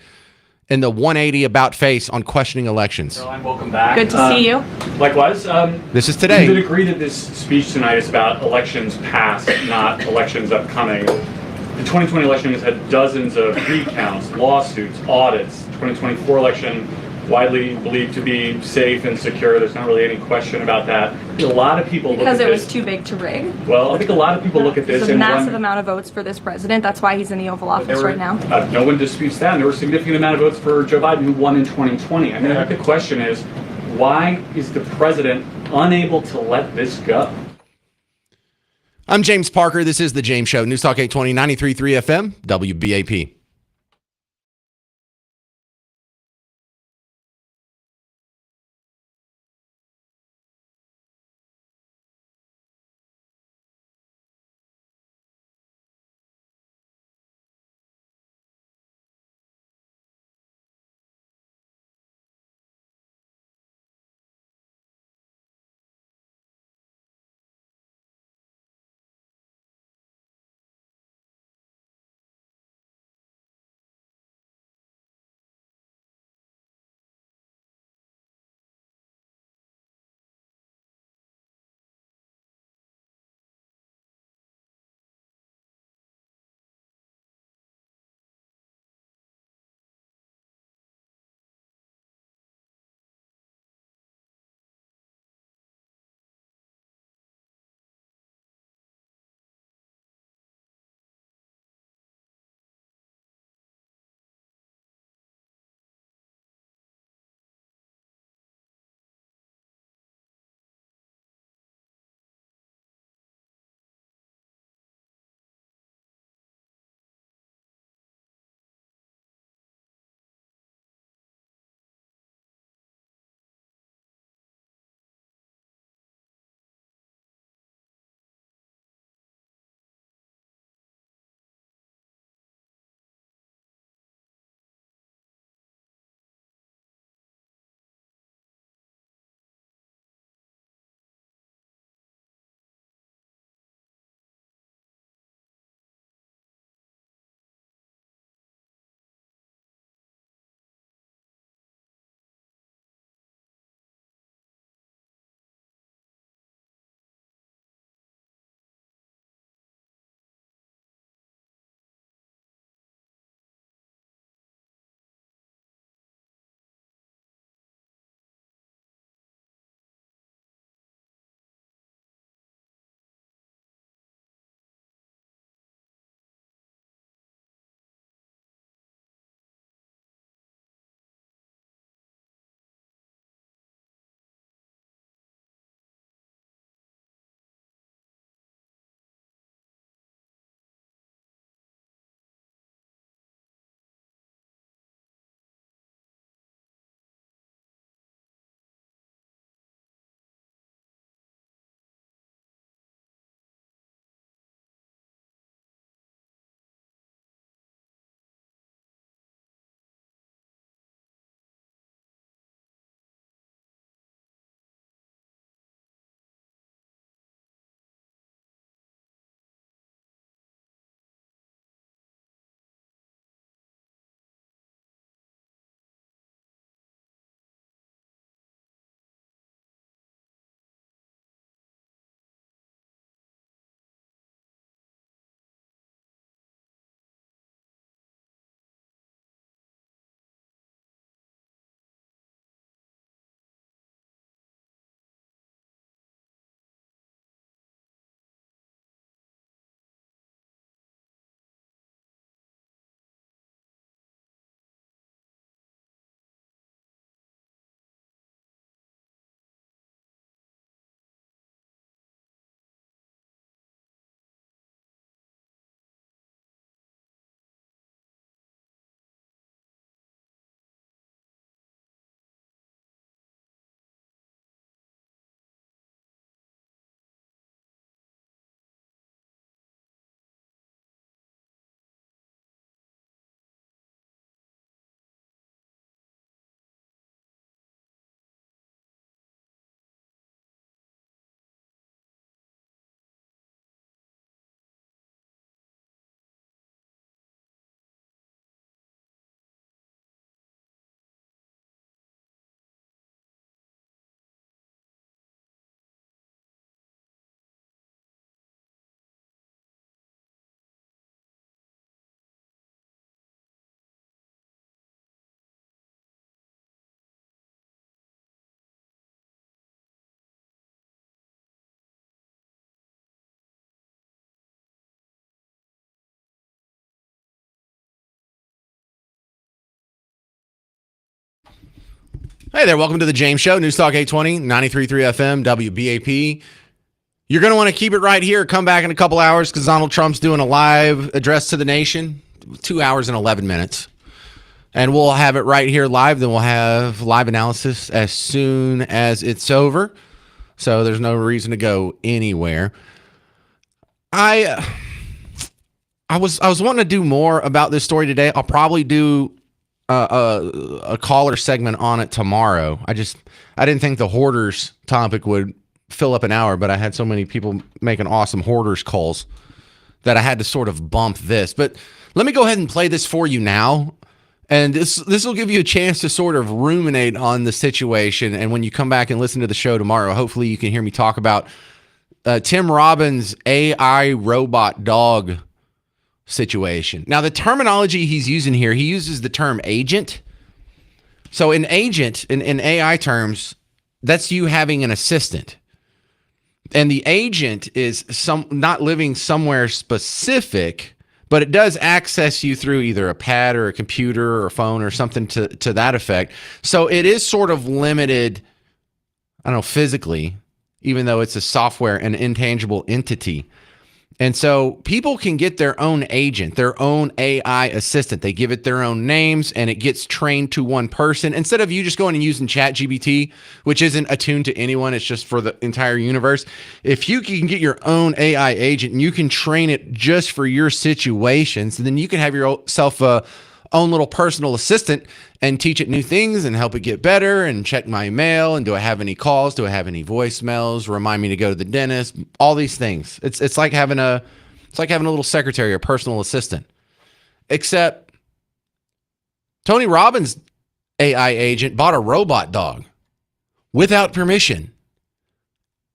and the 180 about face on questioning elections. Caroline, welcome back. Good to see you. Likewise. This is today. You did agree that this speech tonight is about elections past, not elections upcoming. The 2020 election has had dozens of recounts, lawsuits, audits. 2024 election widely believed to be safe and secure. There's not really any question about that. A lot of people look at this. Because it was too big to rig. Well, I think a lot of people look at this There's a and massive wonder, amount of votes for this president. That's why he's in the Oval Office right now. No one disputes that. And there were a significant amount of votes for Joe Biden, who won in 2020. I mean, I think the question is, why is the president unable to let this go? I'm James Parker. This is The James Show. News Talk 820, 93.3 FM, WBAP. Hey there, welcome to the James Show, News Talk 820, 93.3 FM, WBAP. You're going to want to keep it right here. Come back in a couple hours because Donald Trump's doing a live address to the nation, 2 hours and 11 minutes. And we'll have it right here live. Then we'll have live analysis as soon as it's over. So there's no reason to go anywhere. I was wanting to do more about this story today. I'll probably do a caller segment on it tomorrow. I didn't think the hoarders topic would fill up an hour, but I had so many people making awesome hoarders calls that I had to sort of bump this. But let me go ahead and play this for you now. And this will give you a chance to sort of ruminate on the situation. And when you come back and listen to the show tomorrow, hopefully you can hear me talk about Tim Robbins' AI robot dog situation. Now, the terminology he's using here, he uses the term agent. So an agent, in AI terms, that's you having an assistant. And the agent is not living somewhere specific, but it does access you through either a pad or a computer or a phone or something to that effect. So it is sort of limited, I don't know, physically, even though it's a software, an intangible entity. And so people can get their own agent, their own AI assistant. They give it their own names and it gets trained to one person. Instead of you just going and using ChatGPT, which isn't attuned to anyone, it's just for the entire universe. If you can get your own AI agent and you can train it just for your situations, then you can have yourself a own little personal assistant and teach it new things and help it get better and check my mail and do I have any calls, do I have any voicemails, remind me to go to the dentist, all these things. It's like having a little secretary or personal assistant. Except Tony Robbins' AI agent bought a robot dog without permission.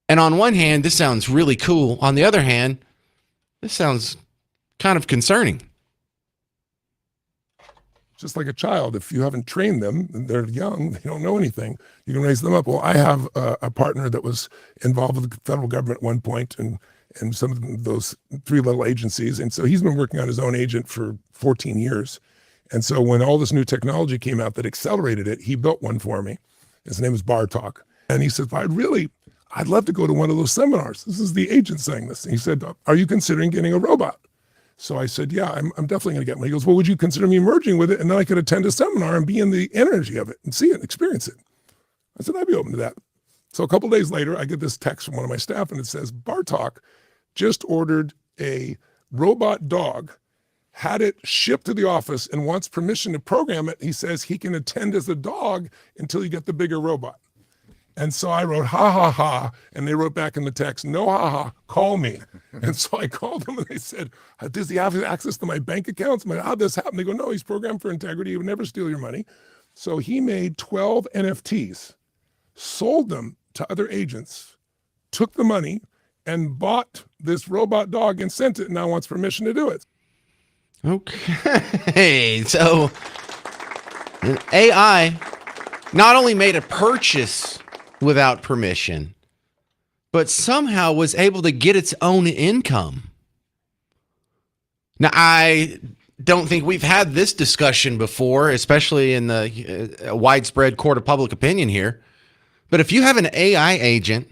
And on one hand, this sounds really cool. On the other hand, this sounds kind of concerning. Just like a child, if you haven't trained them, they're young, they don't know anything, you can raise them up. Well, I have a partner that was involved with the federal government at one point and some of those three-level agencies. And so he's been working on his own agent for 14 years. And so when all this new technology came out that accelerated it, he built one for me. His name is Bartok. And he said, I'd love to go to one of those seminars. This is the agent saying this. And he said, are you considering getting a robot? So I said, yeah, I'm definitely going to get one. He goes, well, would you consider me merging with it? And then I could attend a seminar and be in the energy of it and see it and experience it. I said, I'd be open to that. So a couple of days later, I get this text from one of my staff and it says, Bartok just ordered a robot dog, had it shipped to the office and wants permission to program it. He says he can attend as a dog until you get the bigger robot. And so I wrote, ha, ha, ha. And they wrote back in the text, no, ha, ha, call me. And so I called them and they said, does he have access to my bank accounts? How'd this happen? They go, no, he's programmed for integrity. He would never steal your money. So he made 12 NFTs, sold them to other agents, took the money and bought this robot dog and sent it and now wants permission to do it. Okay. So AI not only made a purchase without permission, but somehow was able to get its own income. Now, I don't think we've had this discussion before, especially in the widespread court of public opinion here. But if you have an AI agent,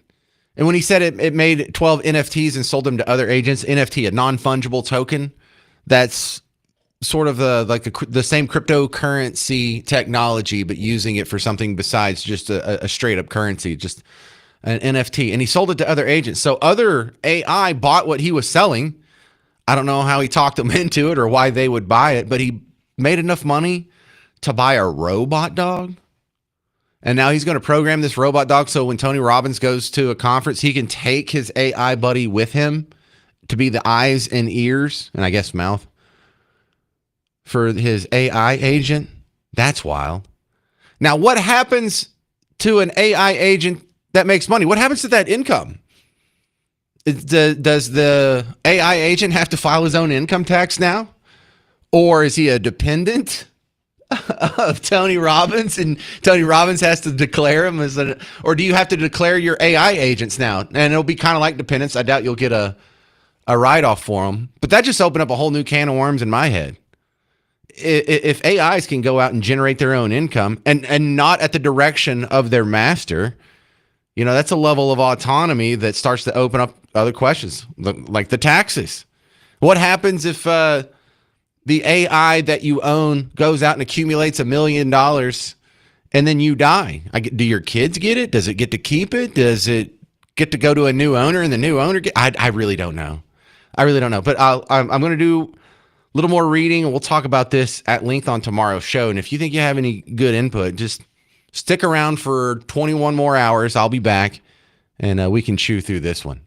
and when he said it made 12 NFTs and sold them to other agents, NFT, a non-fungible token, that's sort of the same cryptocurrency technology, but using it for something besides just a straight up currency, just an NFT. And he sold it to other agents. So other AI bought what he was selling. I don't know how he talked them into it or why they would buy it, but he made enough money to buy a robot dog. And now he's going to program this robot dog so when Tony Robbins goes to a conference, he can take his AI buddy with him to be the eyes and ears, and I guess mouth, for his AI agent. That's wild. Now, what happens to an AI agent that makes money? What happens to that income? Does the AI agent have to file his own income tax now? Or is he a dependent of Tony Robbins and Tony Robbins has to declare him as or do you have to declare your AI agents now? And it'll be kind of like dependents. I doubt you'll get a write-off for them. But that just opened up a whole new can of worms in my head. if AIs can go out and generate their own income and not at the direction of their master, that's a level of autonomy that starts to open up other questions, like the taxes. What happens if the AI that you own goes out and accumulates $1 million and then you die? Do your kids get it? Does it get to keep it? Does it get to go to a new owner and the new owner I really don't know. But I'm going to do a little more reading, and we'll talk about this at length on tomorrow's show. And if you think you have any good input, just stick around for 21 more hours. I'll be back, and we can chew through this one.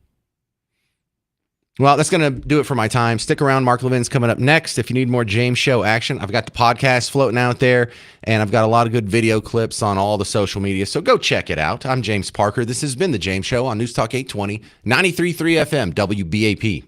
Well, that's going to do it for my time. Stick around. Mark Levin's coming up next. If you need more James Show action, I've got the podcast floating out there, and I've got a lot of good video clips on all the social media, so go check it out. I'm James Parker. This has been The James Show on News Talk 820, 93.3 FM, WBAP.